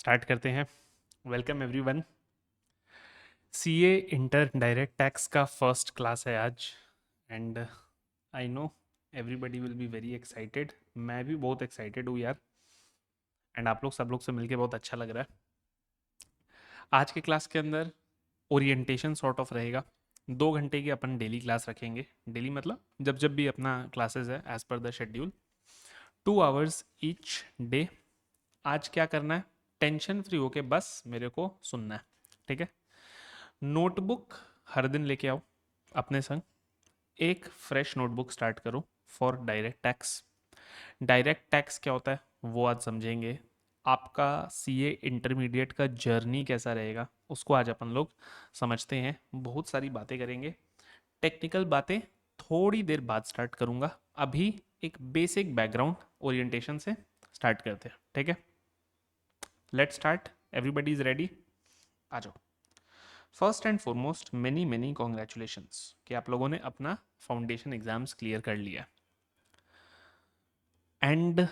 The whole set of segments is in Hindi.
स्टार्ट करते हैं। Welcome everyone. CA inter direct tax का फर्स्ट क्लास है आज and I know everybody will be very excited. मैं भी बहुत एक्साइटेड हूँ यार, एंड आप लोग सब लोग से मिलके बहुत अच्छा लग रहा है। आज के क्लास के अंदर ओरिएंटेशन सॉर्ट ऑफ रहेगा। 2 घंटे की अपन डेली क्लास रखेंगे। डेली मतलब जब जब भी अपना क्लासेस है as per the schedule. 2 hours each day. आज क्या करना है, टेंशन फ्री होके बस मेरे को सुनना है, ठीक है। नोटबुक हर दिन लेके आओ अपने संग। एक फ्रेश नोटबुक स्टार्ट करो for direct tax. Direct tax क्या होता है वो आज समझेंगे। आपका सीए इंटरमीडिएट का जर्नी कैसा रहेगा उसको आज अपन लोग समझते हैं। बहुत सारी बातें करेंगे, टेक्निकल बातें थोड़ी देर बाद स्टार्ट करूंगा। अभी एक बेसिक बैकग्राउंड ओरिएंटेशन से स्टार्ट करते हैं, ठीक है। Let's start. Everybody is ready, आ जाओ। First and foremost many many congratulations कि आप लोगों ने अपना फाउंडेशन एग्जाम्स क्लियर कर लिया। And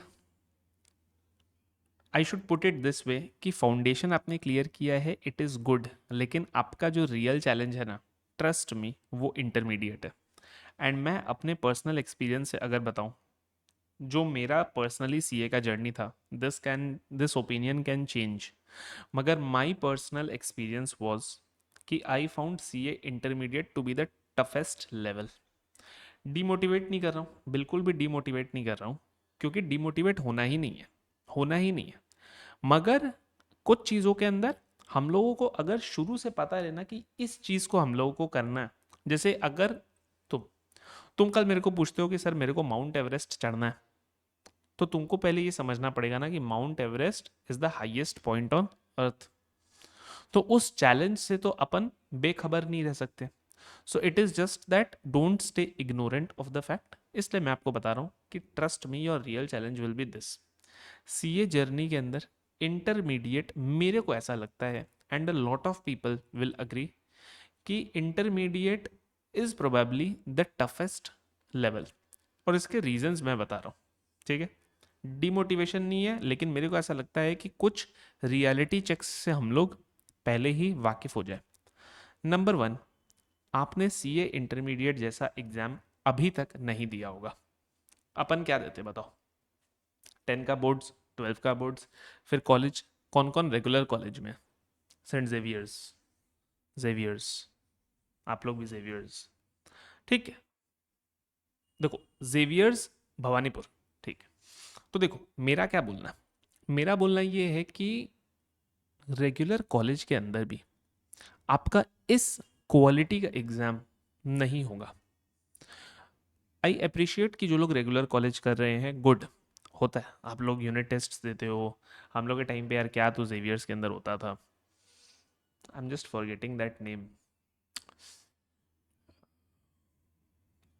I should put it this way कि फाउंडेशन आपने क्लियर किया है, इट इज़ गुड, लेकिन आपका जो रियल चैलेंज है ना, ट्रस्ट मी, वो इंटरमीडिएट है। एंड मैं अपने पर्सनल एक्सपीरियंस से अगर बताऊं, जो मेरा पर्सनली सीए का जर्नी था, दिस ओपिनियन कैन चेंज, मगर माई पर्सनल एक्सपीरियंस वॉज कि I found CA intermediate to be the toughest level. Demotivate नहीं कर रहा हूँ, बिल्कुल भी डीमोटिवेट नहीं कर रहा हूँ, क्योंकि डीमोटिवेट होना ही नहीं है, होना ही नहीं है। मगर कुछ चीज़ों के अंदर हम लोगों को अगर शुरू से पता रहना कि इस चीज़ को हम लोगों को करना है। जैसे अगर तुम कल मेरे को पूछते हो कि सर मेरे को माउंट एवरेस्ट चढ़ना है, तो तुमको पहले ये समझना पड़ेगा ना कि mount Everest is the highest point on earth. तो उस चैलेंज से तो अपन बेखबर नहीं रह सकते। So it is just that don't stay ignorant of the fact. इसलिए मैं आपको बता रहा हूँ कि trust me, your real challenge will be this. CA journey के अंदर इंटरमीडिएट, मेरे को ऐसा लगता है and a lot of people will agree कि intermediate is probably the toughest level. और इसके रीजंस मैं बता रहा हूँ, ठीक है। डिमोटिवेशन नहीं है, लेकिन मेरे को ऐसा लगता है कि कुछ रियलिटी चेक्स से हम लोग पहले ही वाकिफ हो जाए। नंबर 1, आपने सीए इंटरमीडिएट जैसा एग्जाम अभी तक नहीं दिया होगा। अपन क्या देते बताओ? 10 का बोर्ड्स, 12 का बोर्ड्स, फिर कॉलेज। कौन कौन रेगुलर कॉलेज में? सेंट जेवियर्स, जेवियर्स, आप लोग भी जेवियर्स, ठीक है। देखो, जेवियर्स भवानीपुर, ठीक है। तो देखो मेरा क्या बोलना, मेरा बोलना ये है कि रेगुलर कॉलेज के अंदर भी आपका इस क्वालिटी का एग्जाम नहीं होगा। आई अप्रिशिएट कि जो लोग रेगुलर कॉलेज कर रहे हैं, गुड होता है, आप लोग यूनिट टेस्ट देते हो। हम लोग के टाइम पे यार क्या तो जेवियर्स के अंदर होता था, I am just forgetting that name.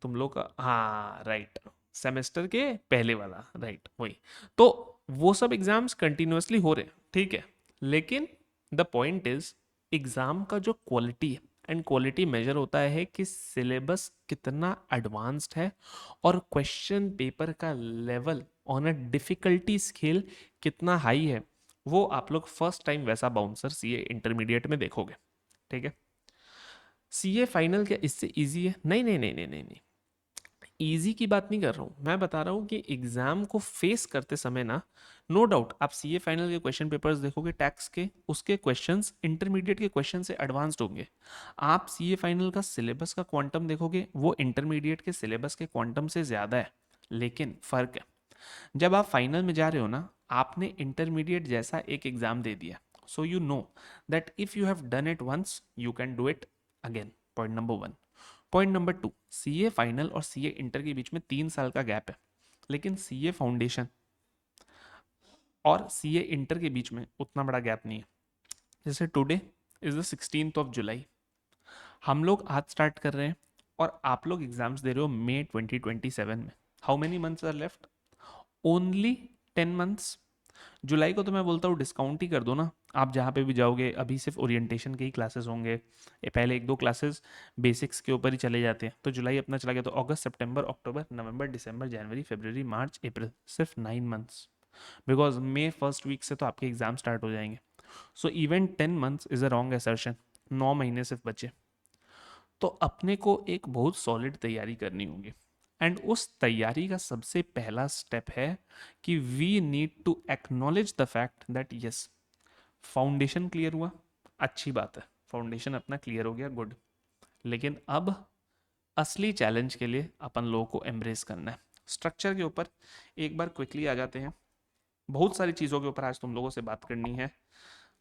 तुम लोग का, हाँ राइट, सेमेस्टर के पहले वाला, राइट वही। तो वो सब एग्जाम्स कंटिन्यूअसली हो रहे हैं, ठीक है। लेकिन द पॉइंट इज, एग्जाम का जो क्वालिटी है, एंड क्वालिटी मेजर होता है कि सिलेबस कितना एडवांस्ड है और क्वेश्चन पेपर का level on a difficulty scale कितना हाई है। वो आप लोग फर्स्ट टाइम वैसा बाउंसर सीए इंटरमीडिएट में देखोगे, ठीक है। सीए फाइनल क्या इससे इजी है? नहीं नहीं नहीं नहीं नहीं नहीं, इजी की बात नहीं कर रहा हूँ। मैं बता रहा हूँ कि एग्जाम को फेस करते समय ना, नो डाउट आप सीए फाइनल के क्वेश्चन पेपर्स देखोगे टैक्स के, उसके क्वेश्चंस इंटरमीडिएट के क्वेश्चन से एडवांस्ड होंगे। आप सीए फाइनल का सिलेबस का क्वांटम देखोगे, वो इंटरमीडिएट के सिलेबस के क्वांटम से ज़्यादा है। लेकिन फ़र्क है, जब आप फाइनल में जा रहे हो ना, आपने इंटरमीडिएट जैसा एक एग्जाम दे दिया, so you know that if you have done it once you can do it again. Point number 1। Point number 2, CA final और सीए इंटर के बीच में 3 साल का गैप है, लेकिन सीए फाउंडेशन और सीए इंटर के बीच में उतना बड़ा गैप नहीं है। जैसे टुडे इज द 16 जुलाई, हम लोग आज स्टार्ट कर रहे हैं और आप लोग एग्जाम्स दे रहे हो मई 2027 में। How many months are left? Only 10 months. जुलाई को तो मैं बोलता हूँ डिस्काउंट ही कर दो ना। आप जहाँ पे भी जाओगे, अभी सिर्फ ओरिएंटेशन के ही क्लासेस होंगे, ये पहले 1-2 क्लासेस बेसिक्स के ऊपर ही चले जाते हैं। तो जुलाई अपना चला गया, तो अगस्त, सितंबर, अक्टूबर, नवंबर, दिसंबर, जनवरी, फरवरी, मार्च, अप्रैल, सिर्फ 9 months. Because May first week से तो आपके एग्जाम स्टार्ट हो जाएंगे. So even 10 months is a wrong assertion. 9 महीने सिर्फ बचे. तो अपने को एक बहुत सॉलिड तैयारी करनी होगी. एंड उस तैयारी का सबसे पहला स्टेप है कि we need to acknowledge the fact that yes, foundation clear हुआ, अच्छी बात है, फाउंडेशन अपना क्लियर हो गया, गुड. लेकिन अब असली चैलेंज के लिए अपन लोगों को एम्ब्रेस करना है. स्ट्रक्चर के ऊपर एक बार क्विकली आ जाते हैं. बहुत सारी चीज़ों के ऊपर आज तुम लोगों से बात करनी है.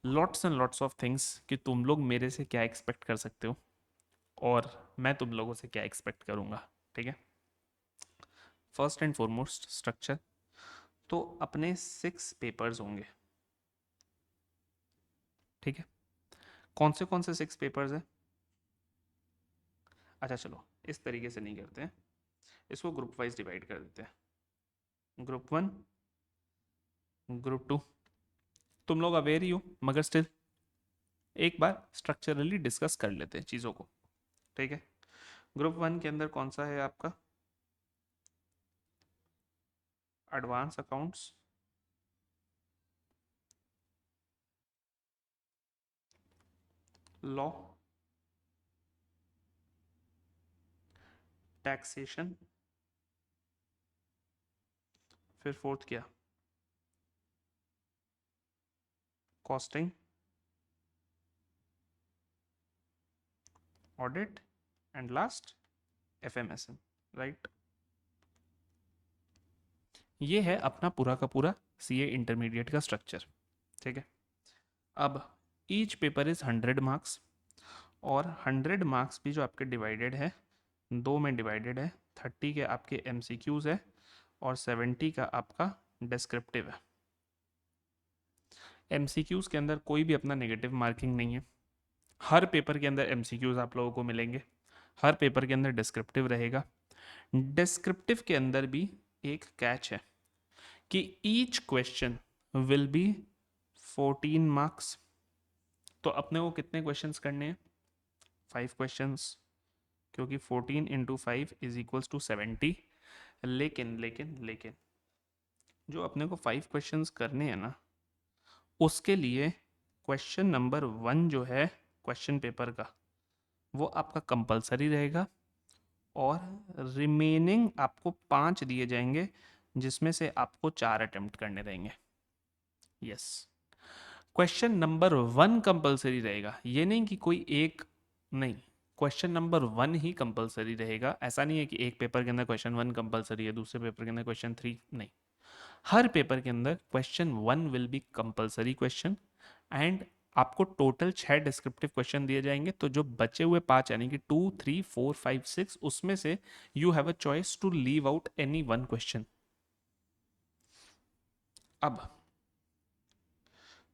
Lots and lots of things कि तुम लोग मेरे से क्या एक्सपेक्ट कर सकते हो और मैं तुम लोगों से क्या एक्सपेक्ट करूँगा. ठीक है. First and foremost structure. तो अपने 6 पेपर्स होंगे. ठीक है. कौन से 6 पेपर्स है? अच्छा चलो, इस तरीके से नहीं करते हैं, इसको ग्रुप वाइज डिवाइड कर देते हैं. Group 1, group 2. तुम लोग अवेयर ही हो, मगर स्टिल एक बार स्ट्रक्चरली डिस्कस कर लेते हैं चीज़ों को. ठीक है. ग्रुप 1 के अंदर कौन सा है आपका? एडवांस अकाउंट्स, लॉ, टैक्सेशन, फिर फोर्थ क्या? Costing, audit, and last FMSM. Right. ये है अपना पूरा का पूरा सीए इंटरमीडिएट का स्ट्रक्चर. ठीक है. अब ईच पेपर इज 100 मार्क्स और 100 मार्क्स भी जो आपके डिवाइडेड है, 2 में डिवाइडेड है. 30 के आपके एमसीक्यूज है और 70 का आपका डिस्क्रिप्टिव है. एमसीक्यूज के अंदर कोई भी अपना नेगेटिव मार्किंग नहीं है. हर पेपर के अंदर एमसीक्यूज आप लोगों को मिलेंगे. हर पेपर के अंदर डिस्क्रिप्टिव रहेगा. डिस्क्रिप्टिव के अंदर भी एक कैच है कि each question will be 14 marks. तो अपने को कितने क्वेश्चंस करने हैं? 5 क्वेश्चंस, क्योंकि 14 × 5 = 70. लेकिन जो अपने को 5 क्वेश्चंस करने हैं ना, उसके लिए क्वेश्चन नंबर 1 जो है क्वेश्चन पेपर का, वो आपका कंपलसरी रहेगा और रिमेनिंग आपको 5 दिए जाएंगे जिसमें से आपको 4 अटेम्प्ट करने रहेंगे. यस. क्वेश्चन नंबर 1 कंपलसरी रहेगा, ये नहीं कि कोई एक नहीं. क्वेश्चन नंबर 1 ही कंपलसरी रहेगा. ऐसा नहीं है कि एक पेपर के अंदर क्वेश्चन 1 कंपलसरी है, दूसरे पेपर के अंदर क्वेश्चन 3 नहीं. हर पेपर के अंदर question 1 will be compulsory question. And आपको टोटल 6 डिस्क्रिप्टिव क्वेश्चन दिए जाएंगे. तो जो बचे हुए 5 यानी कि 2, 3, 4, 5, 6, उसमें से you have a choice to leave out any 1 question. अब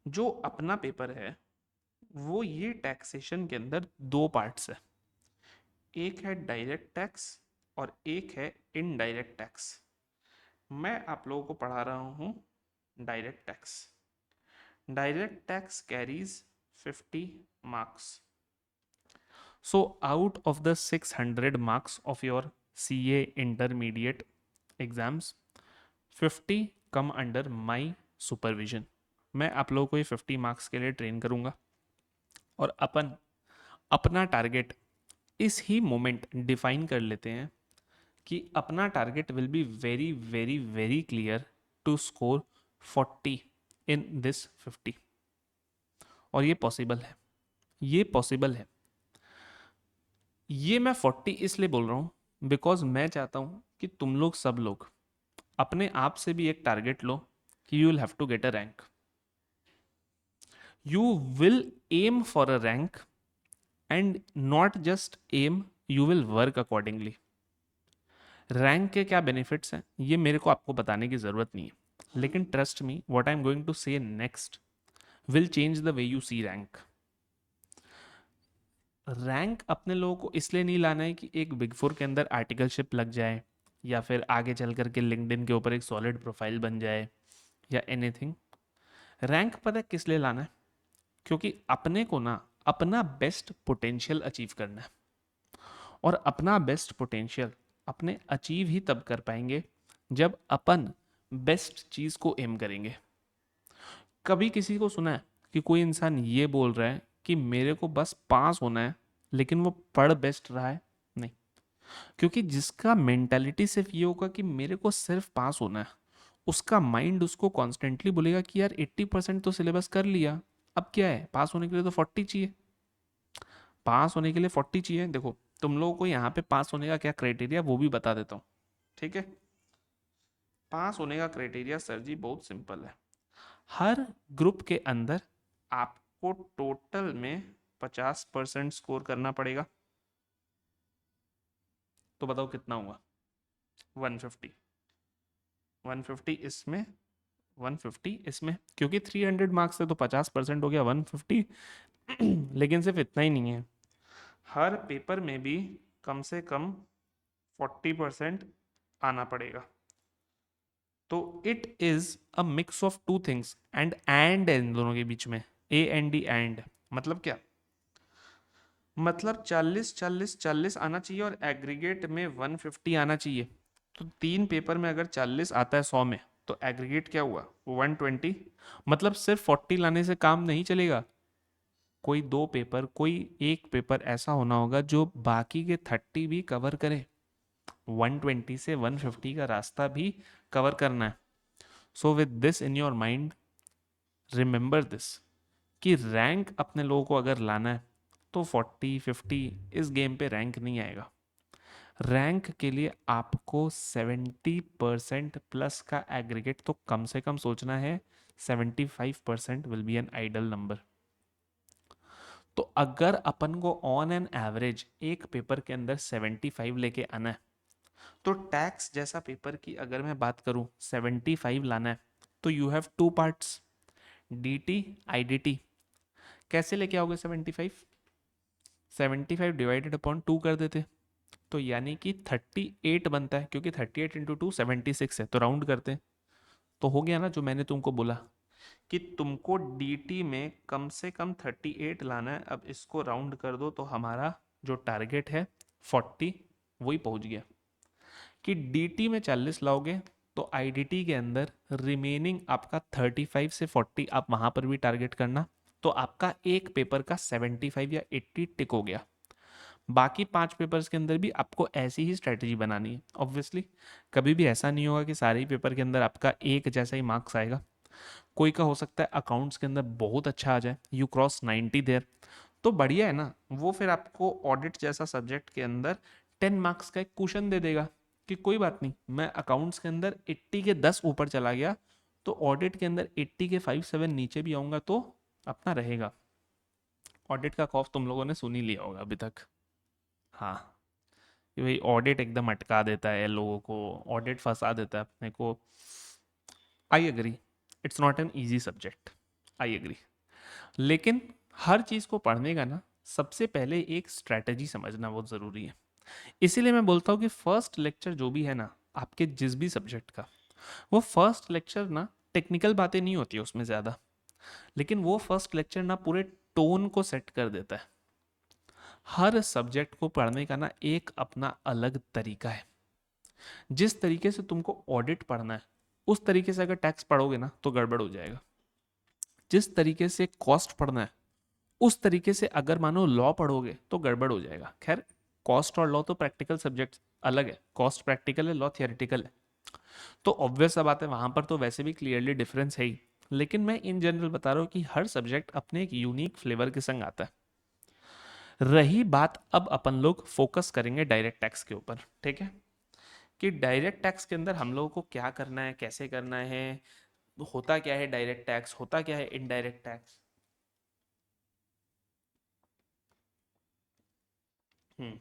जो अपना पेपर है वो ये टैक्सेशन के अंदर 2 पार्ट्स है. एक है डायरेक्ट टैक्स और एक है इनडायरेक्ट टैक्स. मैं आप लोगों को पढ़ा रहा हूं direct tax. Direct tax carries 50 marks. So out of the 600 marks of your CA intermediate exams, 50 come under my supervision. मैं आप लोगों को ये 50 मार्क्स के लिए ट्रेन करूंगा और अपन अपना टारगेट इस ही मोमेंट डिफाइन कर लेते हैं कि अपना target will be very very very clear to score 40 in this 50. और ये पॉसिबल है, ये पॉसिबल है. ये मैं 40 इसलिए बोल रहा हूँ बिकॉज मैं चाहता हूँ कि तुम लोग सब लोग अपने आप से भी एक टारगेट लो कि you will have to get a rank. You will aim for a rank and not just aim, you will work accordingly. Rank के क्या बेनिफिट्स हैं ये मेरे को आपको बताने की ज़रूरत नहीं है, लेकिन trust me what I am going to say next will change the way you see rank. Rank अपने लोगों को इसलिए नहीं लाना है कि एक बिग फोर के अंदर आर्टिकलशिप लग जाए या फिर आगे चल करके लिंक्डइन के ऊपर एक सॉलिड प्रोफाइल बन जाए या एनीथिंग. रैंक पता है किस लिए लाना है? क्योंकि अपने को ना अपना बेस्ट पोटेंशियल अचीव करना है. और अपना बेस्ट पोटेंशियल अपने अचीव ही तब कर पाएंगे जब अपन बेस्ट चीज़ को एम करेंगे। कभी किसी को सुना है कि कोई इंसान ये बोल रहा है कि मेरे को बस पास होना है, लेकिन वो पढ़ बेस्ट रहा है? नहीं। क्योंकि जिसका मेंटालिटी सिर्फ ये होगा कि मेरे को सिर्फ पास होना है, उसका माइंड उसको कॉन्स्टेंटली बोलेगा कि यार 80% तो सिलेबस कर लिया, अब क्या है, पास होने के लिए तो 40 चाहिए। पास होने के लिए 40 चाहिए। देखो, तुम लोगों को यहाँ पे पास होने का क्या क्राइटेरिया वो भी बता देता हूँ, ठीक है। पास होने का क्राइटेरिया सर जी बहुत सिंपल है। हर ग्रुप के अंदर आपको टोटल में 50% स्कोर करना पड़ेगा। तो बताओ कितना हुआ? 150। 150 इसमें, 150 इसमें, क्योंकि 300 मार्क्स से तो 50% हो गया 150। लेकिन सिर्फ इतना ही नहीं है, हर पेपर में भी कम से कम 40% आना पड़ेगा। तो it is a mix of two things, and in दोनों के बीच में, ए एंड डी एंड। मतलब क्या? मतलब 40 40 40 आना चाहिए और एग्रीगेट में 150 आना चाहिए। तो 3 पेपर में अगर 40 आता है 100 में, तो एग्रीगेट क्या हुआ? 120। मतलब सिर्फ 40 लाने से काम नहीं चलेगा, कोई 2 पेपर, कोई 1 पेपर ऐसा होना होगा जो बाकी के 30 भी कवर करे। 120 से 150 का रास्ता भी कवर करना है। So with this in your mind, remember this, कि रैंक अपने लोगों को अगर लाना है तो 40 50 इस गेम पे रैंक नहीं आएगा। रैंक के लिए आपको 70% प्लस का एग्रीगेट तो कम से कम सोचना है। 75% will be an ideal number. तो अगर अपन को ऑन एन एवरेज एक पेपर के अंदर 75 लेके आना है, तो टैक्स जैसा पेपर की अगर मैं बात करूं 75 लाना है, तो you have two parts, dt idt। कैसे लेके आओगे 75? 75 डिवाइडेड अपॉन 2 कर देते, तो यानी कि 38 बनता है, क्योंकि 38 इंटू 2 76 है, तो राउंड करते हैं। तो हो गया ना जो मैंने तुमको बोला कि तुमको dt में कम से कम 38 लाना है। अब इसको राउंड कर दो तो हमारा जो टारगेट है 40 वही पहुंच गया। कि dt में 40 लाओगे तो IDT के अंदर रिमेनिंग आपका 35 से 40 आप वहां पर भी टारगेट करना, तो आपका एक पेपर का 75 या 80 टिक हो गया। बाकी 5 पेपर्स के अंदर भी आपको ऐसी ही स्ट्रेटेजी बनानी है। ऑब्वियसली कभी भी ऐसा नहीं होगा कि सारे ही पेपर के अंदर आपका एक जैसा ही मार्क्स आएगा। कोई का हो सकता है अकाउंट्स के अंदर बहुत अच्छा आ जाए, यू क्रॉस 90 देयर, तो बढ़िया है ना। वो फिर आपको ऑडिट जैसा सब्जेक्ट के अंदर 10 मार्क्स का एक क्वेश्चन दे देगा कि कोई बात नहीं, मैं अकाउंट्स के अंदर 80 के 10 ऊपर चला गया, तो ऑडिट के अंदर 80 के 5 7 नीचे भी आऊंगा तो अपना रहेगा। ऑडिट का खौफ तुम लोगों ने सुन ही लिया होगा अभी तक। हाँ, कि भाई ऑडिट एकदम अटका देता है लोगों को, ऑडिट फंसा देता है अपने को। I agree, it's not an easy subject, I agree. लेकिन हर चीज़ को पढ़ने का ना सबसे पहले एक स्ट्रैटेजी समझना बहुत ज़रूरी है। इसीलिए मैं बोलता हूँ कि फर्स्ट लेक्चर जो भी है ना आपके जिस भी सब्जेक्ट का, वो फर्स्ट लेक्चर ना टेक्निकल बातें नहीं होती है उसमें ज़्यादा, लेकिन वो फर्स्ट लेक्चर ना पूरे टोन को सेट कर देता है। हर सब्जेक्ट को पढ़ने का ना एक अपना अलग तरीका है। जिस तरीके से तुमको ऑडिट पढ़ना है उस तरीके से अगर टैक्स पढ़ोगे ना तो गड़बड़ हो जाएगा। जिस तरीके से कॉस्ट पढ़ना है उस तरीके से अगर मानो लॉ पढ़ोगे तो गड़बड़ हो जाएगा। खैर, कॉस्ट और लॉ तो प्रैक्टिकल सब्जेक्ट अलग है, कॉस्ट प्रैक्टिकल है, लॉ थियोरेटिकल है, तो ऑब्वियस सा बात है वहां पर तो वैसे भी क्लियरली डिफरेंस है ही। लेकिन मैं इन जनरल बता रहा हूँ कि हर सब्जेक्ट अपने एक यूनिक फ्लेवर के संग आता है। रही बात, अब अपन लोग फोकस करेंगे डायरेक्ट टैक्स के ऊपर, ठीक है। कि डायरेक्ट टैक्स के अंदर हम लोगों को क्या करना है, कैसे करना है, होता क्या है डायरेक्ट टैक्स, होता क्या है इनडायरेक्ट टैक्स। हम्म।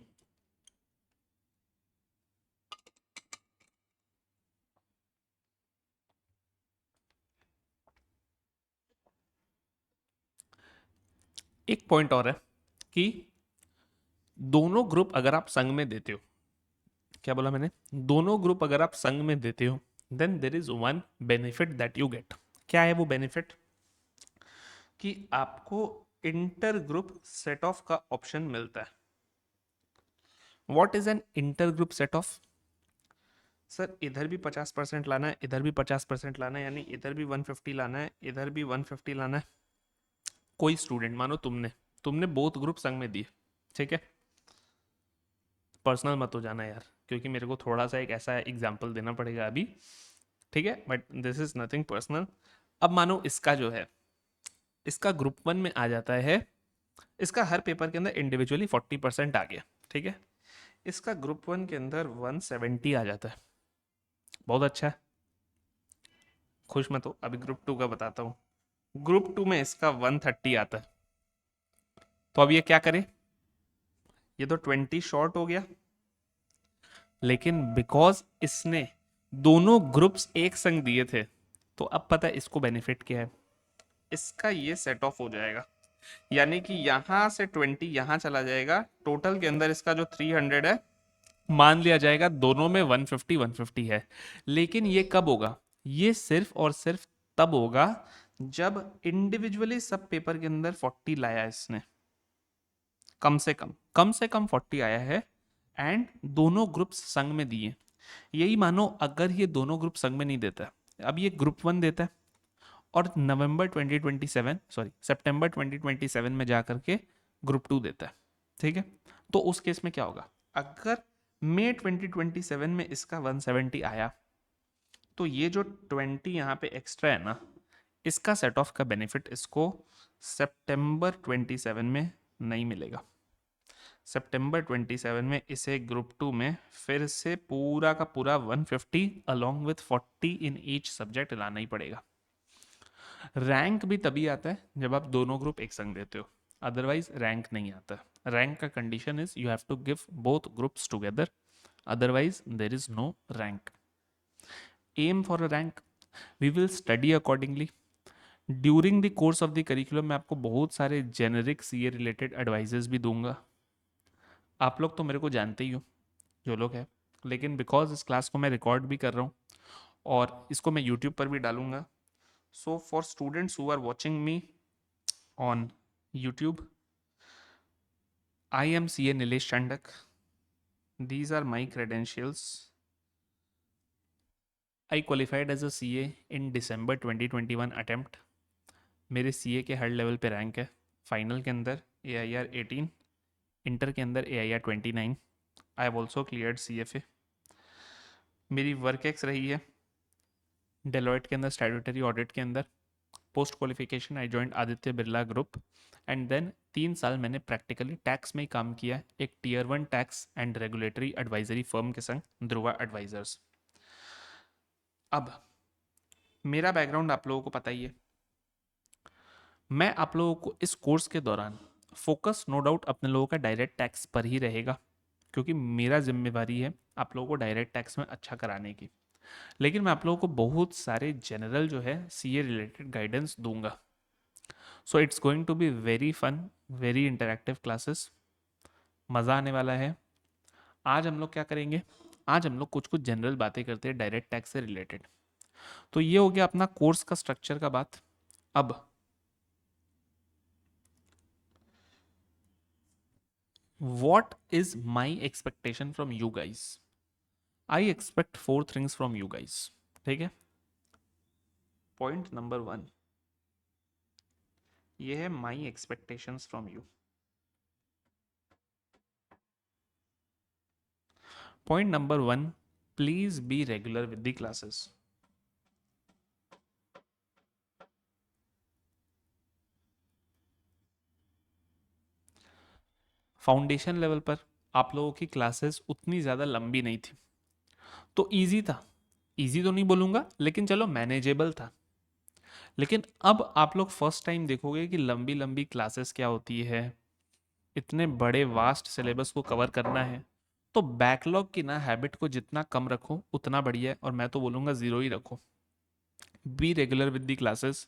एक पॉइंट और है कि दोनों ग्रुप अगर आप संग में देते हो, क्या बोला मैंने, दोनों ग्रुप अगर आप संग में देते हो, then there is one benefit that you get. क्या है वो बेनिफिट? कि आपको इंटर ग्रुप सेट ऑफ का ऑप्शन मिलता है। What is an inter group set off? Sir इधर भी 50% लाना है, इधर भी 50% लाना है, यानी इधर भी 150 लाना है, इधर भी 150 लाना है। कोई स्टूडेंट, मानो तुमने तुमने बोथ ग्रुप संग में दिए, ठीक है, पर्सनल मत हो जाना यार, क्योंकि मेरे को थोड़ा सा एक ऐसा एग्जाम्पल देना पड़ेगा अभी, ठीक है, but this is nothing personal. अब मानो इसका जो है, इसका ग्रुप 1 में आ जाता है, इसका हर पेपर के अंदर इंडिविजुअली 40% आ गया, ठीक है, इसका ग्रुप 1 के अंदर 170 आ जाता है, बहुत अच्छा है, खुश मत हो, अभी ग्रुप 2 का बताता हूँ। ग्रुप 2 में इसका 130 आता है, तो अब ये क्या करे, ये तो 20 शॉर्ट हो गया, लेकिन बिकॉज इसने दोनों ग्रुप्स एक संग दिए थे, तो अब पता है इसको बेनिफिट क्या है, इसका ये सेट ऑफ हो जाएगा, यानी कि यहां से 20 यहां चला जाएगा, टोटल के अंदर इसका जो 300 है, मान लिया जाएगा दोनों में 150 150 है। लेकिन ये कब होगा, ये सिर्फ और सिर्फ तब होगा जब इंडिविजुअली सब पेपर के अंदर 40 लाया इसने, कम से कम 40 आया है, एंड दोनों ग्रुप्स संग में दिए। यही मानो अगर ये दोनों ग्रुप संग में नहीं देता, अब ये ग्रुप 1 देता है और नवंबर 2027, सॉरी सितंबर 2027 में जा करके ग्रुप 2 देता है, ठीक है, तो उस केस में क्या होगा, अगर मई 2027 में इसका 170 आया, तो ये जो 20 यहाँ पे एक्स्ट्रा है ना, इसका सेट ऑफ का बेनिफिट इसको सितंबर 27 में नहीं मिलेगा। सितंबर 27 में इसे ग्रुप 2 में फिर से पूरा का पूरा 150 along with 40 in each subject लाना ही पड़ेगा। रैंक भी तभी आता है जब आप दोनों ग्रुप एक संग देते हो, अदरवाइज रैंक नहीं आता। रैंक का condition is you have to give both groups together, otherwise there is no rank. Aim for a rank, we will study accordingly. During the course of the curriculum मैं आपको बहुत सारे जेनरिक सीए रिलेटेड एडवाइजेस भी दूंगा। आप लोग तो मेरे को जानते ही हो जो लोग हैं, लेकिन बिकॉज इस क्लास को मैं रिकॉर्ड भी कर रहा हूँ और इसको मैं यूट्यूब पर भी डालूंगा, so for students who are watching me on YouTube, I am CA Nilesh Chandak. These are my credentials. I qualified as a CA in December 2021 attempt. मेरे CA के हर लेवल पे रैंक है, फाइनल के अंदर AIR 18, इंटर के अंदर AIR 29। I have also cleared CFA। मेरी वर्क एक्स रही है डेलॉयट के अंदर स्टैट्यूटरी ऑडिट के अंदर। Post qualification I joined Aditya Birla group, and then 3 साल मैंने प्रैक्टिकली टैक्स में ही काम किया, एक tier 1 tax and regulatory advisory firm के संग ध्रुवा एडवाइजर्स। अब मेरा बैकग्राउंड आप लोगों को पता ही है, मैं आप लोगों को इस कोर्स के दौरान फोकस नो डाउट अपने लोगों का डायरेक्ट टैक्स पर ही रहेगा, क्योंकि मेरा जिम्मेवारी है आप लोगों को डायरेक्ट टैक्स में अच्छा कराने की, लेकिन मैं आप लोगों को बहुत सारे जनरल जो है सीए रिलेटेड गाइडेंस दूंगा। So it's going to be very fun, very interactive classes, मज़ा आने वाला है। आज हम लोग क्या करेंगे, आज हम लोग कुछ कुछ जनरल बातें करते हैं डायरेक्ट टैक्स से रिलेटेड। तो ये हो गया अपना कोर्स का स्ट्रक्चर का बात। अब what is my expectation from you guys? I expect 4 things from you guys, ठीक है। पॉइंट नंबर 1, ये है माई expectations from you. Point number 1, please be regular with the classes. Foundation level पर आप लोगों की क्लासेस उतनी ज़्यादा लंबी नहीं थी, तो इजी था, इजी तो नहीं बोलूँगा लेकिन चलो मैनेजेबल था। लेकिन अब आप लोग फर्स्ट टाइम देखोगे कि लंबी लंबी क्लासेस क्या होती है, इतने बड़े वास्ट सिलेबस को कवर करना है, तो बैकलॉग की ना हैबिट को जितना कम रखो उतना बढ़िया है, और मैं तो बोलूँगा ज़ीरो ही रखो। Be regular with the classes.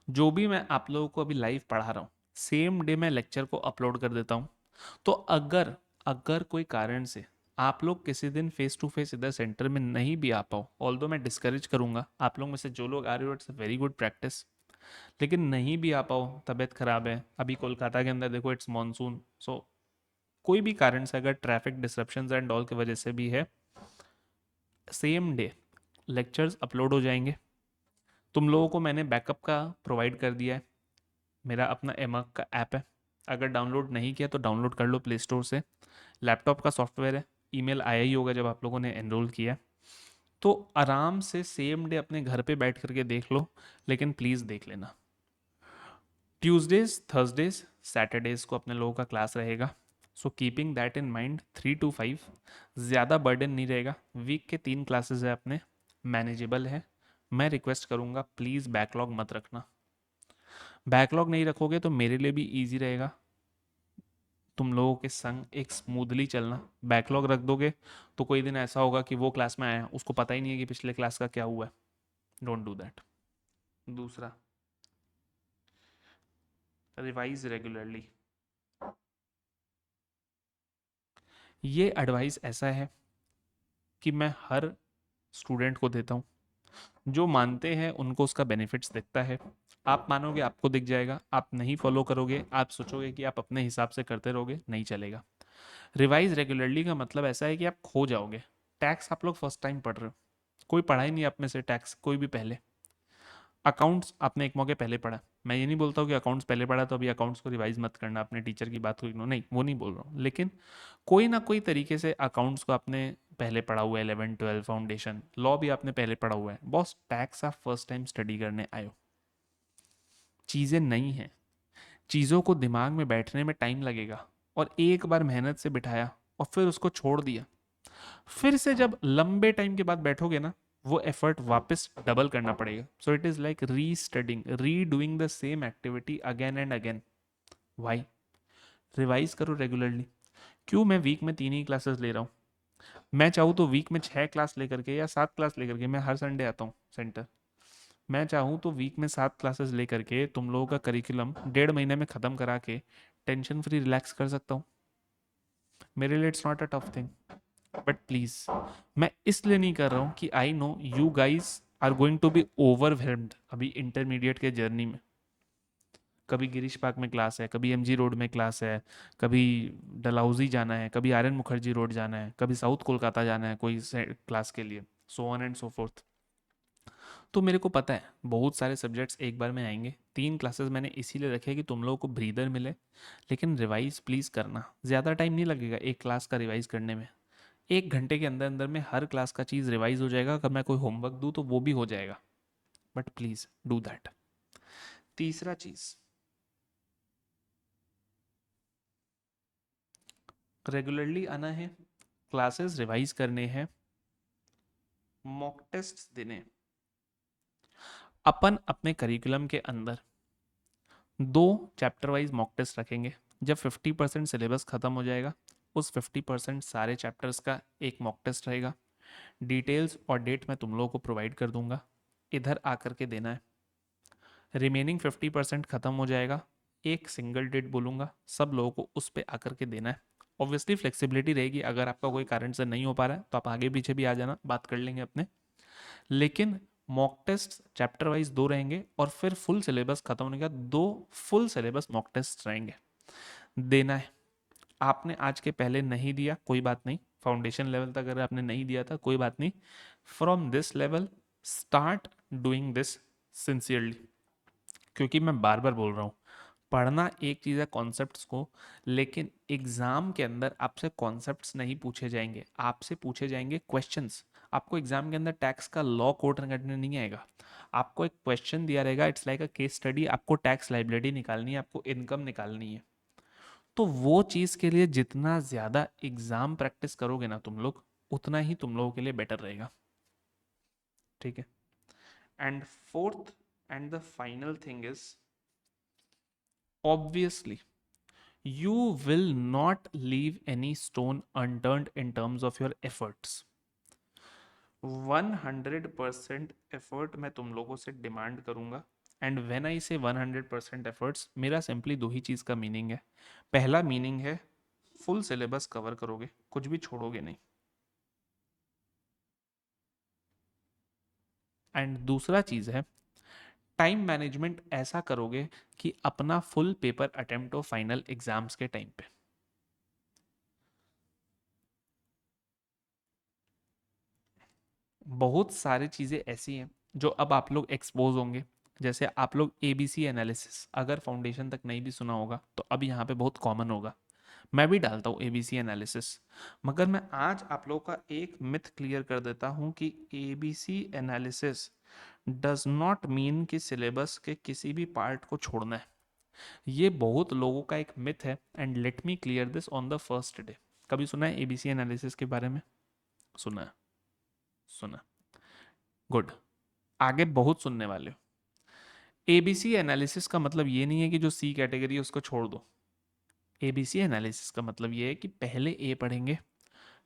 जो भी मैं आप लोगों को अभी लाइव पढ़ा रहा हूँ, सेम डे मैं लेक्चर को अपलोड कर देता हूँ। तो अगर अगर कोई कारण से आप लोग किसी दिन फेस टू फेस इधर सेंटर में नहीं भी आ पाओ, ऑल्दो मैं डिस्करेज करूंगा आप लोग में से जो लोग आ रहे हो, इट्स वेरी गुड प्रैक्टिस, लेकिन नहीं भी आ पाओ, तबीयत खराब है, अभी कोलकाता के अंदर देखो इट्स मॉनसून, सो कोई भी कारण से अगर ट्रैफिक डिसरप्शन एंड ऑल की वजह से भी है, सेम डे लेक्चर्स अपलोड हो जाएंगे। तुम लोगों को मैंने बैकअप का प्रोवाइड कर दिया है। मेरा अपना एमअक का ऐप है, अगर डाउनलोड नहीं किया तो डाउनलोड कर लो प्ले स्टोर से। लैपटॉप का सॉफ्टवेयर है, ईमेल आया ही होगा जब आप लोगों ने एनरोल किया। तो आराम से सेम डे अपने घर पे बैठ करके देख लो, लेकिन प्लीज़ देख लेना। ट्यूसडेज, थर्सडेज, सैटरडेज को अपने लोगों का क्लास रहेगा। So keeping that in mind 3 to 5, ज़्यादा बर्डन नहीं रहेगा। वीक के 3 क्लासेस है अपने, मैनेजेबल है। मैं रिक्वेस्ट करूँगा प्लीज़ बैकलॉग मत रखना। बैकलॉग नहीं रखोगे तो मेरे लिए भी ईजी रहेगा तुम लोगों के संग एक स्मूथली चलना। बैकलॉग रख दोगे तो कोई दिन ऐसा होगा कि वो क्लास में आया उसको पता ही नहीं है कि पिछले क्लास का क्या हुआ है। Don't do that. दूसरा, रिवाइज रेगुलरली। ये एडवाइस ऐसा है कि मैं हर स्टूडेंट को देता हूँ। जो मानते हैं उनको उसका बेनिफिट्स दिखता है। आप मानोगे आपको दिख जाएगा, आप नहीं फॉलो करोगे आप सोचोगे कि आप अपने हिसाब से करते रहोगे, नहीं चलेगा। रिवाइज रेगुलरली का मतलब ऐसा है कि आप खो जाओगे। टैक्स आप लोग फर्स्ट टाइम पढ़ रहे हो, कोई पढ़ा ही नहीं आप में से टैक्स, कोई भी पहले। अकाउंट्स आपने एक मौके पहले पढ़ा। मैं ये नहीं बोलता हूँ कि अकाउंट्स पहले पढ़ा तो अभी अकाउंट्स को रिवाइज मत करना, अपने टीचर की बात को इग्नोर, नहीं वो नहीं बोल रहा हूँ। लेकिन कोई ना कोई तरीके से अकाउंट्स को आपने पहले पढ़ा हुआ है, 11 12 फाउंडेशन, लॉ भी आपने पहले पढ़ा हुआ है। बॉस टैक्स आप फर्स्ट टाइम स्टडी करने आए हो, चीज़ें नई हैं, चीज़ों को दिमाग में बैठने में टाइम लगेगा। और एक बार मेहनत से बिठाया और फिर उसको छोड़ दिया, फिर से जब लंबे टाइम के बाद बैठोगे ना, वो एफर्ट वापस डबल करना पड़ेगा। So it is like restudying, redoing the same activity again and again. Why? Revise करो रेगुलरली। क्यों मैं वीक में 3 ही क्लासेस ले रहा हूँ? मैं चाहूँ तो वीक में 6 क्लास लेकर के या 7 क्लास लेकर के, मैं हर संडे आता हूँ सेंटर। मैं चाहूँ तो वीक में 7 क्लासेस लेकर के तुम लोगों का करिकुलम 1.5 महीने में ख़त्म करा के टेंशन फ्री रिलैक्स कर सकता हूँ। मेरे लिए it's not a tough thing. But please, मैं इसलिए नहीं कर रहा हूँ कि I know you guys are going to be overwhelmed अभी इंटरमीडिएट के जर्नी में। कभी गिरीश पार्क में क्लास है, कभी एमजी रोड में क्लास है, कभी डलहौजी जाना है, कभी आर्यन मुखर्जी रोड जाना है, कभी साउथ कोलकाता जाना है कोई क्लास के लिए, सो ऑन एंड सो फोर्थ। तो मेरे को पता है बहुत सारे सब्जेक्ट्स एक बार में आएंगे। 3 क्लासेस मैंने इसीलिए रखे कि तुम लोगों को ब्रीदर मिले। लेकिन रिवाइज प्लीज़ करना, ज़्यादा टाइम नहीं लगेगा एक क्लास का रिवाइज करने में। 1 घंटे के अंदर अंदर में हर क्लास का चीज़ रिवाइज हो जाएगा। अगर मैं कोई होमवर्क दूँ तो वो भी हो जाएगा, बट प्लीज़ डू दैट। तीसरा चीज़, रेगुलरली आना है, क्लासेस रिवाइज करने हैं, मॉक टेस्ट देने। अपन अपने करिकुलम के अंदर 2 चैप्टर वाइज मॉक टेस्ट रखेंगे। जब 50% सिलेबस ख़त्म हो जाएगा, उस 50% सारे चैप्टर्स का एक मॉक टेस्ट रहेगा। डिटेल्स और डेट मैं तुम लोगों को प्रोवाइड कर दूंगा, इधर आकर के देना है। रिमेनिंग 50% ख़त्म हो जाएगा, एक सिंगल डेट बोलूँगा, सब लोगों को उस पर आकर के देना है। ऑब्वियसली फ्लेक्सिबिलिटी रहेगी, अगर आपका कोई कारण से नहीं हो पा रहा है तो आप आगे पीछे भी आ जाना, बात कर लेंगे अपने। लेकिन मॉक टेस्ट चैप्टर वाइज 2 रहेंगे और फिर फुल सिलेबस खत्म होने के बाद 2 फुल सिलेबस मॉक टेस्ट रहेंगे, देना है। आपने आज के पहले नहीं दिया कोई बात नहीं, फाउंडेशन लेवल तक अगर आपने नहीं दिया था कोई बात नहीं। From this level start doing this sincerely. क्योंकि मैं बार बार बोल रहा हूँ, पढ़ना एक चीज़ है कॉन्सेप्ट्स को, लेकिन एग्जाम के अंदर आपसे कॉन्सेप्ट्स नहीं पूछे जाएंगे, आपसे पूछे जाएंगे क्वेश्चंस। आपको एग्जाम के अंदर टैक्स का लॉ कोट करने नहीं आएगा। आपको एक क्वेश्चन दिया रहेगा, it's like a case study, आपको टैक्स लाइबिलिटी निकालनी है, आपको इनकम निकालनी है। तो वो चीज़ के लिए जितना ज़्यादा एग्जाम प्रैक्टिस करोगे ना तुम लोग, उतना ही तुम लोगों के लिए बेटर रहेगा। ठीक है। And fourth and the final thing is, obviously you will not leave any stone unturned in terms of your efforts। 100% effort मैं तुम लोगों से डिमांड करूंगा। एंड व्हेन आई से 100% एफर्ट्स, मेरा सिंपली 2 ही चीज़ का मीनिंग है। पहला मीनिंग है फुल सिलेबस कवर करोगे, कुछ भी छोड़ोगे नहीं। एंड दूसरा चीज़ है टाइम मैनेजमेंट ऐसा करोगे कि अपना फुल पेपर अटेम्प्ट हो फाइनल एग्जाम्स के टाइम पे। बहुत सारी चीज़ें ऐसी हैं जो अब आप लोग एक्सपोज होंगे। जैसे आप लोग ABC एनालिसिस अगर फाउंडेशन तक नहीं भी सुना होगा तो अब यहाँ पे बहुत कॉमन होगा। मैं भी डालता हूँ ABC एनालिसिस, मगर मैं आज आप लोगों का एक मिथ क्लियर कर देता हूँ कि ABC analysis does not mean कि सिलेबस के किसी भी पार्ट को छोड़ना है। ये बहुत लोगों का एक मिथ है and let me clear this on the first day. कभी सुना है ABC एनालिसिस के बारे में? सुना है? सुना? गुड। आगे बहुत सुनने वाले हो। ABC एनालिसिस का मतलब ये नहीं है कि जो C कैटेगरी है उसको छोड़ दो। ABC एनालिसिस का मतलब ये है कि पहले A पढ़ेंगे,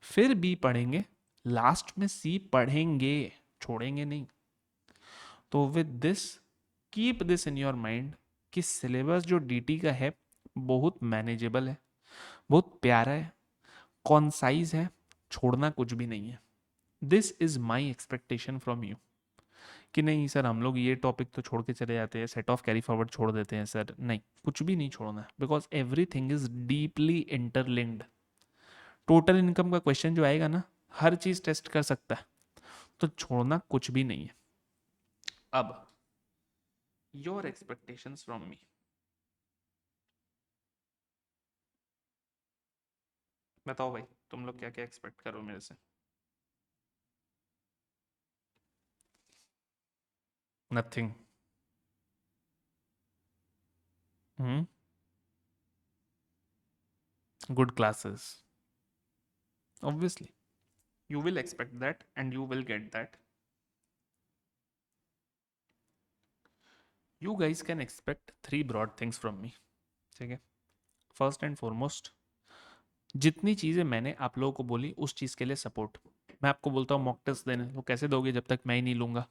फिर B पढ़ेंगे, लास्ट में C पढ़ेंगे, छोड़ेंगे नहीं। तो with this keep this in your mind कि सिलेबस जो DT का है बहुत मैनेजेबल है, बहुत प्यारा है, कॉन्साइज है, छोड़ना कुछ भी नहीं है। This is my expectation from you कि नहीं सर हम लोग ये टॉपिक तो छोड़ के चले जाते हैं, सेट ऑफ कैरी फॉरवर्ड छोड़ देते हैं सर। नहीं, कुछ भी नहीं छोड़ना है, because everything is deeply interlinked. Total income का क्वेश्चन जो आएगा ना, हर चीज टेस्ट कर सकता है, तो छोड़ना कुछ भी नहीं है। अब योर एक्सपेक्टेशंस फ्रॉम मी, बताओ भाई तुम लोग क्या क्या एक्सपेक्ट करो मेरे से? Nothing. Hmm. Good classes, obviously you will expect that and you will get that. You guys can expect three broad things from me, ठीक है? फर्स्ट एंड फॉरमोस्ट, जितनी चीज़ें मैंने आप लोगों को बोली उस चीज़ के लिए सपोर्ट। मैं आपको बोलता हूँ मॉक टेस्ट देने, वो कैसे दोगे जब तक मैं ही नहीं लूँगा?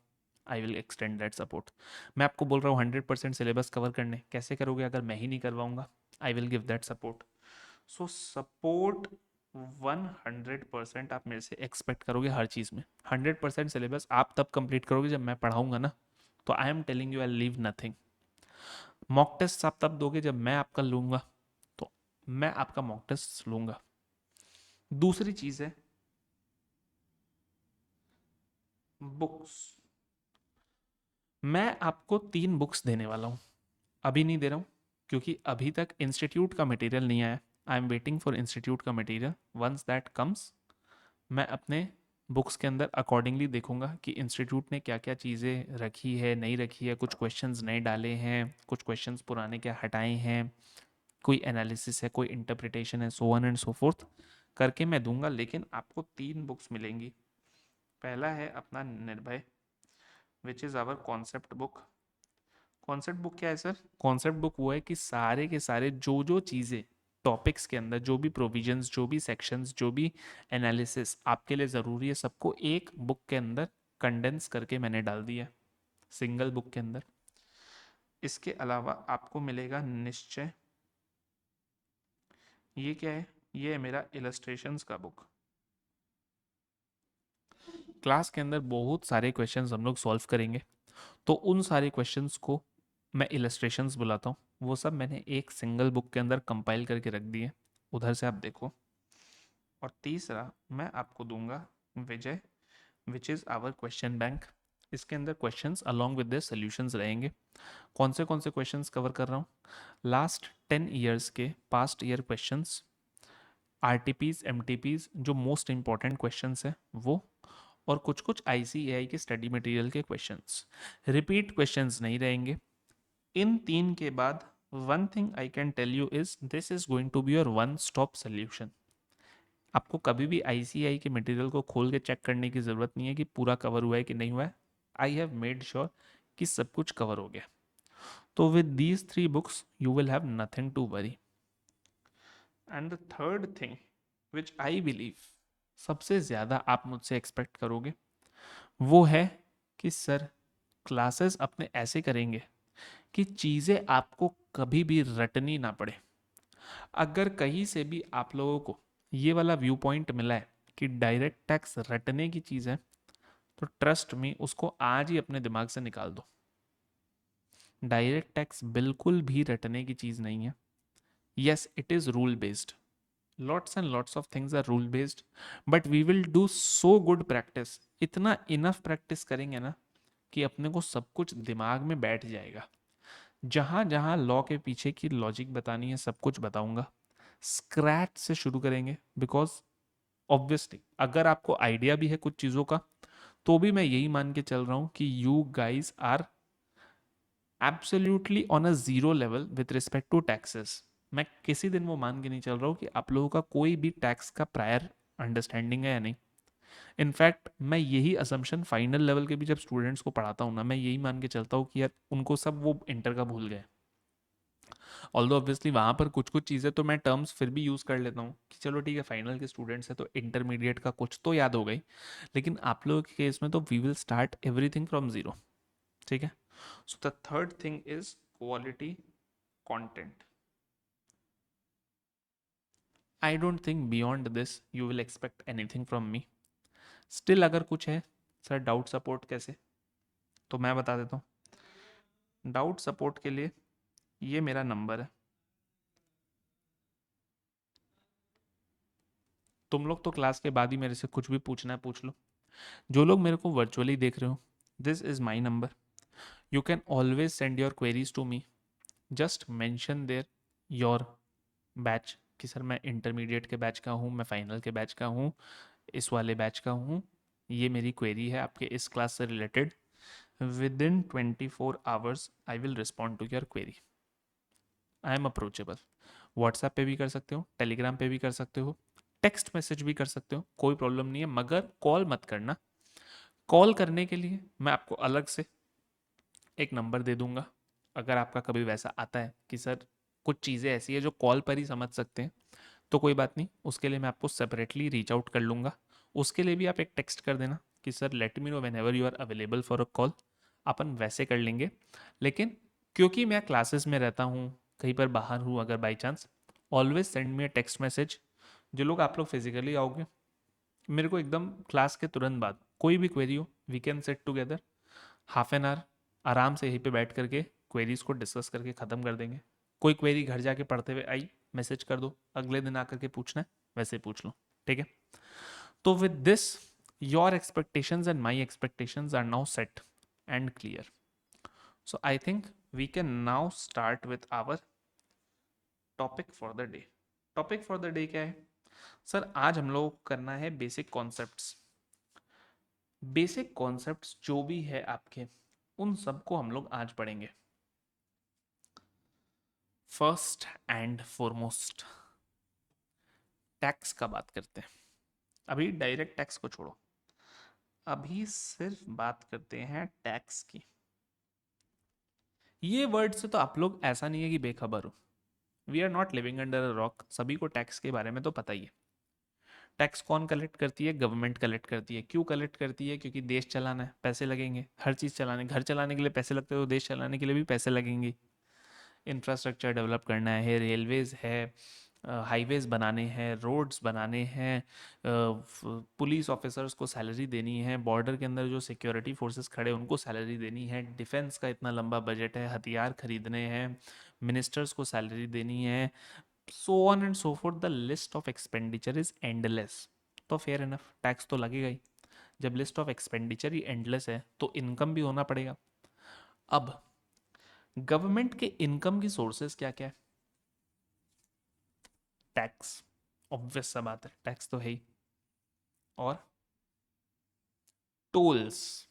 I will extend that support. मैं आपको बोल रहा हूँ 100% सिलेबस कवर करने, कैसे करोगे अगर मैं ही नहीं करवाऊंगा? I will give that support. So support 100% आप मेरे से एक्सपेक्ट करोगे हर चीज़ में। 100% सिलेबस आप तब कंप्लीट करोगे जब मैं पढ़ाऊंगा ना, तो I am telling you I leave nothing. Mock test आप तब दोगे जब मैं आपका लूंगा, तो मैं आपका मॉक टेस्ट लूंगा। दूसरी चीज़ है बुक्स। मैं आपको 3 बुक्स देने वाला हूँ, अभी नहीं दे रहा हूँ क्योंकि अभी तक इंस्टीट्यूट का मटेरियल नहीं आया। I am waiting for institute का मटेरियल। वंस दैट कम्स मैं अपने बुक्स के अंदर अकॉर्डिंगली देखूंगा कि इंस्टीट्यूट ने क्या क्या चीज़ें रखी है, नहीं रखी है, कुछ क्वेश्चंस नए डाले हैं, कुछ क्वेश्चंस पुराने क्या हटाए हैं, कोई एनालिसिस है, कोई इंटरप्रिटेशन है, सो ऑन एंड सो फोर्थ करके मैं दूंगा। लेकिन आपको 3 बुक्स मिलेंगी। पहला है अपना Nirbhay, which is our concept book. Concept book क्या है सर? कॉन्सेप्ट बुक वो है कि सारे के सारे जो जो चीज़ें टॉपिक्स के अंदर, जो भी प्रोविजंस, जो भी सेक्शंस, जो भी एनालिसिस आपके लिए ज़रूरी है, सबको एक बुक के अंदर कंडेंस करके मैंने डाल दिया, सिंगल बुक के अंदर। इसके अलावा आपको मिलेगा निश्चय। ये क्या है? ये है मेरा इलस्ट्रेशंस का बुक। क्लास के अंदर बहुत सारे क्वेश्चंस हम लोग सॉल्व करेंगे, तो उन सारे क्वेश्चंस को मैं इलस्ट्रेशंस बुलाता हूँ। वो सब मैंने एक सिंगल बुक के अंदर कंपाइल करके रख दिए, उधर से आप देखो। और तीसरा मैं आपको दूंगा Vijay, which is our question bank. इसके अंदर questions along with the solutions रहेंगे। कौन से क्वेश्चंस कवर कर रहा हूँ? लास्ट 10 ईयर्स के past year questions, RTPs MTPs जो मोस्ट इंपॉर्टेंट क्वेश्चंस हैं वो, और कुछ कुछ ICAI के स्टडी मटेरियल के क्वेश्चंस। रिपीट क्वेश्चंस नहीं रहेंगे। इन 3 के बाद one thing I can tell you is this is going to be your one stop solution. आपको कभी भी ICAI के मटेरियल को खोल के चेक करने की ज़रूरत नहीं है कि पूरा कवर हुआ है कि नहीं हुआ है। आई हैव मेड श्योर कि सब कुछ कवर हो गया। तो with these 3 books you will have nothing to worry. And the third thing which I believe सबसे ज़्यादा आप मुझसे एक्सपेक्ट करोगे वो है कि सर क्लासेस अपने ऐसे करेंगे कि चीज़ें आपको कभी भी रटनी ना पड़े। अगर कहीं से भी आप लोगों को ये वाला व्यू पॉइंट मिला है कि डायरेक्ट टैक्स रटने की चीज़ है, तो ट्रस्ट में उसको आज ही अपने दिमाग से निकाल दो। डायरेक्ट टैक्स बिल्कुल भी रटने की चीज़ नहीं है। Yes it is rule based, lots and lots of things are rule based, but we will do so good practice इतना इनफ प्रैक्टिस करेंगे ना कि अपने को सब कुछ दिमाग में बैठ जाएगा। जहां जहां लॉ के पीछे की लॉजिक बतानी है सब कुछ बताऊंगा। स्क्रैच से शुरू करेंगे, बिकॉज ऑब्वियसली अगर आपको आइडिया भी है कुछ चीज़ों का, तो भी मैं यही मान के चल रहा हूं कि you guys are absolutely on a zero level with respect to taxes. मैं किसी दिन वो मान के नहीं चल रहा हूँ कि आप लोगों का कोई भी टैक्स का प्रायर अंडरस्टैंडिंग है या नहीं। इनफैक्ट मैं यही असम्पशन फाइनल लेवल के भी जब स्टूडेंट्स को पढ़ाता हूँ ना, मैं यही मान के चलता हूँ कि यार उनको सब वो इंटर का भूल गए। ऑल्दो ऑब्वियसली वहाँ पर कुछ कुछ चीज़ें तो मैं टर्म्स फिर भी यूज़ कर लेता हूँ कि चलो ठीक है फाइनल के स्टूडेंट्स हैं तो इंटरमीडिएट का कुछ तो याद हो गई। लेकिन आप लोगों के केस में तो we will start everything from zero. ठीक है। So the third thing is quality content. I don't think beyond this you will expect anything from me. Still अगर कुछ है सर डाउट सपोर्ट कैसे, तो मैं बता देता हूँ। डाउट सपोर्ट के लिए ये मेरा नंबर है। तुम लोग तो क्लास के बाद ही मेरे से कुछ भी पूछना है पूछ लो। जो लोग मेरे को वर्चुअली देख रहे हो, this is my number. You can always send your queries to me. Just mention there your batch कि सर मैं इंटरमीडिएट के बैच का हूँ, मैं फाइनल के बैच का हूँ, इस वाले बैच का हूँ, ये मेरी क्वेरी है आपके इस क्लास से related. Within 24 hours I will respond to your query. I am approachable. WhatsApp पे भी कर सकते हो, टेलीग्राम पे भी कर सकते हो, टेक्स्ट मैसेज भी कर सकते हो, कोई प्रॉब्लम नहीं है, मगर कॉल मत करना। कॉल करने के लिए मैं आपको अलग से एक नंबर दे दूंगा। अगर आपका कभी वैसा आता है कि सर कुछ चीज़ें ऐसी है जो कॉल पर ही समझ सकते हैं, तो कोई बात नहीं, उसके लिए मैं आपको सेपरेटली रीच आउट कर लूँगा। उसके लिए भी आप एक टेक्स्ट कर देना कि sir let me know whenever you are available for a call. अपन वैसे कर लेंगे। लेकिन क्योंकि मैं क्लासेस में रहता हूँ, कहीं पर बाहर हूँ, अगर by chance, always send me a text message. जो लोग आप लोग फिजिकली आओगे, मेरे को एकदम क्लास के तुरंत बाद कोई भी क्वेरी हो, we can set together half an hour, आराम से यहीं पे बैठ करके क्वेरीज को डिस्कस करके ख़त्म कर देंगे। कोई क्वेरी घर जाके पढ़ते हुए आई, मैसेज कर दो, अगले दिन आकर के पूछना है वैसे ही पूछ लो। ठीक है। तो with this your expectations and my expectations are now set and clear. So I think we can now start with our topic for the day. Topic for the day क्या है सर? आज हम लोग करना है बेसिक कॉन्सेप्ट्स। बेसिक कॉन्सेप्ट्स जो भी है आपके, उन सबको हम लोग आज पढ़ेंगे। फर्स्ट एंड फॉरमोस्ट टैक्स का बात करते हैं। अभी डायरेक्ट टैक्स को छोड़ो, अभी सिर्फ बात करते हैं टैक्स की। ये वर्ड से तो आप लोग ऐसा नहीं है कि बेखबर हो। We are not living under a rock, सभी को टैक्स के बारे में तो पता ही है। टैक्स कौन कलेक्ट करती है? गवर्नमेंट कलेक्ट करती है। क्यों कलेक्ट करती है? क्योंकि देश चलाना है, पैसे लगेंगे। हर चीज़ चलाने, घर चलाने के लिए पैसे लगते हैं तो देश चलाने के लिए भी पैसे लगेंगे। इंफ्रास्ट्रक्चर डेवलप करना है, रेलवेज है, हाईवेज बनाने हैं, रोड्स बनाने हैं, पुलिस ऑफिसर्स को सैलरी देनी है, बॉर्डर के अंदर जो सिक्योरिटी फोर्सेस खड़े हैं उनको सैलरी देनी है, डिफेंस का इतना लंबा बजट है, हथियार खरीदने हैं, मिनिस्टर्स को सैलरी देनी है, सो on and so fourth. The list of expenditure is endless. तो फेयर इनफ, टैक्स तो लगेगा ही। जब list of expenditure he endless है तो इनकम भी होना पड़ेगा। अब गवर्नमेंट के इनकम की सोर्सेज क्या क्या है? टैक्स, ऑब्वियस सा बात है, टैक्स तो है ही। और टोल्स,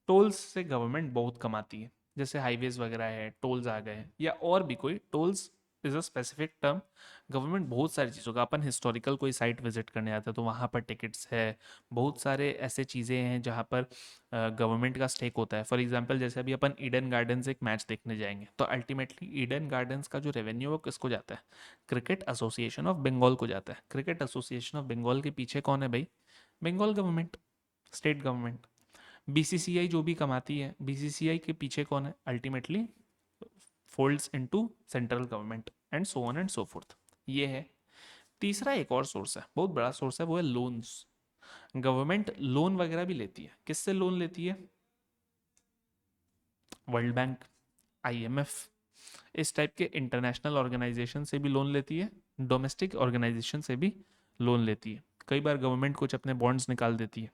टोल्स से गवर्नमेंट बहुत कमाती है। जैसे हाईवेज वगैरह है, टोल्स आ गए, या और भी कोई tolls is a specific term. Government बहुत सारी चीज़ों का, अपन हिस्टोरिकल कोई साइट विजिट करने जाते हैं तो वहाँ पर टिकट्स है। बहुत सारे ऐसे चीज़ें हैं जहाँ पर गवर्नमेंट का स्टेक होता है। फॉर एग्जांपल जैसे अभी अपन ईडन गार्डन्स एक मैच देखने जाएंगे तो अल्टीमेटली ईडन गार्डन्स का जो रेवेन्यू है वो किसको जाता है? क्रिकेट एसोसिएशन ऑफ बंगाल को जाता है। क्रिकेट एसोसिएशन ऑफ बंगाल के पीछे कौन है भाई? Bengal government, state government. BCCI जो भी कमाती है, बीसीसीआई के पीछे कौन है? Ultimately folds into central government and so on and so forth. ये है। तीसरा एक और सोर्स है, बहुत बड़ा सोर्स है, वो है लोन्स। गवर्नमेंट लोन वगैरह भी लेती है। किससे लोन लेती है? वर्ल्ड बैंक, आईएमएफ, इस टाइप के इंटरनेशनल ऑर्गेनाइजेशन से भी लोन लेती है, डोमेस्टिक ऑर्गेनाइजेशन से भी लोन लेती है। कई बार गवर्नमेंट कुछ अपने बॉन्ड्स निकाल देती है।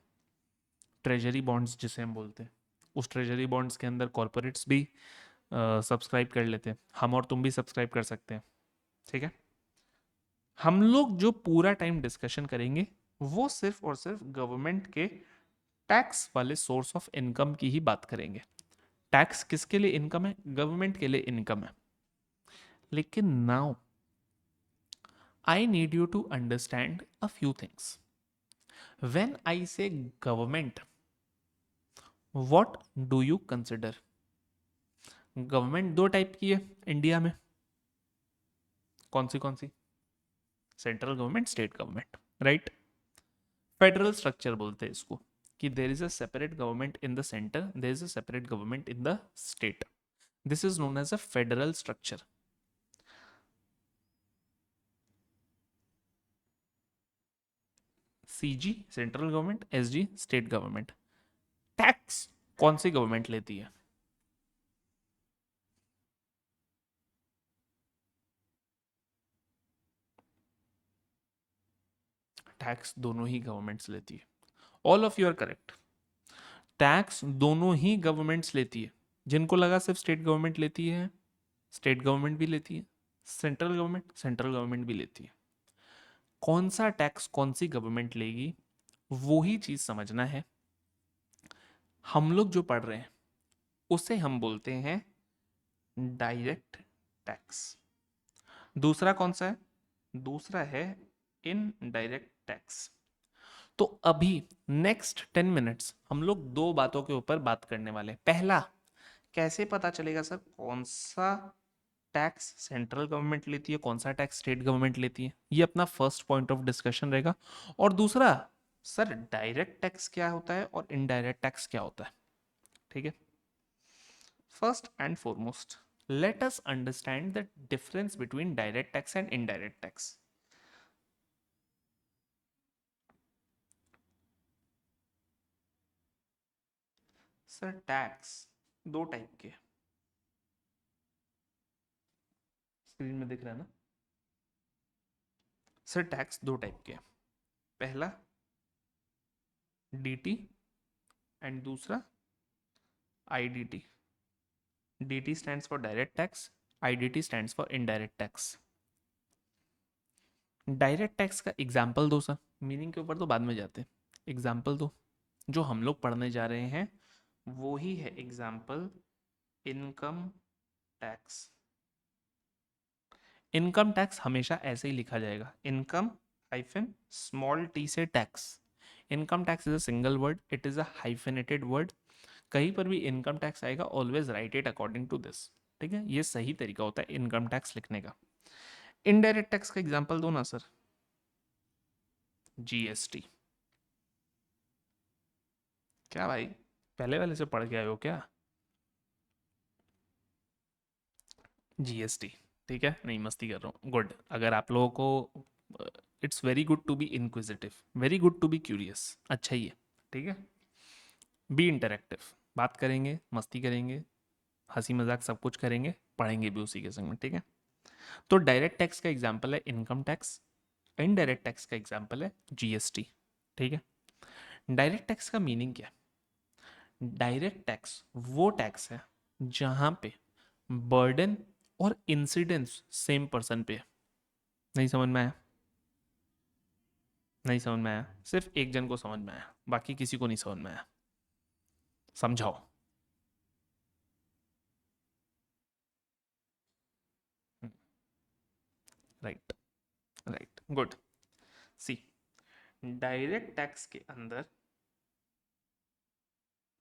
ट्रेजरी बॉन्ड्स जिसे हम बोलते हैं, उस ट्रेजरी बॉन्ड्स के अंदर कॉरपोरेट्स भी सब्सक्राइब कर लेते हैं, हम और तुम भी सब्सक्राइब कर सकते हैं। ठीक है, हम लोग जो पूरा टाइम डिस्कशन करेंगे वो सिर्फ और सिर्फ गवर्नमेंट के टैक्स वाले सोर्स ऑफ इनकम की ही बात करेंगे। टैक्स किसके लिए इनकम है? गवर्नमेंट के लिए इनकम है। लेकिन now I need you to understand a few things. When I say government, what do you consider? Government दो टाइप की है इंडिया में। कौन सी कौन सी? Central government, state government, right. Federal structure बोलते हैं इसको, कि there is a separate government in the centre, there is a separate government in the state. This is known as a federal structure. CG central government, SG state government. Tax कौन सी गवर्नमेंट लेती है? टैक्स दोनों ही गवर्नमेंट्स लेती है। All of you are correct. Tax दोनों ही गवर्नमेंट्स लेती है। जिनको लगा सिर्फ स्टेट गवर्नमेंट लेती है, स्टेट गवर्नमेंट भी लेती है। सेंट्रल गवर्नमेंट भी लेती है। कौन सा टैक्स कौन सी गवर्नमेंट लेगी, वो ही चीज समझना है। हम लोग जो पढ़ रहे हैं उसे हम बोलते हैं डायरेक्ट टैक्स। दूसरा कौन सा है? दूसरा है इनडायरेक्ट टैक्स। तो अभी नेक्स्ट 10 मिनट्स हम लोग दो बातों के ऊपर बात करने वाले हैं। पहला, कैसे पता चलेगा सर कौन सा टैक्स सेंट्रल गवर्नमेंट लेती है, कौन सा टैक्स स्टेट गवर्नमेंट लेती है? ये अपना फर्स्ट पॉइंट ऑफ डिस्कशन रहेगा। और दूसरा, सर डायरेक्ट टैक्स क्या होता है और इनडायरेक्ट टैक्स क्या होता है? ठीक है, first and foremost let us understand the difference between direct tax and indirect tax. Sir tax दो टाइप के, स्क्रीन में दिख रहा है ना? सर टैक्स दो टाइप के, पहला डीटी एंड दूसरा IDT. DT stands for direct tax, IDT stands for indirect tax. Direct tax का एग्जाम्पल दो सर, मीनिंग के ऊपर तो बाद में जाते हैं। एग्जाम्पल दो। जो हम लोग पढ़ने जा रहे हैं वो ही है example income tax. Income tax हमेशा ऐसे ही लिखा जाएगा, इनकम हाइफन स्मॉल टी से tax. Income tax is a single word, it is a hyphenated word. कहीं पर भी इनकम टैक्स आएगा always write it according to this. ठीक है, ये सही तरीका होता है इनकम टैक्स लिखने का। इनडायरेक्ट टैक्स का एग्जांपल दो ना सर। जीएसटी। क्या भाई, पहले वाले से पढ़ के आए हो क्या? जीएसटी। ठीक है, नहीं मस्ती कर रहा हूँ, गुड। अगर आप लोगों को, it's very good to be inquisitive, very good to be curious, अच्छा ही है। ठीक है, बी इंटरेक्टिव, बात करेंगे, मस्ती करेंगे, हंसी मजाक सब कुछ करेंगे, पढ़ेंगे भी उसी के संग में। ठीक है, तो डायरेक्ट टैक्स का एग्जाम्पल है इनकम टैक्स, इनडायरेक्ट टैक्स का एग्जाम्पल है जीएसटी। ठीक है, डायरेक्ट टैक्स का मीनिंग क्या है? डायरेक्ट टैक्स वो टैक्स है जहां पे बर्डन और इंसिडेंस सेम पर्सन पे है। नहीं समझ में आया? नहीं समझ में आया? सिर्फ एक जन को समझ में आया, बाकी किसी को नहीं समझ में आया। समझाओ। Right, right, good. See, direct tax के अंदर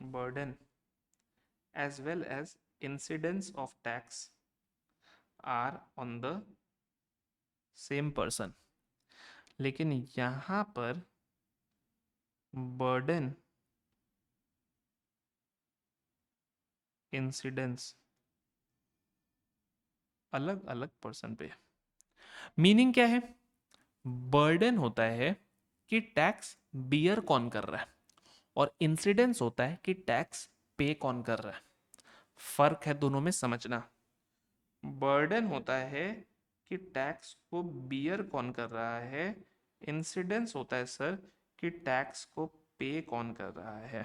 burden as well as incidence of tax are on the same person। लेकिन यहां पर बर्डन, इंसिडेंस अलग अलग पर्सन पे। मीनिंग क्या है? बर्डन होता है कि टैक्स बियर कौन कर रहा है, और इंसिडेंस होता है कि टैक्स पे कौन कर रहा है। फर्क है दोनों में, समझना। बर्डन होता है कि टैक्स को बियर कौन कर रहा है, इंसिडेंस होता है सर कि टैक्स को पे कौन कर रहा है।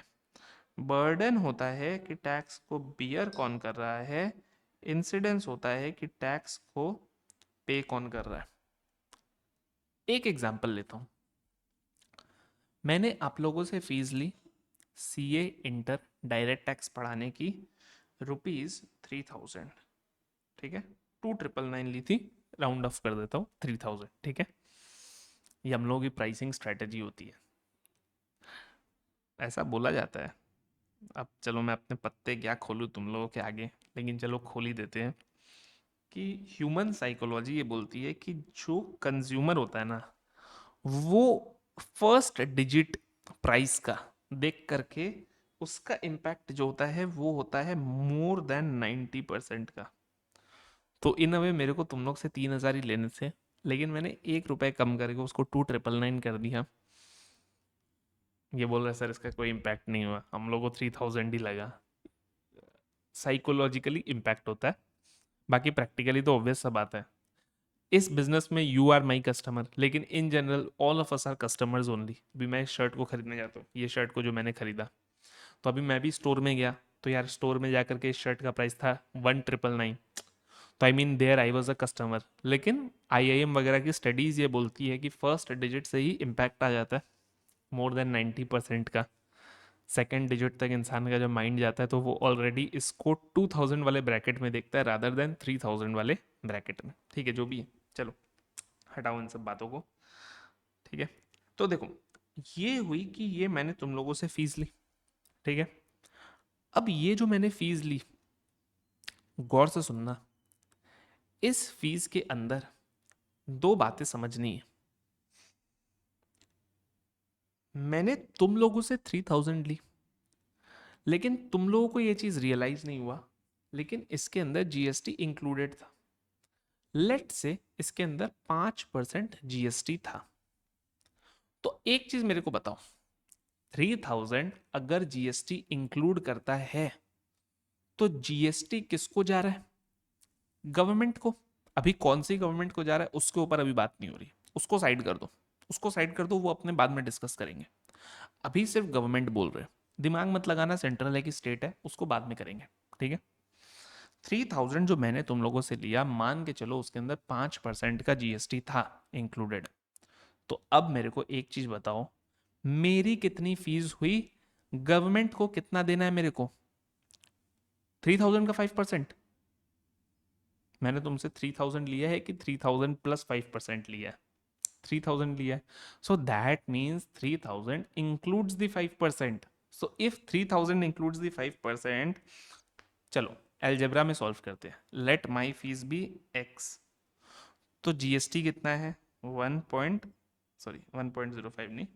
बर्डन होता है कि टैक्स को बियर कौन कर रहा है, इंसिडेंस होता है कि टैक्स को पे कौन कर रहा है। एक एग्जांपल लेता हूं, मैंने आप लोगों से फीस ली सीए इंटर डायरेक्ट टैक्स पढ़ाने की, ₹3000, ठीक है, 2999 ली थी, राउंड ऑफ कर देता हूँ 3000, ठीक है। ये हम लोगों की प्राइसिंग स्ट्रेटेजी होती है, ऐसा बोला जाता है। अब चलो मैं अपने पत्ते क्या खोलूँ तुम लोगों के आगे, लेकिन चलो खोल ही देते हैं कि ह्यूमन साइकोलॉजी ये बोलती है कि जो कंज्यूमर होता है ना, वो फर्स्ट डिजिट प्राइस का देख करके उसका इम्पैक्ट जो होता है वो होता है मोर देन 90% का। तो इन अ वे मेरे को तुम लोग से 3000 ही लेने थे, लेकिन मैंने ₹1 कम करके उसको 2999 कर दिया। ये बोल रहे सर इसका कोई इम्पैक्ट नहीं हुआ, हम लोग को 3000 ही लगा। साइकोलॉजिकली इम्पैक्ट होता है, बाकी प्रैक्टिकली तो ऑब्वियस सा बात है। इस बिजनेस में यू आर माई कस्टमर, लेकिन in general all of us are customers only. अभी मैं इस शर्ट को खरीदने जाता हूँ, ये शर्ट को जो मैंने खरीदा, तो अभी मैं भी स्टोर में गया, तो यार स्टोर में जाकर के इस शर्ट का प्राइस था 1999, तो I mean there I was a customer. लेकिन आईआईएम वगैरह की स्टडीज़ ये बोलती है कि फर्स्ट डिजिट से ही इम्पैक्ट आ जाता है मोर देन 90% का। सेकेंड डिजिट तक इंसान का जब माइंड जाता है तो वो ऑलरेडी इसको 2000 वाले ब्रैकेट में देखता है रादर देन 3000 वाले ब्रैकेट में। ठीक है, जो भी है, चलो हटाओ इन सब बातों को, ठीक है। तो देखो, ये हुई कि ये मैंने तुम लोगों से फीस ली, ठीक है। अब ये जो मैंने फीस ली, गौर से सुनना, इस फीस के अंदर दो बातें समझनी है। मैंने तुम लोगों से 3000 ली, लेकिन तुम लोगों को ये चीज रियलाइज नहीं हुआ, लेकिन इसके अंदर जीएसटी इंक्लूडेड था। लेट से इसके अंदर 5% जीएसटी था। तो एक चीज मेरे को बताओ, 3000 अगर जीएसटी इंक्लूड करता है तो जीएसटी किसको जा रहा है? गवर्नमेंट को। अभी कौन सी गवर्नमेंट को जा रहा है उसके ऊपर अभी बात नहीं हो रही, उसको साइड कर दो, उसको साइड कर दो, वो अपने बाद में डिस्कस करेंगे। अभी सिर्फ गवर्नमेंट बोल रहे हैं, दिमाग मत लगाना सेंट्रल है कि स्टेट है, उसको बाद में करेंगे, ठीक है। 3000 जो मैंने तुम लोगों से लिया, मान के चलो उसके अंदर 5% का जीएसटी था इंक्लूडेड। तो अब मेरे को एक चीज बताओ, मेरी कितनी फीस हुई, गवर्नमेंट को कितना देना है मेरे को? 3000 का 5%। मैंने तुमसे 3000 लिया है कि 3000 प्लस 5% लिया है? 3000 लिया है, so that means 3000 includes the 5%। So if 3000 includes the 5%, चलो एलजेब्रा में सॉल्व करते हैं। Let my fees be x, तो जीएसटी कितना है? 1.05 नहीं,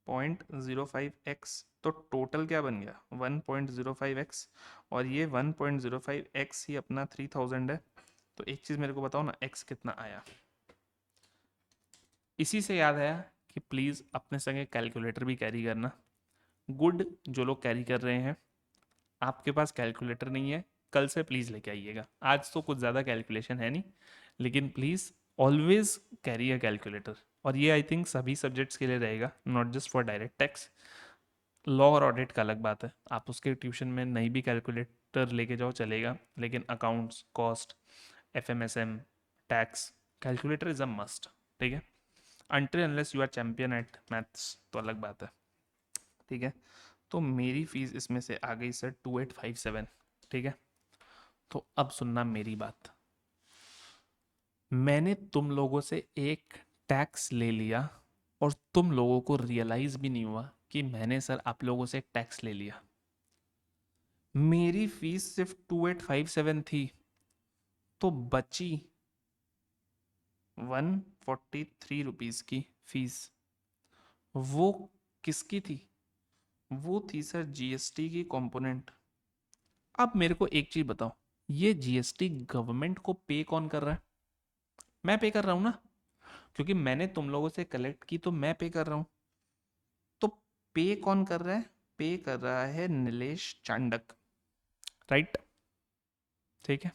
0.05x। तो टोटल क्या बन गया? 1.05x, और ये 1.05x ही अपना 3000 है। तो एक चीज मेरे को बताओ ना, x कितना आया? इसी से याद आया कि प्लीज अपने संगे कैलकुलेटर भी कैरी करना। गुड, जो लोग कैरी कर रहे हैं, आपके पास कैलकुलेटर नहीं है, कल से प्लीज लेके आइएगा। आज तो कुछ ज़्यादा कैलकुलेशन है नहीं, लेकिन please always carry a calculator. और ये आई थिंक सभी सब्जेक्ट्स के लिए रहेगा, not just for direct tax. Law और ऑडिट का अलग बात है, आप उसके ट्यूशन में नहीं भी कैलकुलेटर लेके जाओ चलेगा, लेकिन accounts, cost, FMSM, tax, calculator is a must, ठीक है। Until unless you are champion at maths तो अलग बात है, ठीक है। तो मेरी फीस इसमें से आ गई सर 2857, ठीक है। तो अब सुनना मेरी बात, मैंने तुम लोगों से एक टैक्स ले लिया और तुम लोगों को रियलाइज भी नहीं हुआ कि मैंने सर आप लोगों से एक टैक्स ले लिया। मेरी फीस सिर्फ 2857 थी, तो बची 143 रुपीज की फीस। वो किसकी थी? वो थी सर जीएसटी की कंपोनेंट। अब मेरे को एक चीज बताओ, ये जीएसटी गवर्नमेंट को पे कौन कर रहा है? मैं पे कर रहा हूं ना, क्योंकि मैंने तुम लोगों से कलेक्ट की, तो मैं पे कर रहा हूं। तो पे कौन कर रहा है? पे कर रहा है नीलेश चांडक, राइट, ठीक है।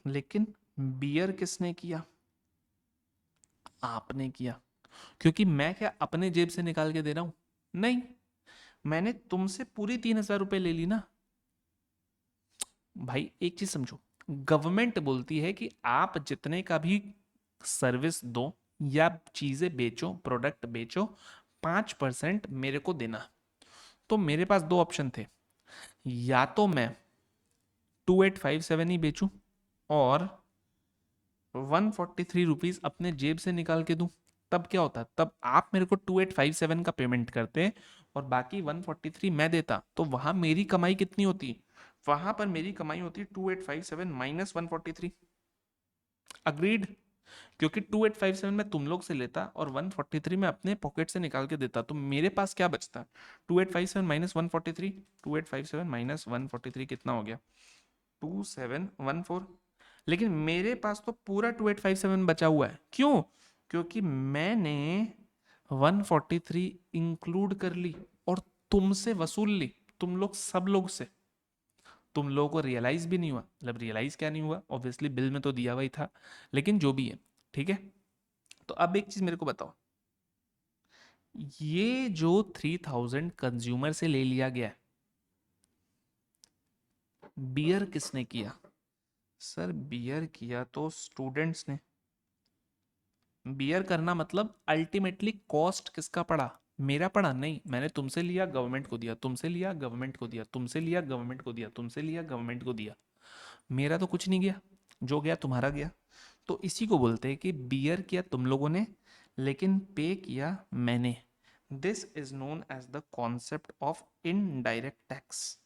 लेकिन बियर किसने किया? आपने किया। क्योंकि मैं क्या अपने जेब से निकाल के दे रहा हूं? नहीं, मैंने तुमसे पूरी 3,000 रुपये ले ली ना। भाई एक चीज समझो, गवर्नमेंट बोलती है कि आप जितने का भी सर्विस दो या चीजें बेचो, प्रोडक्ट बेचो, 5% मेरे को देना। तो मेरे पास दो ऑप्शन थे, या तो मैं 2857 ही बेचूं और 143 रुपीज अपने जेब से निकाल के दूं। तब क्या होता, तब आप मेरे को 2857 का पेमेंट करते और बाकी 143 मैं देता, तो वहां मेरी कमाई कितनी होती, वहां पर मेरी कमाई होती 2857 माइनस 143। अग्रीड? क्योंकि 2857 मैं तुम लोग से लेता और 143 मैं अपने पॉकेट से निकाल के देता, तो मेरे पास क्या बचता, 2857 माइनस 143, 2857 माइनस 143 कितना हो गया, 2714। लेकिन मेरे पास तो पूरा 2857 बचा हुआ है। क्यों? क्योंकि मैंने 143 इंक्लूड कर ली और तुमसे वसूल ली, तुम लोग सब लोग से। तुम लोगों को रियलाइज भी नहीं हुआ, मतलब रियलाइज क्या नहीं हुआ, ऑब्वियसली बिल में तो दिया हुआ ही था, लेकिन जो भी है ठीक है। तो अब एक चीज मेरे को बताओ, ये जो 3000 कंज्यूमर से ले लिया गया, बियर किसने किया? सर बियर किया तो स्टूडेंट्स ने। बियर करना मतलब अल्टीमेटली कॉस्ट किसका पड़ा, मेरा पड़ा नहीं। मैंने तुमसे लिया, गवर्नमेंट को दिया, तुमसे लिया, गवर्नमेंट को दिया, तुमसे लिया, गवर्नमेंट को दिया, तुमसे लिया, गवर्नमेंट को दिया। मेरा तो कुछ नहीं गया, जो गया तुम्हारा गया। तो इसी को बोलते हैं कि बियर किया तुम लोगों ने, लेकिन पे किया मैंने। This is known as the concept of indirect tax,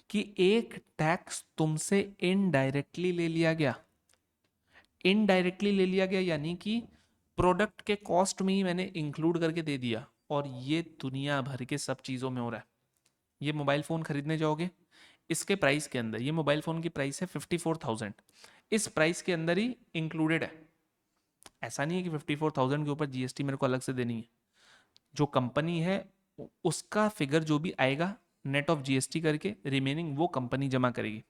कि एक टैक्स तुमसे इनडायरेक्टली ले लिया गया। इनडायरेक्टली ले लिया गया यानी कि प्रोडक्ट के कॉस्ट में ही मैंने इंक्लूड करके दे दिया। और ये दुनिया भर के सब चीज़ों में हो रहा है। ये मोबाइल फ़ोन खरीदने जाओगे, इसके प्राइस के अंदर, ये मोबाइल फ़ोन की प्राइस है 54,000, इस प्राइस के अंदर ही इंक्लूडेड है। ऐसा नहीं है कि 54,000 के ऊपर जीएसटी मेरे को अलग से देनी है। जो कंपनी है उसका फिगर जो भी आएगा नेट ऑफ जीएसटी करके, रिमेनिंग वो कंपनी जमा करेगी।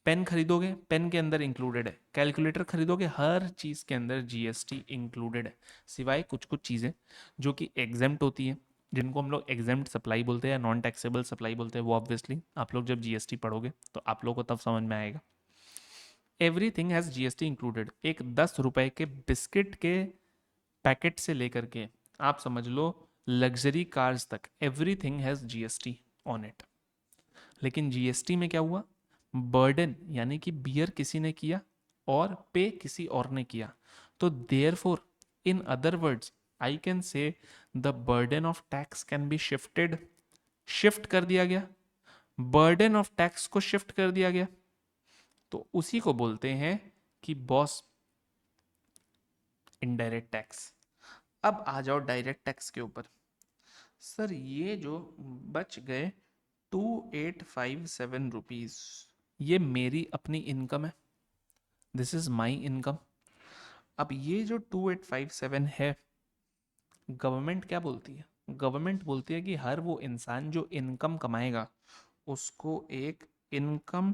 पेन खरीदोगे, पेन के अंदर इंक्लूडेड है। कैलकुलेटर खरीदोगे, हर चीज़ के अंदर जीएसटी इंक्लूडेड है, सिवाय कुछ कुछ चीज़ें जो कि एग्जेम्प्ट होती हैं, जिनको हम लोग एग्जेम्प्ट सप्लाई बोलते हैं या नॉन टैक्सेबल सप्लाई बोलते हैं। वो ऑब्वियसली आप लोग जब जीएसटी पढ़ोगे तो आप लोग को तब समझ में आएगा। Everything has GST included. एक 10 रुपए के बिस्किट के पैकेट से लेकर के आप समझ लो लग्जरी कार्स तक, everything has GST on it. लेकिन जीएसटी में क्या हुआ, बर्डन यानी कि बियर किसी ने किया और पे किसी और ने किया। तो therefore in other words I can say the burden of tax can be shifted, shift कर दिया गया, बर्डन ऑफ टैक्स को शिफ्ट कर दिया गया। तो उसी को बोलते हैं कि बॉस इनडायरेक्ट टैक्स। अब आ जाओ डायरेक्ट टैक्स के ऊपर। सर ये जो बच गए 2857 रुपीज, ये मेरी अपनी इनकम है, दिस इज माई इनकम। अब ये जो 2857 है, गवर्नमेंट क्या बोलती है, गवर्नमेंट बोलती है कि हर वो इंसान जो इनकम कमाएगा उसको एक इनकम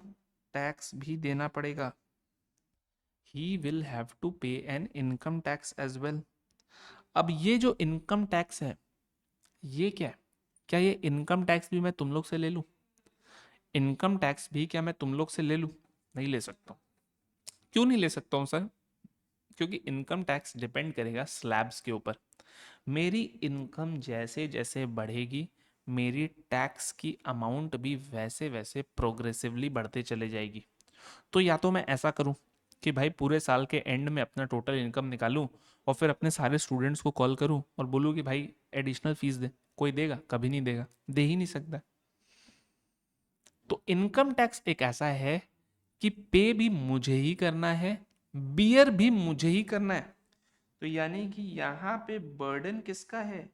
टैक्स भी देना पड़ेगा। He will have to pay an income tax as well. अब ये जो इनकम टैक्स है, ये क्या है? क्या ये इनकम टैक्स भी मैं तुम लोग से ले लूं? इनकम टैक्स भी क्या मैं तुम लोग से ले लूं? नहीं ले सकता। क्यों नहीं ले सकता हूं सर? क्योंकि इनकम टैक्स डिपेंड करेगा स्लैब्स के ऊपर। मेरी इनकम जैसे जैसे बढ़ेगी, मेरी टैक्स की अमाउंट भी वैसे वैसे प्रोग्रेसिवली बढ़ते चले जाएगी। तो या तो मैं ऐसा करूं कि भाई पूरे साल के एंड में अपना टोटल इनकम निकालूं और फिर अपने सारे स्टूडेंट्स को कॉल करूं और बोलूं कि भाई एडिशनल फीस दे। कोई देगा? कभी नहीं देगा, दे ही नहीं सकता। तो इनकम टैक्स एक ऐसा है कि पे भी मुझे ही करना है, बियर भी मुझे ही करना है। तो यानी कि यहाँ पे बर्डन किसका है?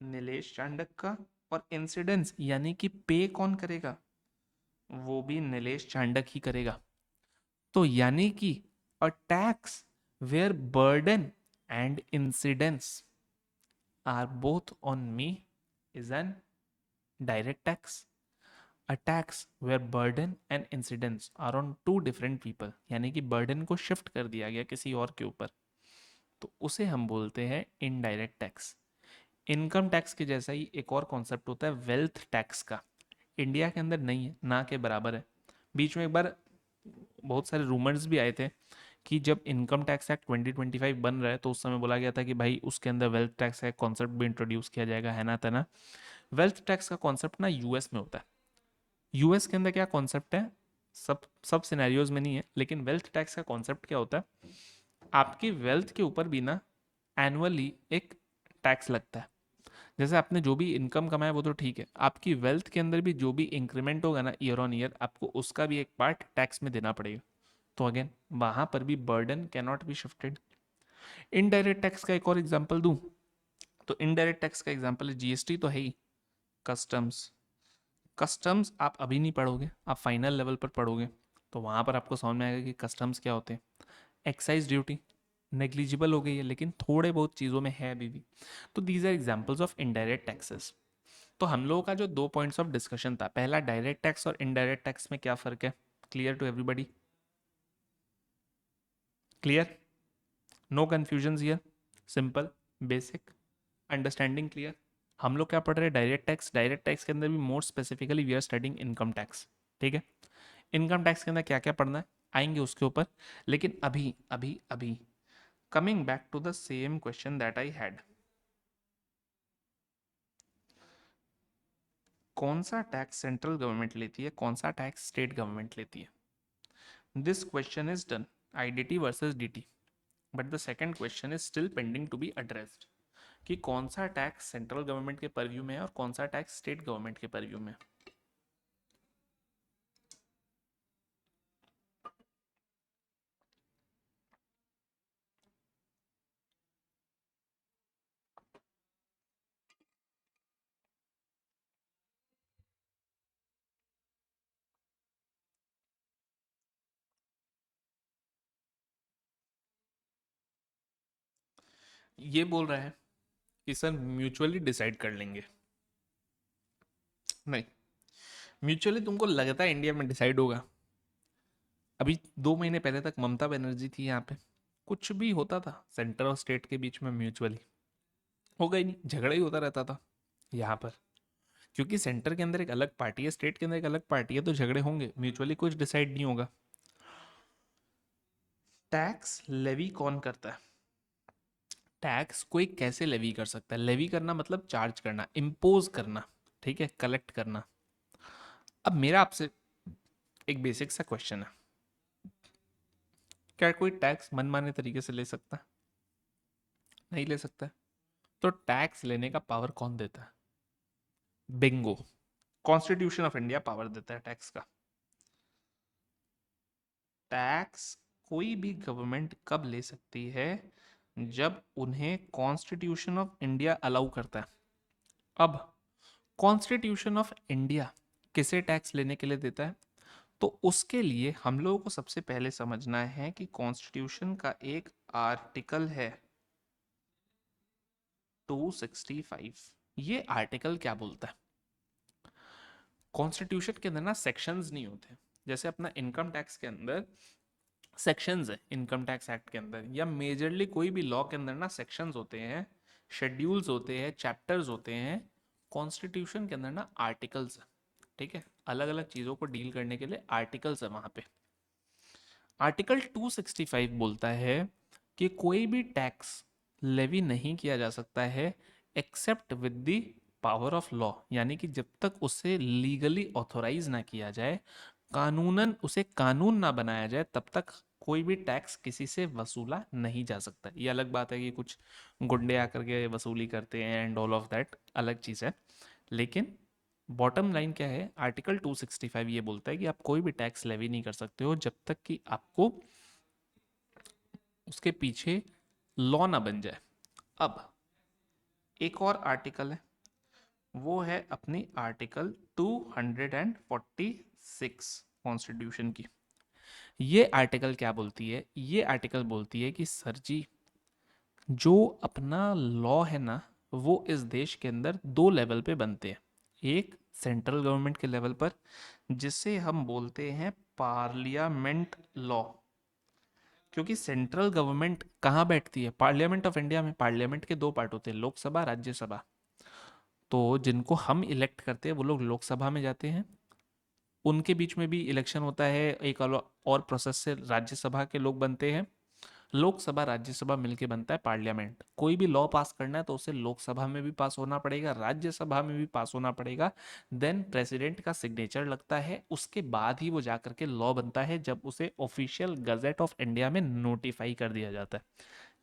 नीलेश चांडक का। और इंसिडेंस यानी कि पे कौन करेगा? वो भी नीलेश चांडक ही करेगा। तो यानी कि a tax where burden and incidence are both on me is an direct tax. A tax where burden and incidence are on two different people, यानी कि बर्डन को शिफ्ट कर दिया गया किसी और के ऊपर, तो उसे हम बोलते हैं इनडायरेक्ट टैक्स। इनकम टैक्स के जैसा ही एक और कॉन्सेप्ट होता है वेल्थ टैक्स का, इंडिया के अंदर नहीं है, ना के बराबर है। बीच में एक बार बहुत सारे रूमर्स भी आए थे कि जब इनकम टैक्स एक्ट 2025 बन रहा है तो उस समय बोला गया था कि भाई उसके अंदर वेल्थ टैक्स का कॉन्सेप्ट भी इंट्रोड्यूस किया जाएगा, है ना तना। वेल्थ टैक्स का कॉन्सेप्ट ना यूएस में होता है। यूएस के अंदर क्या कॉन्सेप्ट है, सब सब सिनेरियोज में नहीं है, लेकिन वेल्थ टैक्स का कॉन्सेप्ट क्या होता है, आपकी वेल्थ के ऊपर भी ना एनुअली एक टैक्स लगता है। जैसे आपने जो भी इनकम कमाया वो तो ठीक है, आपकी वेल्थ के अंदर भी जो भी इंक्रीमेंट होगा ना ईयर ऑन ईयर, आपको उसका भी एक पार्ट टैक्स में देना पड़ेगा। तो अगेन वहां पर भी burden can not be shifted. Indirect tax का एक और एग्जांपल दूं, तो इनडायरेक्ट टैक्स का एग्जांपल है जीएसटी तो है ही, कस्टम्स। कस्टम्स आप अभी नहीं पढ़ोगे, आप फाइनल लेवल पर पढ़ोगे, तो वहां पर आपको समझ में आएगा कि कस्टम्स क्या होते हैं। एक्साइज ड्यूटी नेग्लिजिबल हो गई है, लेकिन थोड़े बहुत चीज़ों में है अभी भी। तो these are examples of indirect taxes. तो हम लोगों का जो दो पॉइंट्स ऑफ डिस्कशन था, पहला डायरेक्ट टैक्स और इनडायरेक्ट टैक्स में क्या फ़र्क है, clear to everybody, clear, no confusion here, simple, basic, understanding clear. हम लोग क्या पढ़ रहे हैं, डायरेक्ट टैक्स। डायरेक्ट टैक्स के अंदर भी more specifically we are studying income tax, ठीक है। इनकम टैक्स के अंदर क्या क्या पढ़ना है आएंगे उसके ऊपर, लेकिन अभी अभी अभी coming back to the same question that I had, कौन सा टैक्स सेंट्रल गवर्नमेंट लेती है, कौन सा टैक्स स्टेट गवर्नमेंट लेती है। This question is done, IDT versus DT, but the second question is still pending to be addressed, कि कौन सा टैक्स सेंट्रल गवर्नमेंट के परव्यू में है और कौन सा टैक्स स्टेट गवर्नमेंट के परव्यू में है। ये बोल रहा है कि सर म्यूचुअली डिसाइड कर लेंगे। नहीं, म्यूचुअली तुमको लगता है इंडिया में डिसाइड होगा? अभी 2 महीने पहले तक ममता बनर्जी थी यहाँ पे, कुछ भी होता था सेंटर और स्टेट के बीच में म्यूचुअली, होगा ही नहीं, झगड़ा ही होता रहता था यहाँ पर। क्योंकि सेंटर के अंदर एक अलग पार्टी है, स्टेट के अंदर एक अलग पार्टी है, तो झगड़े होंगे, म्यूचुअली कुछ डिसाइड नहीं होगा। टैक्स लेवी कौन करता है, टैक्स कोई कैसे लेवी कर सकता है, लेवी करना मतलब चार्ज करना, इम्पोज करना, ठीक है, कलेक्ट करना। अब मेरा आपसे एक बेसिक सा क्वेश्चन है, क्या कोई टैक्स मनमाने तरीके से ले सकता है? नहीं ले सकता है। तो टैक्स लेने का पावर कौन देता है? Bingo, constitution of India power देता है टैक्स का। टैक्स कोई भी गवर्नमेंट कब ले सकती है, जब उन्हें कॉन्स्टिट्यूशन ऑफ इंडिया अलाउ करता है। अब कॉन्स्टिट्यूशन ऑफ इंडिया किसे टैक्स लेने के लिए देता है, तो उसके लिए हम लोगों को सबसे पहले समझना है कि कॉन्स्टिट्यूशन का एक आर्टिकल है 265। ये आर्टिकल क्या बोलता है, कॉन्स्टिट्यूशन के अंदर ना सेक्शंस नहीं होते, जैसे अपना इनकम टैक्स के अंदर सेक्शंस है, इनकम टैक्स एक्ट के अंदर या मेजरली कोई भी लॉ के अंदर ना सेक्शंस होते हैं, शेड्यूल्स होते हैं, चैप्टर्स होते हैं। कॉन्स्टिट्यूशन के अंदर ना आर्टिकल्स है, ठीक है, अलग अलग चीज़ों को डील करने के लिए आर्टिकल्स है वहाँ पे। आर्टिकल 265 बोलता है कि कोई भी टैक्स लेवी नहीं किया जा सकता है except with the power of law, यानी कि जब तक उसे लीगली ऑथोराइज ना किया जाए, कानूनन उसे कानून ना बनाया जाए, तब तक कोई भी टैक्स किसी से वसूला नहीं जा सकता। ये अलग बात है कि कुछ गुंडे आकर के वसूली करते हैं एंड ऑल ऑफ दैट, अलग चीज़ है। लेकिन बॉटम लाइन क्या है, आर्टिकल 265 ये बोलता है कि आप कोई भी टैक्स लेवी नहीं कर सकते हो जब तक कि आपको उसके पीछे लॉ ना बन जाए। अब एक और आर्टिकल है, वो है अपनी आर्टिकल 246 कॉन्स्टिट्यूशन की। ये आर्टिकल क्या बोलती है, ये आर्टिकल बोलती है कि सर जी, जो अपना लॉ है ना, वो इस देश के अंदर दो लेवल पे बनते हैं। एक सेंट्रल गवर्नमेंट के लेवल पर, जिसे हम बोलते हैं पार्लियामेंट लॉ। क्योंकि सेंट्रल गवर्नमेंट कहाँ बैठती है, पार्लियामेंट ऑफ इंडिया में। पार्लियामेंट के दो पार्ट होते हैं, लोकसभा राज्यसभा। तो जिनको हम इलेक्ट करते हैं वो लोग लोकसभा में जाते हैं, उनके बीच में भी इलेक्शन होता है, एक और प्रोसेस से राज्यसभा के लोग बनते हैं, लोकसभा राज्यसभा मिलके बनता है पार्लियामेंट। कोई भी लॉ पास करना है तो उसे लोकसभा में भी पास होना पड़ेगा, राज्यसभा में भी पास होना पड़ेगा, देन प्रेसिडेंट का सिग्नेचर लगता है, उसके बाद ही वो जाकर के लॉ बनता है, जब उसे ऑफिशियल गजेट ऑफ इंडिया में नोटिफाई कर दिया जाता है।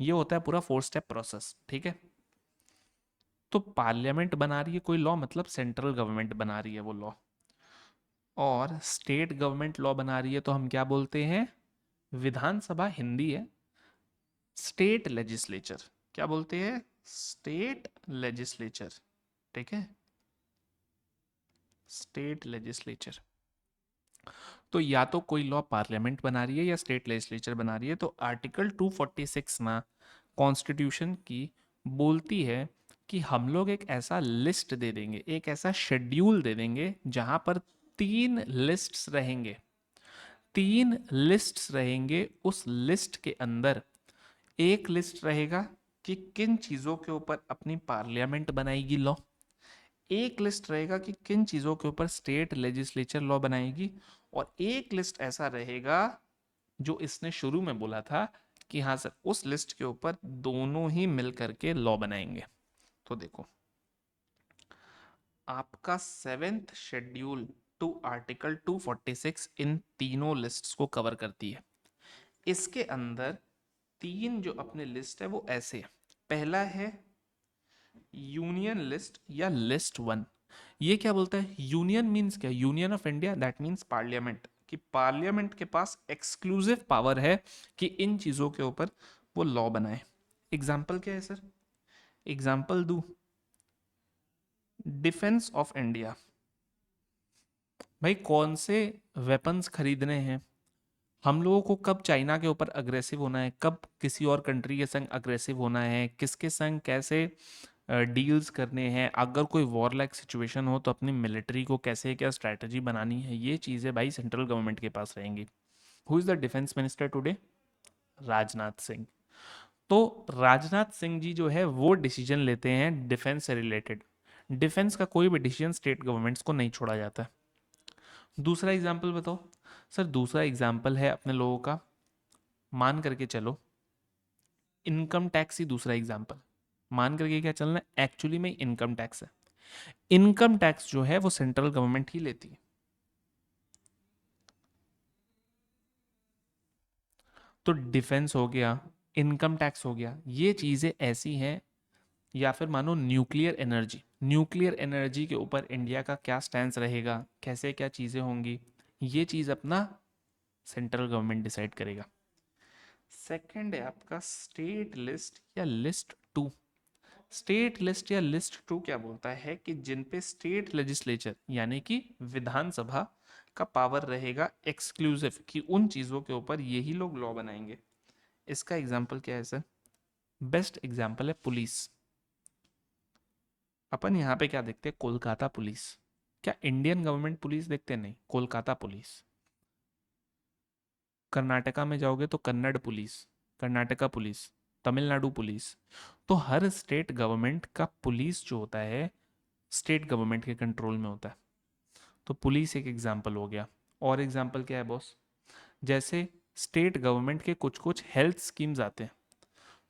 ये होता है पूरा 4 स्टेप प्रोसेस, ठीक है। तो पार्लियामेंट बना रही है कोई लॉ, मतलब सेंट्रल गवर्नमेंट बना रही है वो लॉ, और स्टेट गवर्नमेंट लॉ बना रही है तो हम क्या बोलते हैं, विधानसभा हिंदी है, स्टेट लेजिस्लेचर क्या बोलते हैं, स्टेट लेजिस्लेचर, ठीक है, स्टेट लेजिस्लेचर। तो या तो कोई लॉ पार्लियामेंट बना रही है या स्टेट लेजिस्लेचर बना रही है, तो आर्टिकल 246 ना कॉन्स्टिट्यूशन की बोलती है कि हम लोग एक ऐसा लिस्ट दे देंगे, एक ऐसा शेड्यूल दे देंगे जहां पर 3 लिस्ट्स रहेंगे, 3 लिस्ट्स रहेंगे। उस लिस्ट के अंदर एक लिस्ट रहेगा कि किन चीजों के ऊपर अपनी पार्लियामेंट बनाएगी लॉ, एक लिस्ट रहेगा कि किन चीजों के ऊपर स्टेट लेजिस्लेचर लॉ बनाएगी, और एक लिस्ट ऐसा रहेगा जो इसने शुरू में बोला था कि हाँ सर उस लिस्ट के ऊपर दोनों ही मिल करके लॉ बनाएंगे। तो देखो आपका 7th शेड्यूल टू आर्टिकल 246 इन तीनों लिस्ट्स को कवर करती है। इसके अंदर 3 जो अपने लिस्ट है वो ऐसे है। पहला है यूनियन लिस्ट या लिस्ट 1। ये क्या बोलता है, यूनियन मीन्स क्या, union of India, that means parliament, कि पार्लियामेंट के पास एक्सक्लूसिव पावर है कि इन चीजों के ऊपर वो लॉ बनाए। एग्जाम्पल क्या है सर, एग्जाम्पल दू, डिफेंस ऑफ इंडिया, भाई कौन से वेपन्स खरीदने हैं, हम लोगों को कब चाइना के ऊपर अग्रेसिव होना है, कब किसी और कंट्री के संग अग्रेसिव होना है, किसके संग कैसे डील्स करने हैं, अगर कोई वॉर लाइक सिचुएशन हो तो अपनी मिलिट्री को कैसे क्या स्ट्रैटेजी बनानी है, ये चीज़ें भाई सेंट्रल गवर्नमेंट के पास रहेंगी। Who is the defence minister today, Rajnath Singh. तो राजनाथ सिंह जी जो है वो डिसीजन लेते हैं डिफेंस से रिलेटेड, डिफेंस का कोई भी डिसीजन स्टेट गवर्नमेंट्स को नहीं छोड़ा जाता है। दूसरा एग्जाम्पल बताओ सर, दूसरा एग्जाम्पल है अपने लोगों का, मान करके चलो इनकम टैक्स ही दूसरा एग्जाम्पल, मान करके क्या चलना है, एक्चुअली में इनकम टैक्स है, इनकम टैक्स जो है वो सेंट्रल गवर्नमेंट ही लेती है। तो डिफेंस हो गया, इनकम टैक्स हो गया, ये चीजें ऐसी हैं। या फिर मानो न्यूक्लियर एनर्जी, न्यूक्लियर एनर्जी के ऊपर इंडिया का क्या स्टैंड रहेगा, कैसे क्या चीजें होंगी, ये चीज अपना सेंट्रल गवर्नमेंट डिसाइड करेगा। सेकंड है आपका स्टेट लिस्ट या लिस्ट 2। स्टेट लिस्ट या लिस्ट 2 क्या बोलता है कि जिन पे स्टेट लेजिस्लेचर यानी कि विधानसभा का पावर रहेगा एक्सक्लूसिव, कि उन चीजों के ऊपर यही लोग लॉ बनाएंगे। इसका एग्जाम्पल क्या है सर, बेस्ट एग्जाम्पल है पुलिस। अपन यहाँ पे क्या देखते हैं, कोलकाता पुलिस, क्या इंडियन गवर्नमेंट पुलिस देखते हैं, नहीं, कोलकाता पुलिस। कर्नाटका में जाओगे तो Kannada police, Karnataka police, Tamil Nadu police. तो हर स्टेट गवर्नमेंट का पुलिस जो होता है स्टेट गवर्नमेंट के कंट्रोल में होता है। तो पुलिस एक एग्जाम्पल हो गया। और एग्जाम्पल क्या है बॉस, जैसे स्टेट गवर्नमेंट के कुछ कुछ हेल्थ स्कीम्स आते हैं,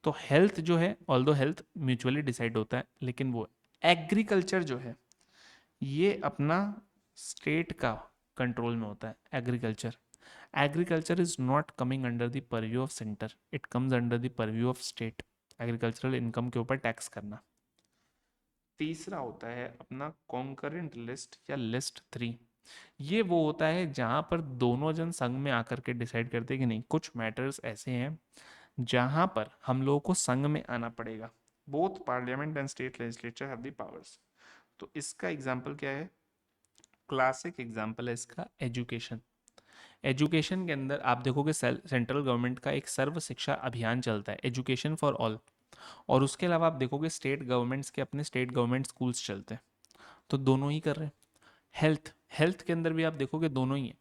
तो हेल्थ जो है ऑल्दो हेल्थ म्यूचुअली डिसाइड होता है, लेकिन वो एग्रीकल्चर जो है ये अपना स्टेट का कंट्रोल में होता है। Agriculture, agriculture is not coming under the purview of centre, it comes under the purview of state, agricultural income के ऊपर टैक्स करना। तीसरा होता है अपना कॉन्करेंट लिस्ट या लिस्ट 3। ये वो होता है जहां पर दोनों जन संघ में आकर के डिसाइड करते हैं कि नहीं, कुछ मैटर्स ऐसे हैं जहां पर हम लोगों को संघ में आना पड़ेगा, both parliament and state legislature have the powers. तो इसका एग्जाम्पल क्या है, क्लासिक एग्जाम्पल है इसका एजुकेशन। एजुकेशन के अंदर आप देखोगे सेंट्रल गवर्नमेंट का एक सर्व शिक्षा अभियान चलता है, एजुकेशन फॉर ऑल। और उसके अलावा आप देखोगे स्टेट गवर्नमेंट्स के अपने स्टेट गवर्नमेंट स्कूल्स चलते हैं, तो दोनों ही कर रहे हैं। हेल्थ, हेल्थ के अंदर भी आप देखोगे दोनों ही है।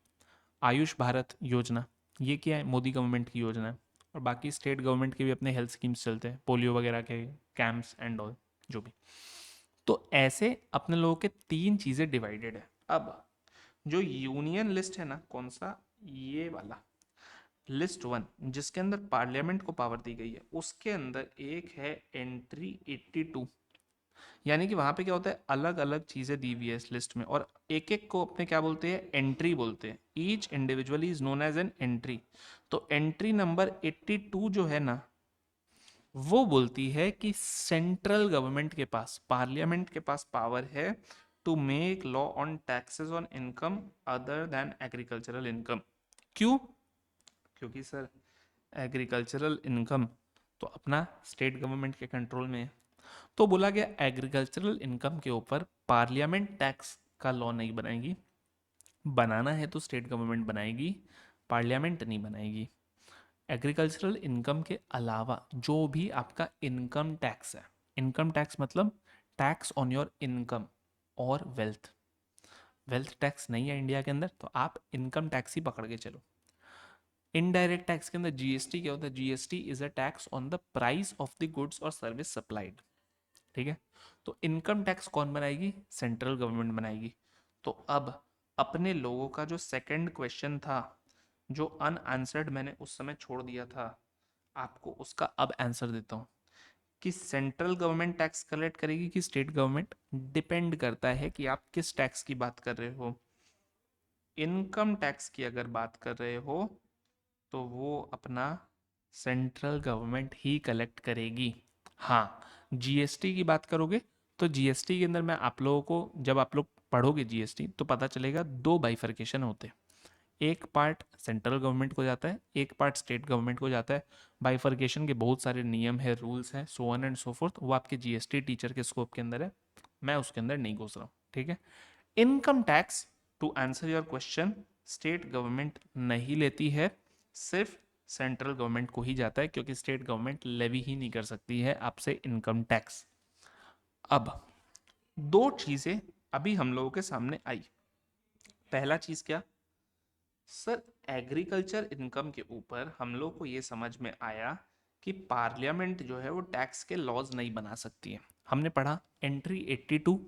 आयुष भारत योजना, ये क्या है, मोदी गवर्नमेंट की योजना है। और बाकी स्टेट गवर्नमेंट के भी अपने हेल्थ स्कीम्स चलते हैं, पोलियो वगैरह के कैंप्स एंड ऑल जो भी। तो ऐसे अपने लोगों के तीन चीजें डिवाइडेड है। अब जो यूनियन लिस्ट है ना, कौन सा, ये वाला लिस्ट वन, जिसके अंदर पार्लियामेंट को पावर दी गई है, उसके अंदर एक है एंट्री 82। यानी कि वहां पे क्या होता है, अलग अलग चीजें दी हुई है इस लिस्ट में, और एक एक को अपने क्या बोलते हैं, एंट्री बोलते हैं। Each individually is known as an entry. तो एंट्री नंबर 82 जो है ना, वो बोलती है कि सेंट्रल गवर्नमेंट के पास, पार्लियामेंट के पास पावर है to make law on taxes on income other than agricultural income. क्यों? क्योंकि सर एग्रीकल्चरल इनकम तो अपना स्टेट गवर्नमेंट के कंट्रोल में है। तो बोला गया एग्रीकल्चरल इनकम के ऊपर पार्लियामेंट टैक्स का लॉ नहीं बनाएगी, बनाना है तो स्टेट गवर्नमेंट बनाएगी, पार्लियामेंट नहीं बनाएगी। एग्रीकल्चरल इनकम के अलावा जो भी आपका इनकम टैक्स है, इनकम टैक्स मतलब टैक्स ऑन योर इनकम और वेल्थ, वेल्थ टैक्स नहीं है इंडिया के अंदर, तो आप इनकम टैक्स ही पकड़ के चलो। इनडायरेक्ट टैक्स के अंदर जीएसटी क्या होता है, GST is a tax on the price of the goods और सर्विस सप्लाइड। ठीक है, तो इनकम टैक्स कौन बनाएगी, सेंट्रल गवर्नमेंट बनाएगी। तो अब अपने लोगों का जो सेकंड क्वेश्चन था, जो अनआंसर्ड मैंने उस समय छोड़ दिया था, आपको उसका अब आंसर देता हूँ कि सेंट्रल गवर्नमेंट टैक्स कलेक्ट करेगी कि स्टेट गवर्नमेंट, डिपेंड करता है कि आप किस टैक्स की बात कर रहे हो। इनकम टैक्स की अगर बात कर रहे हो तो वो अपना सेंट्रल गवर्नमेंट ही कलेक्ट करेगी। हाँ, जीएसटी की बात करोगे तो जीएसटी के अंदर मैं आप लोगों को, जब आप लोग पढ़ोगे जीएसटी तो पता चलेगा दो बाइफर्केशन होते हैं। एक पार्ट सेंट्रल गवर्नमेंट को जाता है, एक पार्ट स्टेट गवर्नमेंट को जाता है। बाइफर्केशन के बहुत सारे नियम है, रूल्स हैं, so on and so fourth, वो आपके जीएसटी टीचर के स्कोप के अंदर है, मैं उसके अंदर नहीं घुस रहा हूँ। ठीक है, income tax, to answer your question, state government नहीं लेती है, सिर्फ सेंट्रल गवर्नमेंट को ही जाता है, क्योंकि स्टेट गवर्नमेंट लेवी ही नहीं कर सकती है आपसे इनकम टैक्स। अब दो चीजें अभी हम लोगों के सामने आई। पहला चीज क्या सर, एग्रीकल्चर इनकम के ऊपर हम लोग को ये समझ में आया कि पार्लियामेंट जो है वो टैक्स के लॉज नहीं बना सकती है। हमने पढ़ा entry 82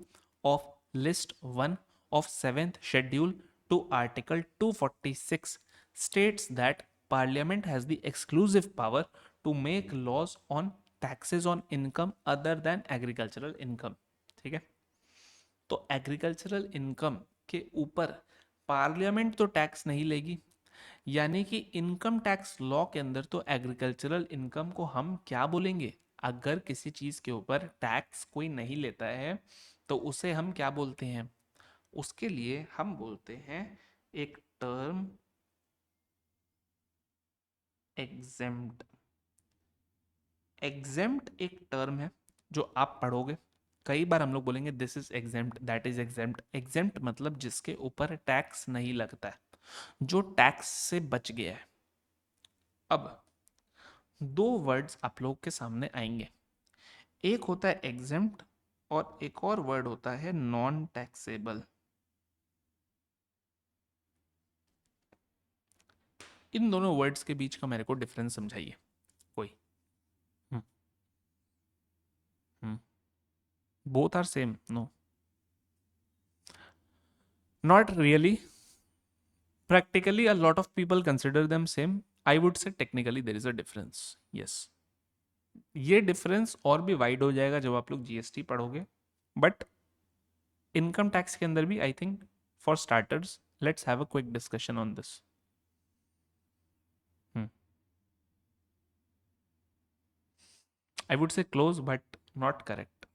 of list one of seventh schedule to article 246 states that parliament has the exclusive power to make laws on taxes on income other than agricultural income। ठीक है, तो एग्रीकल्चरल इनकम के ऊपर पार्लियामेंट तो टैक्स नहीं लेगी, यानी कि इनकम टैक्स लॉ के अंदर तो एग्रीकल्चरल इनकम को हम क्या बोलेंगे, अगर किसी चीज के ऊपर टैक्स कोई नहीं लेता है तो उसे हम क्या बोलते हैं, उसके लिए हम बोलते हैं एक टर्म एग्जेम्प्ट। एग्जेम्प्ट एक टर्म है जो आप पढ़ोगे, कई बार हम लोग बोलेंगे this is exempt, that is exempt. Exempt मतलब जिसके ऊपर टैक्स नहीं लगता है, जो टैक्स से बच गया है। अब दो वर्ड्स आप लोग के सामने आएंगे, एक होता है एग्जेम्प्ट और एक और वर्ड होता है नॉन टैक्सेबल। इन दोनों वर्ड्स के बीच का मेरे को डिफरेंस समझाइए कोई। Both are same, no not really. Practically, a lot of people consider them same. I would say technically there is a difference. Yes. ये डिफरेंस और भी वाइड हो जाएगा जब आप लोग जीएसटी पढ़ोगे, बट इनकम टैक्स के अंदर भी I think for starters let's have a quick discussion on this. I would say close but not correct.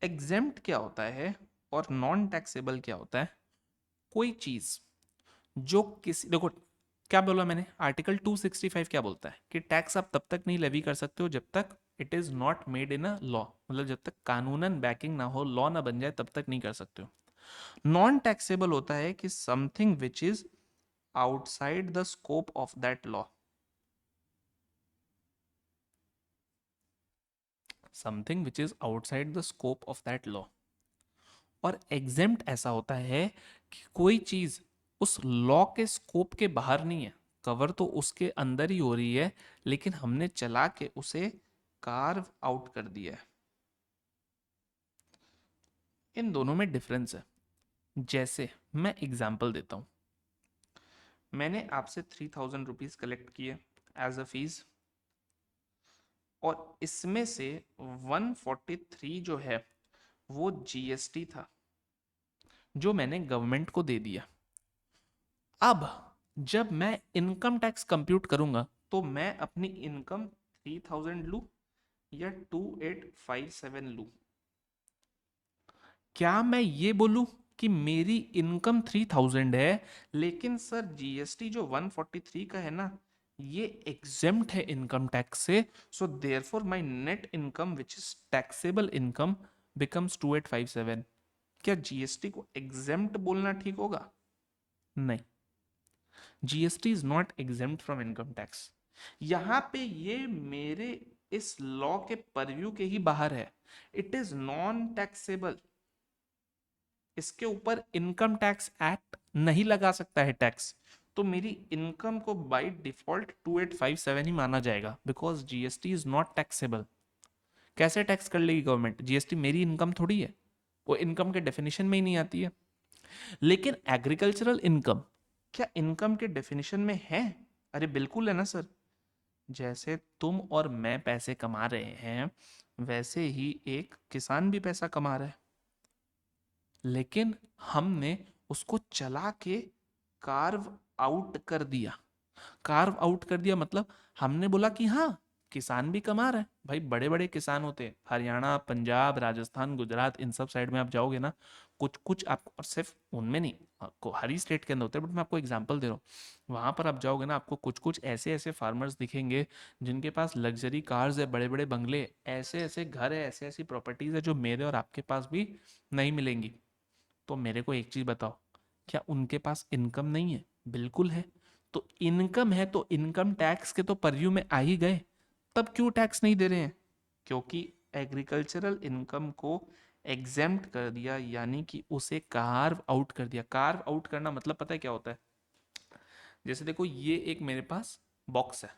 Exempt क्या होता है और नॉन टैक्सेबल क्या होता है, कोई चीज जो किसी, देखो क्या बोला मैंने, आर्टिकल 265 क्या बोलता है कि टैक्स आप तब तक नहीं लेवी कर सकते हो जब तक it is not made in a law, मतलब जब तक कानूनन बैकिंग ना हो, लॉ ना बन जाए, तब तक नहीं कर सकते हो। नॉन टैक्सेबल होता है कि something which is outside the scope of that law, something which is outside the scope of that law. और एग्जेम्प्ट ऐसा होता है कि कोई चीज उस लॉ के स्कोप के बाहर नहीं है, कवर तो उसके अंदर ही हो रही है, लेकिन हमने चला के उसे कार्व आउट कर दिया है। इन दोनों में डिफरेंस है। जैसे मैं एग्जाम्पल देता हूँ, मैंने आपसे 3,000 रुपीज़ कलेक्ट किए एज अ फीस, और इसमें से 143 जो है वो जीएसटी था जो मैंने गवर्नमेंट को दे दिया। अब जब मैं इनकम टैक्स कंप्यूट करूंगा तो मैं अपनी इनकम 3,000 लूं या 2,857 लूं? क्या मैं ये बोलूं कि मेरी इनकम 3,000 है लेकिन सर जीएसटी जो 143 का है ना ये एग्जेम्प्ट है इनकम टैक्स से, so therefore my net income which is taxable income becomes 2,857? क्या जीएसटी को एग्जेम्प्ट बोलना ठीक होगा? नहीं, GST is not exempt from income tax. यहां पे ये मेरे इस लॉ के परव्यू के ही बाहर है। It is non taxable. इसके ऊपर इनकम टैक्स एक्ट नहीं लगा सकता है टैक्स, तो मेरी इनकम को बाय डिफॉल्ट 2,857 ही माना जाएगा because GST is not taxable. कैसे टैक्स कर लेगी गवर्नमेंट? जीएसटी मेरी इनकम थोड़ी है, वो इनकम के डेफिनेशन में ही नहीं आती है। लेकिन एग्रीकल्चरल इनकम क्या इनकम के डेफिनेशन में है? अरे बिल्कुल है ना सर। जैसे तुम और मैं पैसे कमा रहे हैं वैसे ही एक किसान भी पैसा कमा रहा है, लेकिन हमने उसको चला के कार्व आउट कर दिया। कार्व आउट कर दिया मतलब हमने बोला कि हाँ किसान भी कमा रहा है। भाई बड़े बड़े किसान होते हैं, हरियाणा, पंजाब, राजस्थान, गुजरात, इन सब साइड में आप जाओगे ना, कुछ कुछ आपको, और सिर्फ उनमें नहीं, आपको हर ही स्टेट के अंदर होते हैं, बट मैं आपको एग्जांपल दे रहा हूँ। वहां पर आप जाओगे ना, आपको कुछ कुछ ऐसे ऐसे फार्मर्स दिखेंगे जिनके पास लग्जरी कार्स है, बड़े बड़े बंगले, ऐसे ऐसे घर है, ऐसे ऐसी प्रॉपर्टीज है जो मेरे और आपके पास भी नहीं मिलेंगी। तो मेरे को एक चीज बताओ, क्या उनके पास इनकम नहीं है? बिल्कुल है। तो इनकम है तो इनकम टैक्स के तो परव्यू में आ ही गए। तब क्यों टैक्स नहीं दे रहे हैं? क्योंकि एग्रीकल्चरल इनकम को एग्जेम्प्ट कर दिया, यानी कि उसे कार्व आउट कर दिया। कार्व आउट करना मतलब पता है क्या होता है? जैसे देखो ये एक मेरे पास बॉक्स है,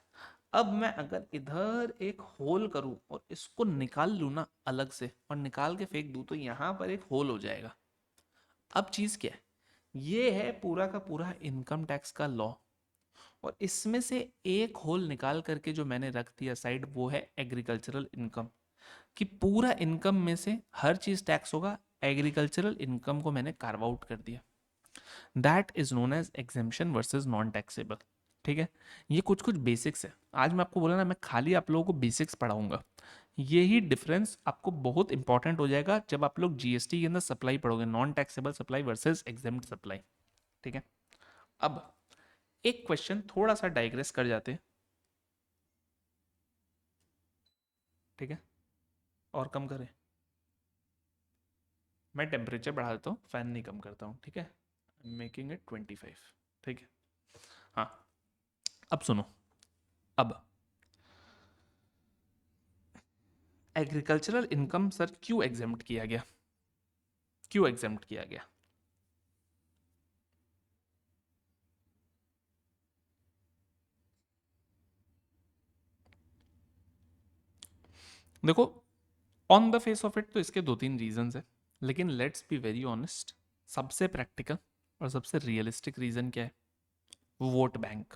अब मैं अगर इधर एक होल करूं और इसको निकाल लूं ना अलग से और निकाल के फेंक दूं तो यहां पर एक होल हो जाएगा। अब चीज क्या है? ये है पूरा का पूरा इनकम टैक्स का लॉ, और इसमें से एक होल निकाल करके जो मैंने रख दिया साइड वो है एग्रीकल्चरल इनकम, कि पूरा इनकम में से हर चीज टैक्स होगा, एग्रीकल्चरल इनकम को मैंने कार्व आउट कर दिया। That is known as exemption versus non taxable. ठीक है, ये कुछ कुछ बेसिक्स है। आज मैं आपको बोला ना, मैं खाली आप लोगों को बेसिक्स पढ़ाऊंगा। यही डिफरेंस आपको बहुत इंपॉर्टेंट हो जाएगा जब आप लोग जीएसटी के अंदर सप्लाई पढ़ोगे, non taxable supply versus exempt supply. ठीक है, अब एक क्वेश्चन थोड़ा सा डाइग्रेस कर जाते हैं। ठीक है, और कम करें? मैं टेम्परेचर बढ़ा देता हूँ, फैन नहीं कम करता हूँ। ठीक है, मेकिंग इट 25। ठीक है, हाँ, अब सुनो। अब एग्रीकल्चरल इनकम सर क्यों एग्जेम्प्ट किया गया? क्यों एग्जेम्प्ट किया गया? देखो, on the face of it तो इसके दो तीन रीजंस है, लेकिन लेट्स बी वेरी ऑनेस्ट, सबसे प्रैक्टिकल और सबसे रियलिस्टिक रीजन क्या है? Vote bank.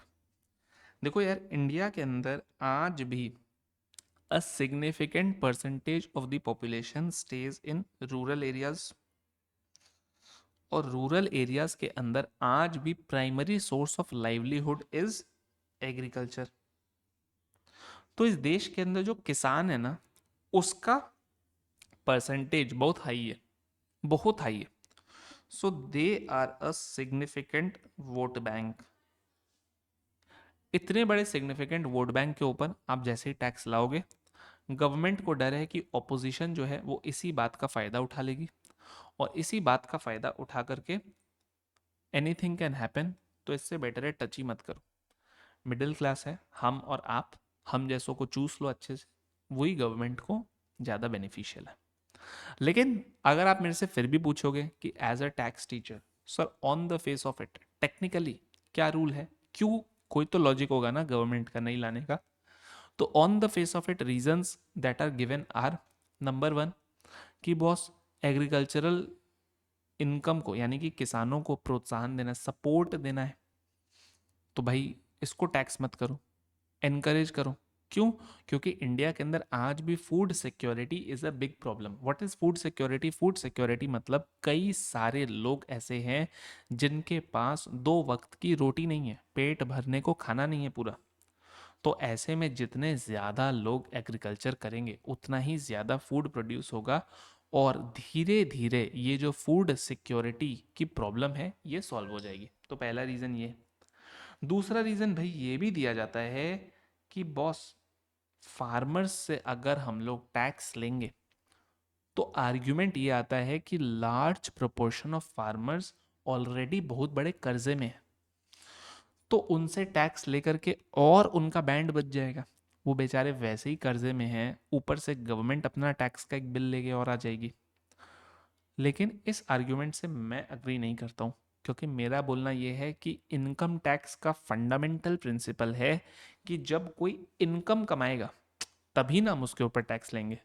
देखो यार, इंडिया के अंदर आज भी a significant percentage of the population stays in rural areas, और रूरल एरियाज के अंदर आज भी primary source of livelihood is agriculture. तो इस देश के अंदर जो किसान है ना, उसका परसेंटेज बहुत हाई है, बहुत हाई है। So they are a significant vote bank. इतने बड़े सिग्निफिकेंट वोट बैंक के ऊपर आप जैसे ही टैक्स लाओगे, गवर्नमेंट को डर है कि ऑपोजिशन जो है वो इसी बात का फायदा उठा लेगी, और इसी बात का फायदा उठा करके एनीथिंग कैन हैपन। तो इससे बेटर है टच ही मत करो। मिडिल क्लास है हम और आप, हम जैसों को चूस लो अच्छे से, वही गवर्नमेंट को ज़्यादा बेनिफिशियल है। लेकिन अगर आप मेरे से फिर भी पूछोगे कि as a tax teacher sir on the face of it technically क्या रूल है, क्यों, कोई तो लॉजिक होगा ना गवर्नमेंट का नहीं लाने का। तो on the face of it reasons that are given are, number one, कि बॉस एग्रीकल्चरल इनकम को यानी कि किसानों को प्रोत्साहन देना, सपोर्ट देना है, तो भाई इसको टैक्स मत करो, एनकरेज करो। क्यों? क्योंकि इंडिया के अंदर आज भी food security is a big problem. What is food security? Food security मतलब कई सारे लोग ऐसे हैं जिनके पास 2 वक्त की रोटी नहीं है, पेट भरने को खाना नहीं है पूरा। तो ऐसे में जितने ज़्यादा लोग एग्रीकल्चर करेंगे उतना ही ज़्यादा फूड प्रोड्यूस होगा, और धीरे धीरे ये जो फूड सिक्योरिटी की प्रॉब्लम है ये सॉल्व हो जाएगी। तो पहला रीज़न ये। दूसरा रीज़न भाई ये भी दिया जाता है कि बॉस, फार्मर्स से अगर हम लोग टैक्स लेंगे तो आर्ग्यूमेंट ये आता है कि large proportion of farmers already बहुत बड़े कर्जे में है, तो उनसे टैक्स लेकर के और उनका बैंड बच जाएगा। वो बेचारे वैसे ही कर्जे में हैं, ऊपर से गवर्नमेंट अपना टैक्स का एक बिल लेके और आ जाएगी। लेकिन इस आर्ग्यूमेंट से मैं अग्री नहीं करता हूँ, क्योंकि मेरा बोलना यह है कि इनकम टैक्स का फंडामेंटल प्रिंसिपल है कि जब कोई इनकम कमाएगा तभी ना हम उसके ऊपर टैक्स लेंगे।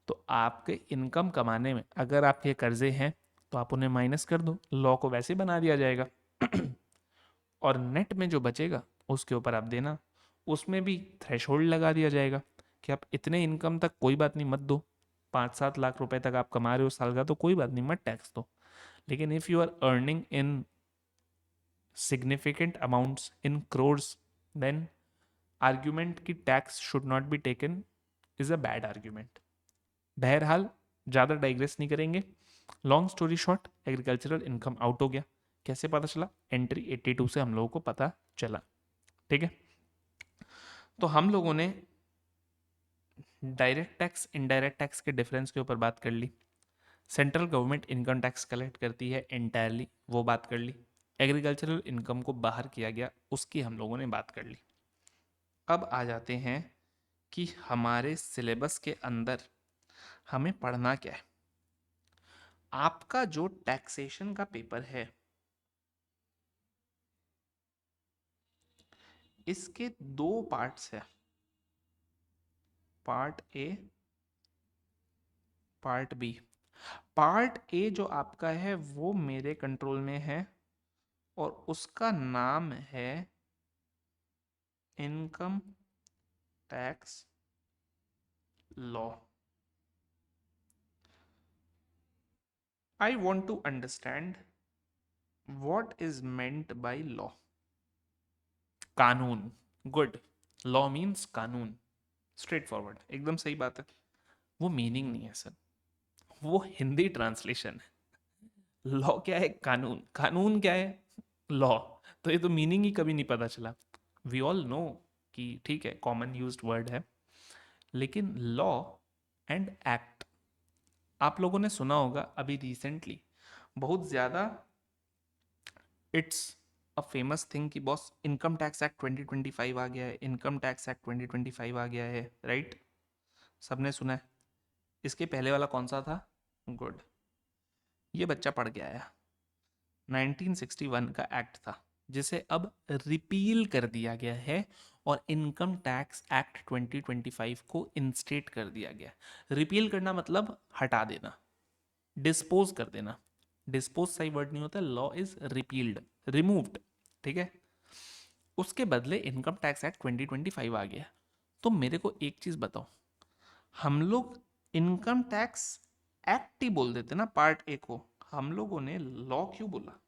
तो आपके इनकम कमाने में अगर आपके कर्जे हैं तो आप उन्हें माइनस कर दो, लॉ को वैसे बना दिया जाएगा। और नेट में जो बचेगा उसके ऊपर आप देना, उसमें भी थ्रेशोल्ड लगा दिया जाएगा कि आप इतने इनकम तक कोई बात नहीं मत दो, 5-7 लाख रुपए तक आप कमा रहे हो साल का तो कोई बात नहीं, मत टैक्स दो। लेकिन if you are earning in significant amounts in crores, then argument की tax should not be taken is a bad argument. बहरहाल ज़्यादा डाइग्रेस नहीं करेंगे। Long story short, agricultural income out हो गया। कैसे पता चला? एंट्री 82 से हम लोगों को पता चला। ठीक है, तो हम लोगों ने डायरेक्ट टैक्स इनडायरेक्ट टैक्स के डिफरेंस के ऊपर बात कर ली। Central government income tax collect करती है एंटायरली, वो बात कर ली। एग्रीकल्चरल इनकम को बाहर किया गया, उसकी हम लोगों ने बात कर ली। अब आ जाते हैं कि हमारे सिलेबस के अंदर हमें पढ़ना क्या है। आपका जो टैक्सेशन का पेपर है इसके 2 पार्ट्स हैं, part A, part B. Part A जो आपका है वो मेरे कंट्रोल में है और उसका नाम है income tax law. I want to understand what is meant by law। कानून, गुड। लॉ मीन्स कानून, स्ट्रेट फॉरवर्ड, एकदम सही बात है। वो मीनिंग नहीं है सर, वो हिंदी ट्रांसलेशन है। लॉ क्या है? कानून। कानून क्या है? लॉ। तो ये तो मीनिंग ही कभी नहीं पता चला। वी ऑल नो कि ठीक है कॉमन यूज्ड वर्ड है, लेकिन लॉ एंड एक्ट आप लोगों ने सुना होगा अभी रिसेंटली बहुत ज़्यादा, इट्स अ फेमस थिंग कि बॉस इनकम टैक्स एक्ट 2025 आ गया है, इनकम टैक्स एक्ट 2025 आ गया है, राइट? सबने सुना है। इसके पहले वाला कौन सा था? गुड, ये बच्चा पढ़ के आया। 1961 का एक्ट था जिसे अब रिपील कर दिया गया है और इनकम टैक्स एक्ट 2025 को इंस्टेट कर दिया गया। रिपील करना मतलब हटा देना, डिस्पोज कर देना। डिस्पोज सही वर्ड नहीं होता, लॉ इज रिपील्ड, रिमूव्ड। ठीक है, उसके बदले इनकम टैक्स एक्ट 2025 आ गया। तो मेरे को एक चीज बताओ, हम लोग इनकम टैक्स एक्ट ही बोल देते ना पार्ट ए को, हम लोगों ने लॉ क्यों बोला?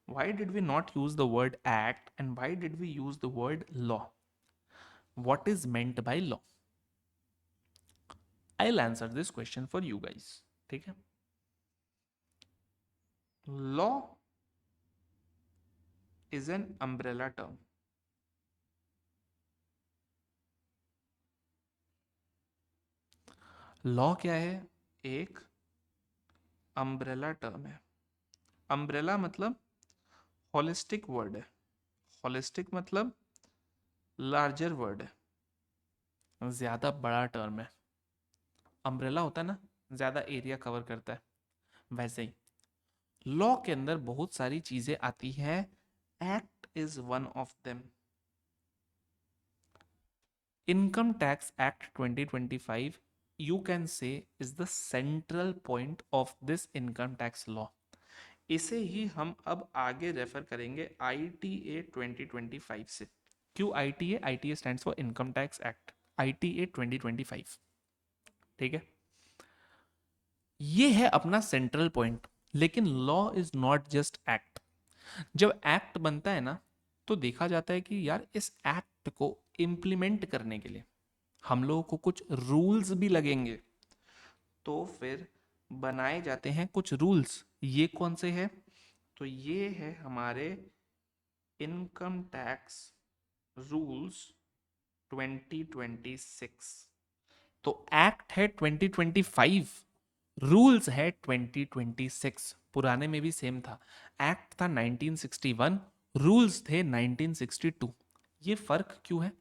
why did we not use the word act and why did we use the word law? What is meant by law? I'll answer this question for you guys। ठीक है, law is an umbrella term। Law क्या है? एक अम्ब्रेला टर्म है। अम्ब्रेला मतलब होलिस्टिक वर्ड है, होलिस्टिक मतलब लार्जर वर्ड है, ज्यादा बड़ा टर्म है। अम्ब्रेला होता है ना, ज्यादा एरिया कवर करता है, वैसे ही लॉ के अंदर बहुत सारी चीजें आती हैं। Act is one of them. Income tax act 2025 you can say is the central point of this income tax law. इसे ही हम अब आगे रेफर करेंगे ITA 2025 से. क्यों ITA? ITA stands for income tax act. ITA 2025. ठीक है, ये है अपना सेंट्रल पॉइंट. लेकिन law is not just act. जब एक्ट बनता है ना, तो देखा जाता है कि यार इस एक्ट को इम्प्लीमेंट करने के लिए हम लोगों को कुछ रूल्स भी लगेंगे. तो फिर बनाए जाते हैं कुछ रूल्स. ये कौन से हैं? तो ये है हमारे इनकम टैक्स रूल्स 2026. तो एक्ट है 2025, रूल्स है 2026. पुराने में भी सेम था. एक्ट था 1961, रूल्स थे 1962. ये फर्क क्यों है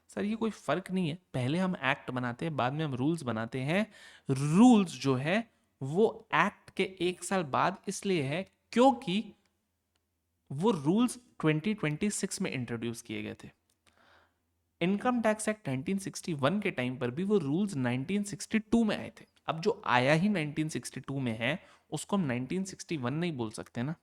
सर? ये कोई फर्क नहीं है. पहले हम एक्ट बनाते हैं, बाद में हम रूल्स बनाते हैं. रूल्स जो है वो एक्ट के एक साल बाद इसलिए है क्योंकि वो रूल्स 2026 में इंट्रोड्यूस किए गए थे. इनकम टैक्स एक्ट 1961 के टाइम पर भी वो रूल्स 1962 में आए थे. अब जो आया ही 1962 में है उसको हम 1961 नहीं बोल सकते ना.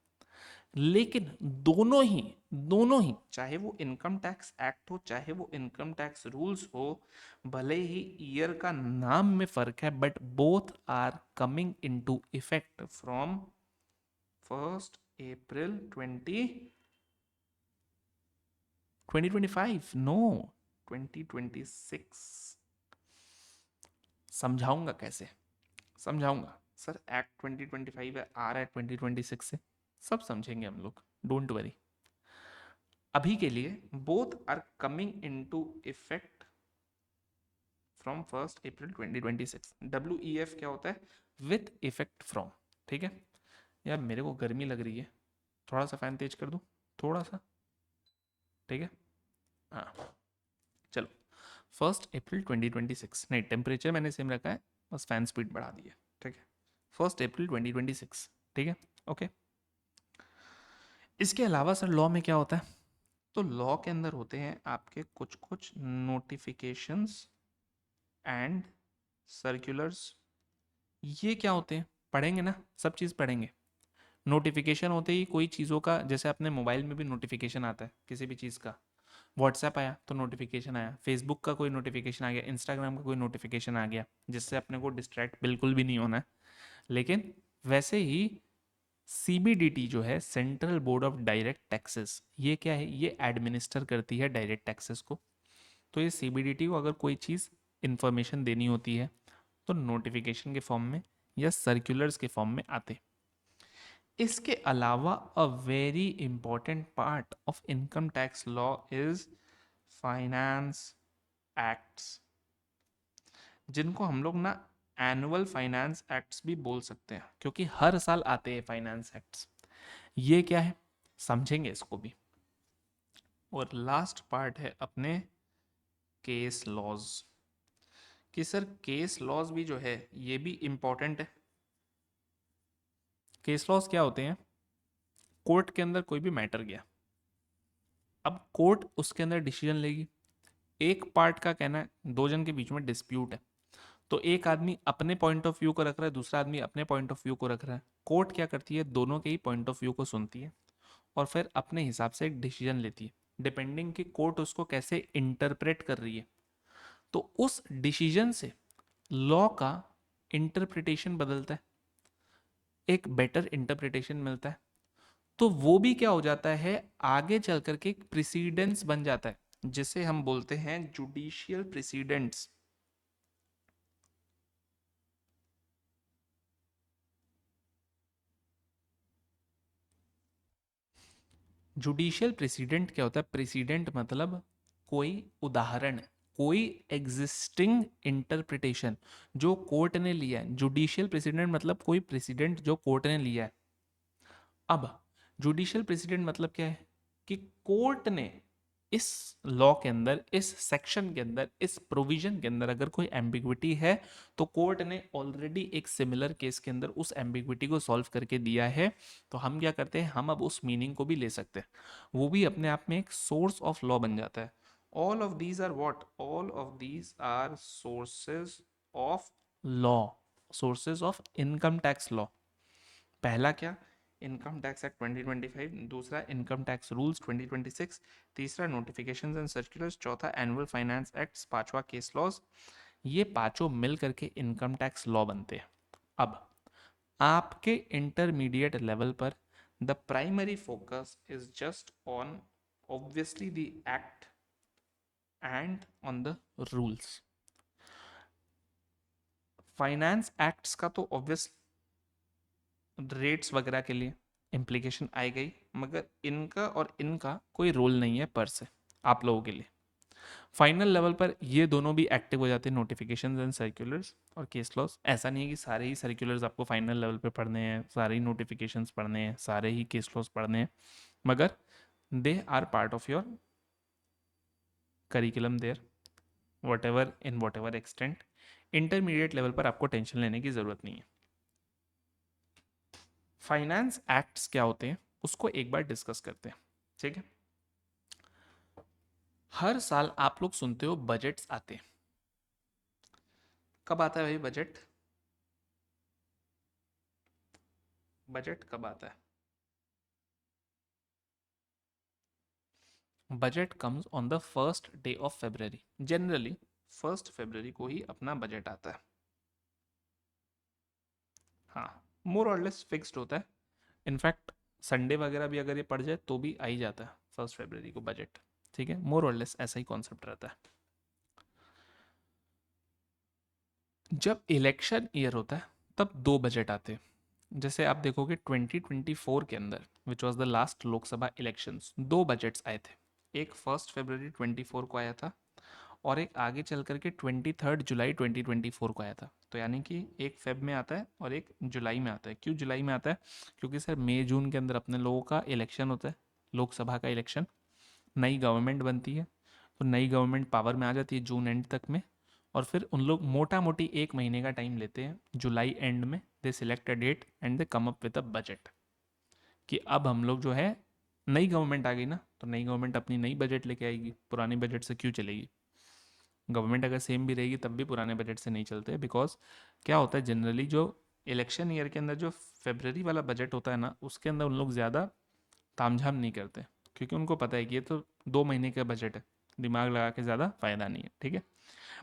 लेकिन दोनों ही चाहे वो इनकम टैक्स एक्ट हो चाहे वो इनकम टैक्स रूल्स हो, भले ही ईयर का नाम में फर्क है, but both are coming into effect from 1st April 2025. No, 2026. समझाऊंगा कैसे? समझाऊंगा सर. एक्ट 2025 है, आ रहा है 2026 से, सब समझेंगे हम लोग, डोंट वरी. अभी के लिए both are coming into effect from 1st April 2026. WEF क्या होता है? With effect from. ठीक है यार, मेरे को गर्मी लग रही है, थोड़ा सा फैन तेज कर दूं, थोड़ा सा. ठीक है, हाँ चलो. 1st April 2026. नहीं, टेम्परेचर मैंने सेम रखा है, बस फैन स्पीड बढ़ा दी है. ठीक है, 1st April 2026. ठीक है, ओके. इसके अलावा सर लॉ में क्या होता है? तो लॉ के अंदर होते हैं आपके कुछ कुछ नोटिफिकेशंस एंड सर्कुलर्स. ये क्या होते हैं? पढ़ेंगे ना, सब चीज़ पढ़ेंगे. नोटिफिकेशन होते ही कोई चीज़ों का, जैसे अपने मोबाइल में भी नोटिफिकेशन आता है किसी भी चीज़ का. व्हाट्सएप आया तो नोटिफिकेशन आया, फेसबुक का कोई नोटिफिकेशन आ गया, इंस्टाग्राम का कोई नोटिफिकेशन आ गया, जिससे अपने को डिस्ट्रैक्ट बिल्कुल भी नहीं होना है. लेकिन वैसे ही CBDT जो है, central board of direct taxes, ये क्या है? ये एडमिनिस्टर करती है डायरेक्ट टैक्सेस को. तो ये CBDT को अगर कोई चीज़ इंफॉर्मेशन देनी होती है तो नोटिफिकेशन के फॉर्म में या सर्कुलर्स के फॉर्म में आते. इसके अलावा a very important part of income tax law is finance acts, जिनको हम लोग ना एनुअल फाइनेंस एक्ट्स भी बोल सकते हैं, क्योंकि हर साल आते हैं फाइनेंस एक्ट्स. ये क्या है समझेंगे इसको भी. और लास्ट पार्ट है अपने केस लॉज, कि सर केस लॉज भी जो है ये भी इंपॉर्टेंट है. केस लॉज क्या होते हैं? कोर्ट के अंदर कोई भी मैटर गया, अब कोर्ट उसके अंदर डिसीजन लेगी. एक पार्ट का कहना है, दो जन के बीच में डिस्प्यूट है, तो एक आदमी अपने पॉइंट ऑफ व्यू को रख रहा है, दूसरा आदमी अपने पॉइंट ऑफ व्यू को रख रहा है. कोर्ट क्या करती है? दोनों के ही पॉइंट ऑफ व्यू को सुनती है और फिर अपने हिसाब से एक डिसीजन लेती है, डिपेंडिंग कि कोर्ट उसको कैसे इंटरप्रेट कर रही है. तो उस डिसीजन से लॉ का इंटरप्रिटेशन बदलता है, एक बेटर इंटरप्रिटेशन मिलता है. तो वो भी क्या हो जाता है, आगे चल करके एक प्रेसिडेंस बन जाता है, जिसे हम बोलते हैं जुडिशियल प्रेसिडेंट्स. जुडिशियल प्रेसिडेंट क्या होता है? प्रेसिडेंट मतलब कोई उदाहरण, कोई एग्जिस्टिंग इंटरप्रिटेशन जो कोर्ट ने लिया है. जुडिशियल प्रेसिडेंट मतलब कोई प्रेसिडेंट जो कोर्ट ने लिया है. अब जुडिशियल प्रेसिडेंट मतलब क्या है? कि कोर्ट ने इस लॉ के अंदर, इस सेक्शन के अंदर, इस प्रोविजन के अंदर अगर कोई एम्बिग्विटी है तो कोर्ट ने ऑलरेडी एक सिमिलर केस के अंदर उस एम्बिग्विटी को सॉल्व करके दिया है. तो हम क्या करते हैं, हम अब उस मीनिंग को भी ले सकते हैं. वो भी अपने आप में एक सोर्स ऑफ लॉ बन जाता है. All of these are what? All of these are sources of law, sources of income tax law. पहला क्या, इनकम टैक्स एक्ट 2025, दूसरा इनकम टैक्स रूल्स 2026, तीसरा नोटिफिकेशंस एंड सर्कुलर्स, चौथा एनुअल फाइनेंस एक्ट्स, पांचवा केस लॉज। ये पांचों मिल करके इनकम टैक्स लॉ बनते हैं। अब आपके इंटरमीडिएट लेवल पर the primary focus is just on obviously the act and on the rules. Finance acts का तो ऑब्वियस रेट्स वगैरह के लिए इम्प्लीकेशन आई गई, मगर इनका और इनका कोई रोल नहीं है पर से आप लोगों के लिए। फाइनल लेवल पर ये दोनों भी एक्टिव हो जाते हैं, नोटिफिकेशंस एंड सर्कुलर्स और केस लॉस। ऐसा नहीं है कि सारे ही सर्कुलर्स आपको फाइनल लेवल पे पढ़ने हैं, सारे ही नोटिफिकेशंस पढ़ने हैं, सारे ही केस लॉस पढ़ने हैं, मगर they are part of your curriculum there, whatever extent. Intermediate level पर आपको टेंशन लेने की ज़रूरत नहीं है। फाइनेंस एक्ट्स क्या होते हैं उसको एक बार डिस्कस करते हैं, ठीक है। हर साल आप लोग सुनते हो बजट्स आते हैं। कब आता है भाई बजट? बजट कब आता है? Budget comes on the first day of February. Generally 1 फरवरी को ही अपना बजट आता है। हाँ, मोर और लेस फिक्स्ड होता है। इनफैक्ट संडे वगैरह भी अगर ये पड़ जाए तो भी आ ही जाता है 1 फरवरी को बजट, ठीक है। मोर और लेस ऐसा ही कॉन्सेप्ट रहता है। जब इलेक्शन ईयर होता है तब दो बजट आते हैं। जैसे आप देखोगे 2024 के अंदर which was the last Lok Sabha elections, दो बजट्स आए थे। एक 1 फरवरी 24 को आया था और एक आगे चल करके 23 जुलाई 2024 को आया था। तो यानी कि एक फेब में आता है और एक जुलाई में आता है। क्यों जुलाई में आता है? क्योंकि सर मई जून के अंदर अपने लोगों का इलेक्शन होता है, लोकसभा का इलेक्शन, नई गवर्नमेंट बनती है। तो नई गवर्नमेंट पावर में आ जाती है जून एंड तक में, और फिर उन लोग मोटा मोटी 1 महीने का टाइम लेते हैं। जुलाई एंड में they select a date and they come up with a budget कि अब हम लोग जो है, नई गवर्नमेंट आ गई ना, तो नई गवर्नमेंट अपनी नई बजट लेके आएगी, पुरानी बजट से क्यों चलेगी। गवर्नमेंट अगर सेम भी रहेगी तब भी पुराने बजट से नहीं चलते, बिकॉज क्या होता है जनरली जो इलेक्शन ईयर के अंदर जो फेबररी वाला बजट होता है ना, उसके अंदर उन लोग ज़्यादा तामझाम नहीं करते, क्योंकि उनको पता है कि ये तो 2 महीने का बजट है, दिमाग लगा के ज़्यादा फायदा नहीं है, ठीक है।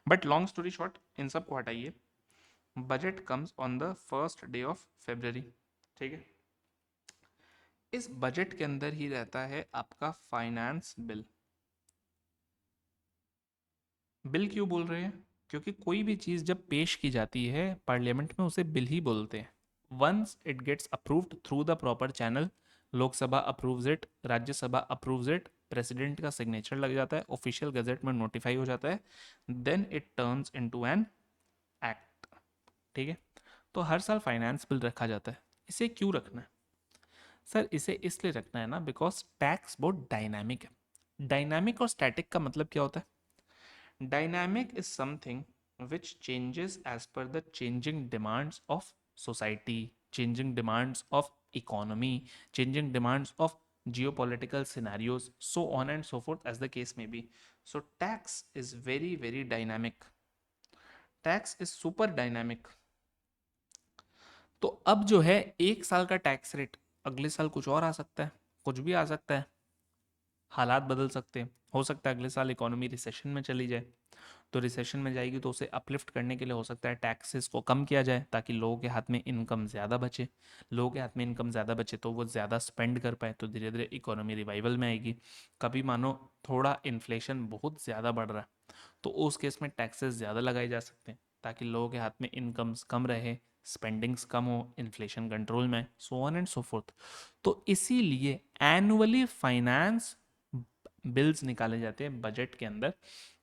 बट लॉन्ग स्टोरी शॉर्ट, इन सब को हटाइए, budget comes on the first day of February, ठीक है। इस बजट के अंदर ही रहता है आपका फाइनेंस बिल। बिल क्यों बोल रहे हैं? क्योंकि कोई भी चीज़ जब पेश की जाती है पार्लियामेंट में उसे बिल ही बोलते हैं। Once it gets approved through the proper channel, Lok Sabha approves it, Rajya Sabha approves it, president का सिग्नेचर लग जाता है, ऑफिशियल गजट में नोटिफाई हो जाता है, then it turns into an act, ठीक है। तो हर साल फाइनेंस बिल रखा जाता है। इसे क्यों रखना है सर? इसे इसलिए रखना है ना बिकॉज टैक्स बहुत डायनामिक है। डायनामिक और स्टैटिक का मतलब क्या होता है? Dynamic is something which changes as per the changing demands of society, changing demands of economy, changing demands of geopolitical scenarios, so on and so forth as the case may be. So tax is very very dynamic. Tax is super dynamic. तो अब जो है 1 साल का टैक्स रेट अगले साल कुछ और आ सकता है, कुछ भी आ सकता है, हालात बदल सकते हैं। हो सकता है अगले साल इकोनॉमी रिसेशन में चली जाए, तो रिसेशन में जाएगी तो उसे अपलिफ्ट करने के लिए हो सकता है टैक्सेस को कम किया जाए ताकि लोगों के हाथ में इनकम ज़्यादा बचे। लोगों के हाथ में इनकम ज़्यादा बचे तो वो ज़्यादा स्पेंड कर पाए, तो धीरे धीरे इकोनॉमी रिवाइवल में आएगी। कभी मानो थोड़ा इन्फ्लेशन बहुत ज़्यादा बढ़ रहा है तो उस केस में टैक्सेस ज़्यादा लगाए जा सकते हैं ताकि लोगों के हाथ में इनकम्स कम रहे, स्पेंडिंग्स कम हो, इन्फ्लेशन कंट्रोल में, सो ऑन एंड सो फोर्थ। तो इसीलिए एनुअली फाइनेंस बिल्स निकाले जाते हैं बजट के अंदर,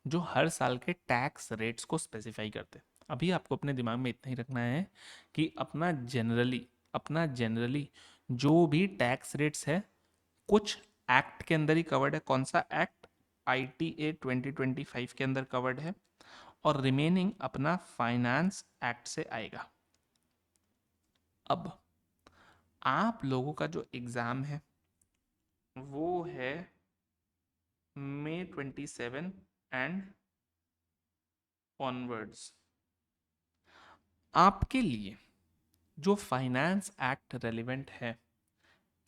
जो हर साल के टैक्स रेट्स को स्पेसिफाई करते हैं। अभी आपको अपने दिमाग में इतना ही रखना है कि अपना जनरली जो भी टैक्स रेट्स है कुछ एक्ट के अंदर ही कवर्ड है। कौन सा एक्ट? ITA 2025 के अंदर कवर्ड है, और रिमेनिंग अपना फाइनेंस एक्ट से आएगा। अब आप लोगों का जो एग्ज़ाम है वो है May 27 एंड ऑनवर्ड्स। आपके लिए जो फाइनेंस एक्ट रेलिवेंट है,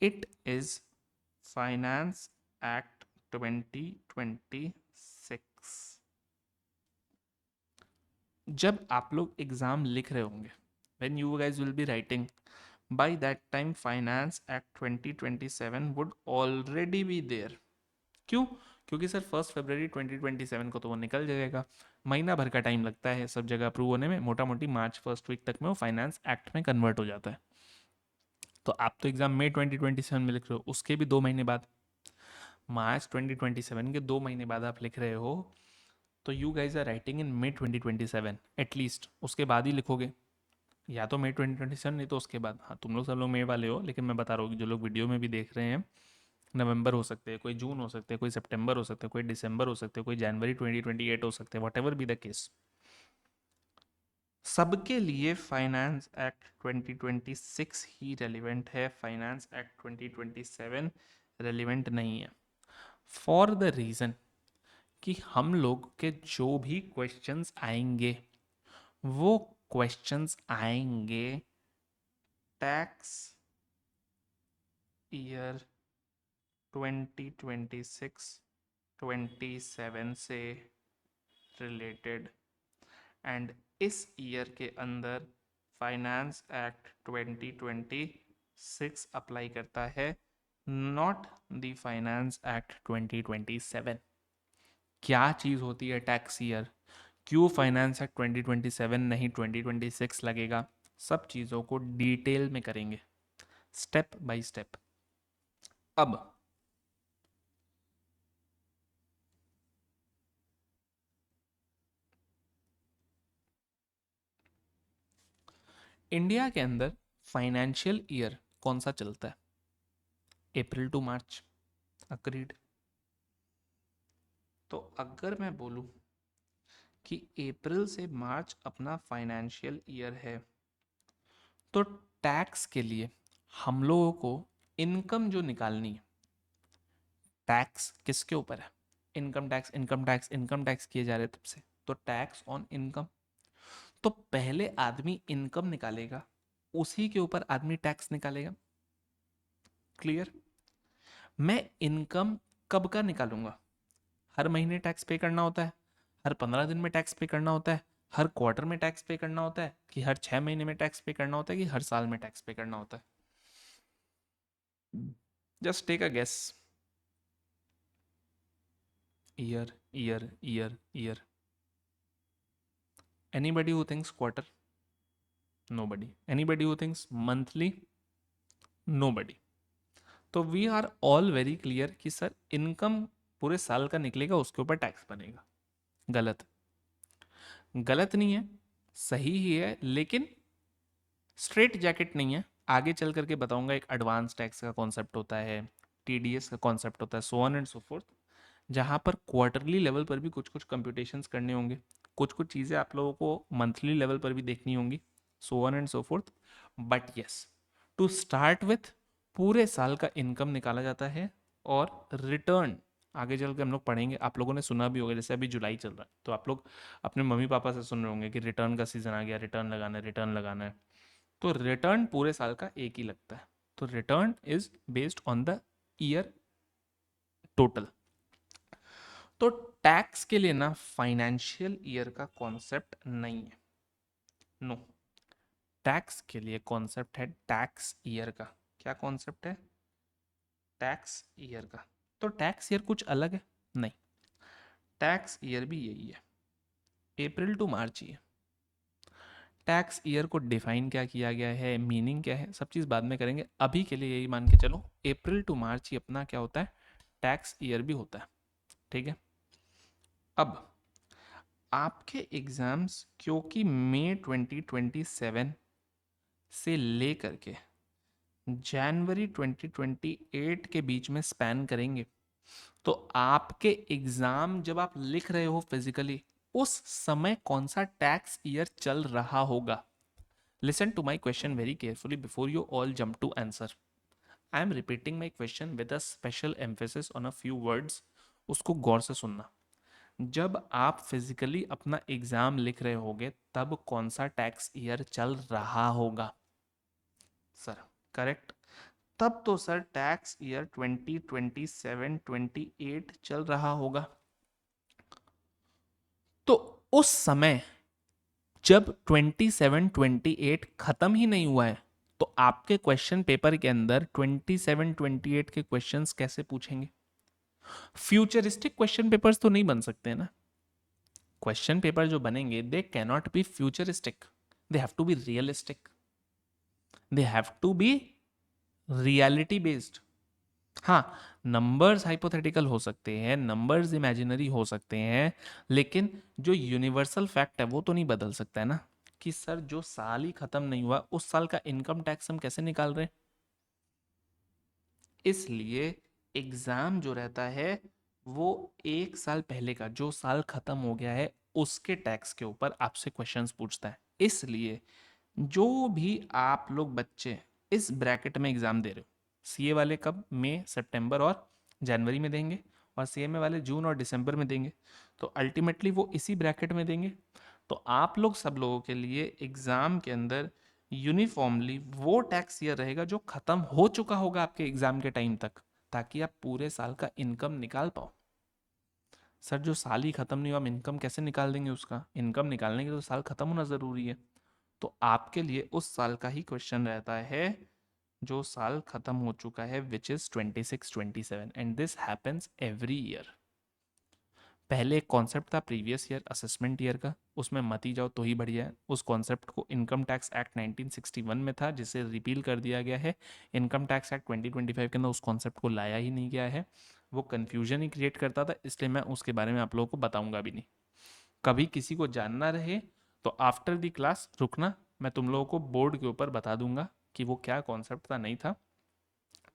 इट इज फाइनेंस एक्ट 2026। जब आप लोग एग्जाम लिख रहे होंगे, when you guys will be writing, by that time finance act 2027 would already be there. क्यों? क्योंकि सर 1 फरवरी 2027 को तो वो निकल जाएगा, महीना भर का टाइम लगता है सब जगह अप्रूव होने में, मोटा मोटी मार्च फर्स्ट वीक तक में वो फाइनेंस एक्ट में कन्वर्ट हो जाता है। तो आप तो एग्जाम मई 2027 में लिख रहे हो, उसके भी 2 महीने बाद, मार्च 2027 के 2 महीने बाद आप लिख रहे हो, तो you guys are writing in May 2027 at least, उसके बाद ही लिखोगे, या तो मई 2027 नहीं तो उसके बाद। हाँ, तुम लोग सब लोग मई वाले हो, लेकिन मैं बता रहा हूँ कि जो लोग वीडियो में भी देख रहे हैं, नवंबर हो सकते हैं, कोई जून हो सकते हैं, कोई सितंबर हो सकते हैं, कोई दिसंबर हो सकते हैं, कोई जनवरी 2028 हो सकते हैं, what ever be the case, सबके लिए फाइनेंस एक्ट 2026 ही रेलिवेंट है, फाइनेंस एक्ट 2027 रेलिवेंट नहीं है, फॉर द रीज़न कि हम लोग के जो भी क्वेश्चंस आएंगे, वो क्वेश्चंस आएंगे टैक्स ईयर 2026-27 से रिलेटेड, एंड इस ईयर के अंदर फाइनेंस एक्ट 2026 अप्लाई करता है, नॉट द फाइनेंस एक्ट 2027। क्या चीज़ होती है टैक्स ईयर, क्यों फाइनेंस एक्ट 2027 नहीं 2026 लगेगा, सब चीज़ों को डिटेल में करेंगे, स्टेप बाय स्टेप। अब इंडिया के अंदर फाइनेंशियल ईयर कौन सा चलता है? अप्रैल टू मार्च, अग्रीड। तो अगर मैं बोलूं कि अप्रैल से मार्च अपना फाइनेंशियल ईयर है, तो टैक्स के लिए हम लोगों को इनकम जो निकालनी है, टैक्स किसके ऊपर है? Income tax, income tax, income tax किए जा रहे हैं तब से, तो टैक्स ऑन इनकम। तो पहले आदमी इनकम निकालेगा, उसी के ऊपर आदमी टैक्स निकालेगा। क्लियर? मैं इनकम कब का निकालूंगा? हर महीने टैक्स पे करना होता है, हर 15 दिन में टैक्स पे करना होता है, हर क्वार्टर में टैक्स पे करना होता है, कि हर 6 महीने में टैक्स पे करना होता है, कि हर साल में टैक्स पे करना होता है? Just take a guess. Year, year, year, year. Anybody who thinks quarter? Nobody. Anybody who thinks monthly? Nobody. तो we are all very clear कि सर इनकम पूरे साल का निकलेगा, उसके ऊपर टैक्स बनेगा। गलत। गलत नहीं है, सही ही है, लेकिन स्ट्रेट जैकेट नहीं है। आगे चल करके बताऊंगा, एक एडवांस टैक्स का कॉन्सेप्ट होता है, टीडीएस का कॉन्सेप्ट होता है, सो ऑन एंड सो फोर्थ, जहाँ पर क्वार्टरली लेवल पर भी कुछ कुछ कंप्यूटेशंस करने होंगे, कुछ कुछ चीज़ें आप लोगों को मंथली लेवल पर भी देखनी होंगी, so on and so forth. But yes, to start with पूरे साल का इनकम निकाला जाता है, और रिटर्न आगे चल के हम लोग पढ़ेंगे, आप लोगों ने सुना भी होगा, जैसे अभी जुलाई चल रहा है, तो आप लोग अपने मम्मी पापा से सुन रहे होंगे कि रिटर्न का सीजन आ गया, रिटर्न लगाना है, रिटर्न लगाना है। तो रिटर्न पूरे साल का एक ही लगता है, तो return is based on the year total. तो टैक्स के लिए ना फाइनेंशियल ईयर का कॉन्सेप्ट नहीं है, नो। टैक्स के लिए कॉन्सेप्ट है टैक्स ईयर का। क्या कॉन्सेप्ट है? टैक्स ईयर का। तो टैक्स ईयर कुछ अलग है? नहीं, टैक्स ईयर भी यही है, अप्रैल टू मार्च ही है। टैक्स ईयर को डिफाइन क्या किया गया है, मीनिंग क्या है, सब चीज़ बाद में करेंगे। अभी के लिए यही मान के चलो, अप्रैल टू मार्च ही अपना क्या होता है, टैक्स ईयर भी होता है। ठीक है? अब आपके एग्जाम्स क्योंकि मई 2027 से लेकर के जनवरी 2028 के बीच में स्पैन करेंगे, तो आपके एग्जाम जब आप लिख रहे हो फिजिकली, उस समय कौन सा टैक्स ईयर चल रहा होगा? Listen to my question very carefully before you all jump to answer. I am repeating my question with a special emphasis on a few words, उसको गौर से सुनना। जब आप फिजिकली अपना एग्जाम लिख रहे होगे तब कौन सा टैक्स ईयर चल रहा होगा? Sir correct. तब तो सर टैक्स ईयर 2027 28 चल रहा होगा। तो उस समय जब 27 28 खत्म ही नहीं हुआ है तो आपके क्वेश्चन पेपर के अंदर 27 28 के क्वेश्चंस कैसे पूछेंगे? फ्यूचरिस्टिक क्वेश्चन पेपर्स तो नहीं बन सकते ना। क्वेश्चन पेपर जो बनेंगे they cannot be futuristic, they have to be realistic, they have to be reality based. हाँ, नंबर्स हाइपोथेटिकल हो सकते हैं, नंबर्स इमेजिनरी हो सकते हैं, लेकिन जो यूनिवर्सल फैक्ट है वो तो नहीं बदल सकता है ना कि सर जो साल ही खत्म नहीं हुआ उस साल का इनकम टैक्स हम कैसे निकाल रहे हैं। इसलिए एग्जाम जो रहता है वो एक साल पहले का जो साल खत्म हो गया है उसके टैक्स के ऊपर आपसे क्वेश्चंस पूछता है। इसलिए जो भी आप लोग बच्चे इस ब्रैकेट में एग्जाम दे रहे हो, सीए वाले कब मई सितंबर और जनवरी में देंगे और सीएमए वाले जून और दिसंबर में देंगे, तो अल्टीमेटली वो इसी ब्रैकेट में देंगे। तो आप लोग सब लोगों के लिए एग्जाम के अंदर यूनिफॉर्मली वो टैक्स ईयर रहेगा जो खत्म हो चुका होगा आपके एग्जाम के टाइम तक, ताकि आप पूरे साल का इनकम निकाल पाओ। सर जो साल ही खत्म नहीं हुआ हम इनकम कैसे निकाल देंगे? उसका इनकम निकालने के लिए तो साल खत्म होना जरूरी है। तो आपके लिए उस साल का ही क्वेश्चन रहता है जो साल खत्म हो चुका है, which is 26 27, and this happens every year. पहले एक कॉन्सेप्ट था प्रीवियस ईयर असेसमेंट ईयर का, उसमें मत ही जाओ तो ही बढ़िया है। उस कॉन्सेप्ट को इनकम टैक्स एक्ट 1961 में था जिसे रिपील कर दिया गया है। इनकम टैक्स एक्ट 2025 के अंदर उस कॉन्सेप्ट को लाया ही नहीं गया है। वो कन्फ्यूजन ही क्रिएट करता था, इसलिए मैं उसके बारे में आप लोगों को बताऊंगा भी नहीं। कभी किसी को जानना रहे तो आफ्टर दी क्लास रुकना, मैं तुम लोगों को बोर्ड के ऊपर बता दूंगा कि वो क्या कॉन्सेप्ट था नहीं था।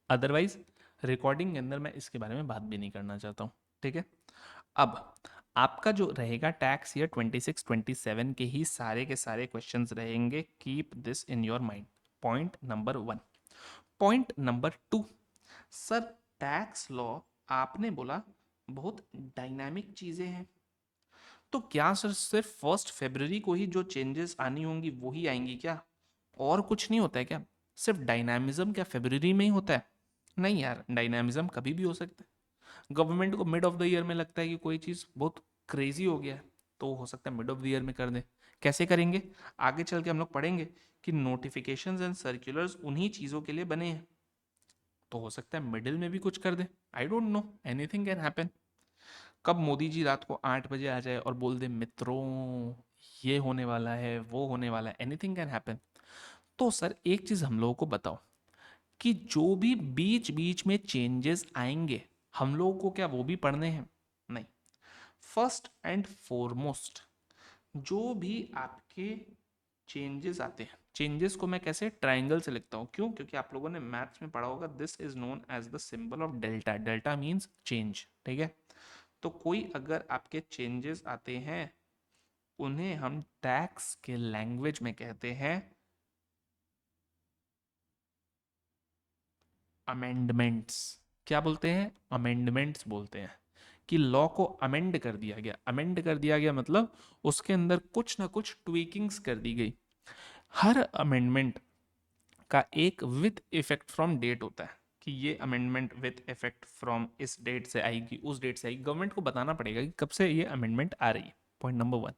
अदरवाइज रिकॉर्डिंग के अंदर मैं इसके बारे में बात भी नहीं करना चाहता हूँ। ठीक है, अब आपका जो रहेगा टैक्स ईयर 26 27 के ही सारे के सारे क्वेश्चंस रहेंगे। Keep this in your mind. Point number 1। Point number 2, sir tax law आपने बोला बहुत डायनामिक चीजें हैं, तो क्या सर सिर्फ 1 फरवरी को ही जो चेंजेस आनी होंगी वो ही आएंगी क्या? और कुछ नहीं होता है क्या? सिर्फ डायनामिज्म क्या फरवरी में ही होता है? नहीं यार, डायनामिज्म कभी भी हो सकता है। गवर्नमेंट को मिड ऑफ द ईयर में लगता है कि कोई चीज़ बहुत क्रेजी हो गया है, तो हो सकता है मिड ऑफ द ईयर में कर दें। कैसे करेंगे आगे चल के हम लोग पढ़ेंगे कि नोटिफिकेशंस एंड सर्कुलर्स उन्हीं चीज़ों के लिए बने हैं, तो हो सकता है मिडिल में भी कुछ कर दे। I don't know, anything can happen. कब मोदी जी रात को 8 बजे आ जाए और बोल दे मित्रों ये होने वाला है वो होने वाला है, एनीथिंग कैन हैपन। तो सर एक चीज हम लोगों को बताओ कि जो भी बीच बीच में चेंजेस आएंगे हम लोगों को क्या वो भी पढ़ने हैं? नहीं। फर्स्ट एंड फॉरमोस्ट जो भी आपके चेंजेस आते हैं, चेंजेस को मैं कैसे ट्राइंगल से लिखता हूँ, क्यों? क्योंकि आप लोगों ने मैथ्स में पढ़ा होगा this is known as the symbol of delta. Delta means change, ठीक है? तो कोई अगर आपके चेंजेस आते हैं उन्हें हम टैक्स के लैंग्वेज में कहते हैं अमेंडमेंट्स। क्या बोलते हैं? अमेंडमेंट्स बोलते हैं। कि लॉ को अमेंड कर दिया गया। अमेंड कर दिया गया मतलब उसके अंदर कुछ ना कुछ ट्वीकिंग्स कर दी गई। हर अमेंडमेंट का एक विथ इफेक्ट फ्रॉम डेट होता है कि ये अमेंडमेंट विथ इफेक्ट फ्रॉम इस डेट से आएगी उस डेट से आएगी। गवर्नमेंट को बताना पड़ेगा कि कब से ये अमेंडमेंट आ रही है। पॉइंट नंबर 1,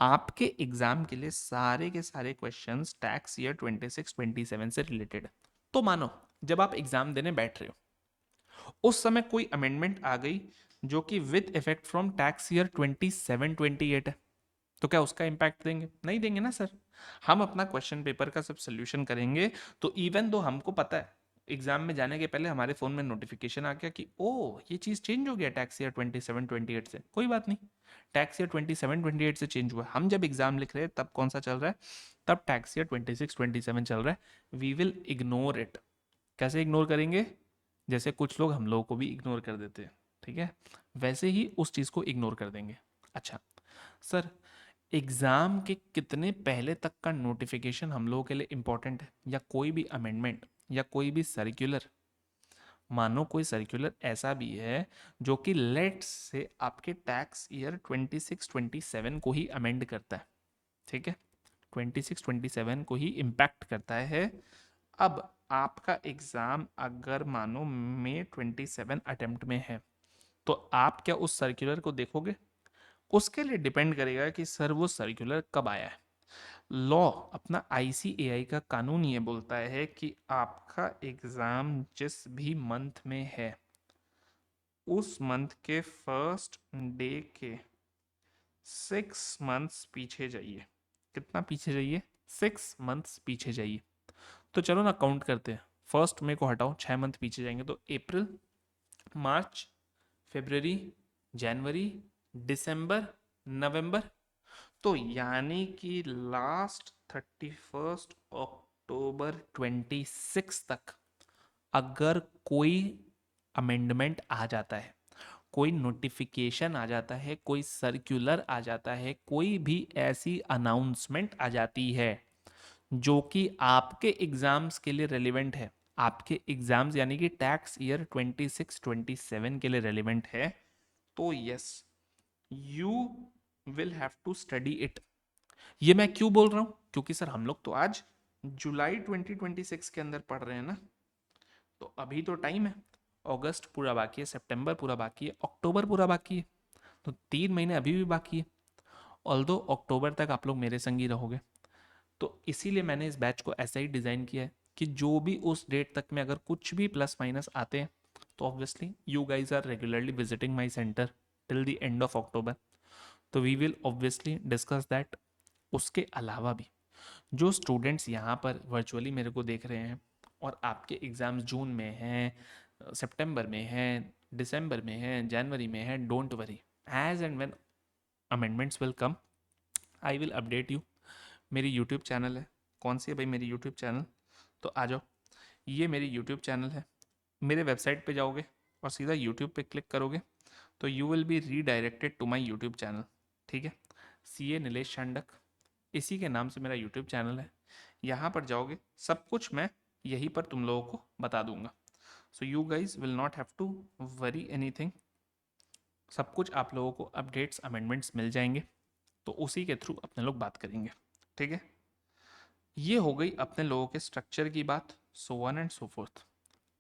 आपके एग्जाम के लिए सारे के सारे क्वेश्चंस टैक्स ईयर 26 27 से रिलेटेड। तो मानो जब आप एग्जाम देने बैठ रहे हो उस समय कोई अमेंडमेंट आ गई जो कि with effect from tax year 27 28 है, तो क्या उसका इंपैक्ट देंगे? नहीं देंगे ना सर। हम अपना क्वेश्चन पेपर का सब सोल्यूशन करेंगे, तो इवन दो हमको पता है एग्जाम में जाने के पहले हमारे फोन में नोटिफिकेशन आ गया कि ओ ये चीज चेंज हो गया टैक्स ईयर 27 28 से, कोई बात नहीं, टैक्स ईयर 27 28 से चेंज हुआ। हम जब एग्जाम लिख रहे हैं तब कौन सा चल रहा है? तब टैक्स ईयर 26 27 चल रहा है। We will ignore it. कैसे इग्नोर करेंगे? जैसे कुछ लोग हम लोगों को भी इग्नोर कर देते हैं, ठीक है? वैसे ही उस चीज को इग्नोर कर देंगे। अच्छा सर, एग्जाम के कितने पहले तक का नोटिफिकेशन हम लोगों के लिए इंपॉर्टेंट है, या कोई भी अमेंडमेंट या कोई भी सर्कुलर? मानो कोई सर्कुलर ऐसा भी है जो कि लेट्स से आपके टैक्स ईयर 26-27 को ही अमेंड करता है, ठीक है, 26-27 को ही इम्पैक्ट करता है। अब आपका एग्जाम अगर मानो मई 27 अटेम्प्ट में है, तो आप क्या उस सर्कुलर को देखोगे? उसके लिए डिपेंड करेगा कि सर वो सर्कुलर कब आया है। लॉ अपना आईसीएआई का कानून ये बोलता है कि आपका एग्जाम जिस भी मंथ में है, उस मंथ के फर्स्ट डे के 6 मंथ्स पीछे जाइए। कितना पीछे जाइए? 6 मंथ्स पीछे जाइए। तो चलो ना काउंट करते हैं। फर्स्ट मे को हटाओ, 6 मंथ पीछे जाएंगे तो अप्रैल, मार्च, फरवरी, जनवरी, दिसंबर, नवंबर। तो यानी कि लास्ट 31 अक्टूबर 26 तक अगर कोई अमेंडमेंट आ जाता है, कोई नोटिफिकेशन आ जाता है, कोई सर्कुलर आ जाता है, कोई भी ऐसी अनाउंसमेंट आ जाती है जो कि आपके एग्जाम्स के लिए रेलिवेंट है, आपके एग्जाम्स यानी कि टैक्स ईयर 26-27 के लिए रेलिवेंट है, तो yes, you will have to study it. ये मैं क्यों बोल रहा हूं? क्योंकि सर हम लोग तो आज जुलाई 2026 के अंदर पढ़ रहे हैं ना, तो अभी तो टाइम है। अगस्त पूरा बाकी है, सितंबर पूरा बाकी है, अक्टूबर पूरा बाकी है, तो 3 महीने अभी भी बाकी है। ऑल्दो अक्टूबर तक आप लोग मेरे संग ही रहोगे, तो इसीलिए मैंने इस बैच को ऐसा ही डिज़ाइन किया है कि जो भी उस डेट तक में अगर कुछ भी प्लस माइनस आते हैं, तो obviously you guys are regularly visiting my centre till the end of October, तो we will obviously discuss that. उसके अलावा भी जो स्टूडेंट्स यहाँ पर वर्चुअली मेरे को देख रहे हैं और आपके एग्ज़ाम्स जून में हैं, सितंबर में हैं, दिसंबर में हैं, जनवरी में हैं, don't worry, as and when amendments will come I will update you. मेरी यूट्यूब चैनल है, कौन सी है भाई मेरी यूट्यूब चैनल? तो आ जाओ, ये मेरी यूट्यूब चैनल है। मेरे वेबसाइट पे जाओगे और सीधा यूट्यूब पे क्लिक करोगे तो you will be redirected to my YouTube channel, ठीक है, सी ए नीलेश शांडक, इसी के नाम से मेरा यूट्यूब चैनल है। यहाँ पर जाओगे, सब कुछ मैं यहीं पर तुम लोगों को बता दूंगा। So you guys will not have to worry anything, सब कुछ आप लोगों को अपडेट्स अमेंडमेंट्स मिल जाएंगे, तो उसी के थ्रू अपने लोग बात करेंगे, ठीक है। ये हो गई अपने लोगों के स्ट्रक्चर की बात, so one and so fourth.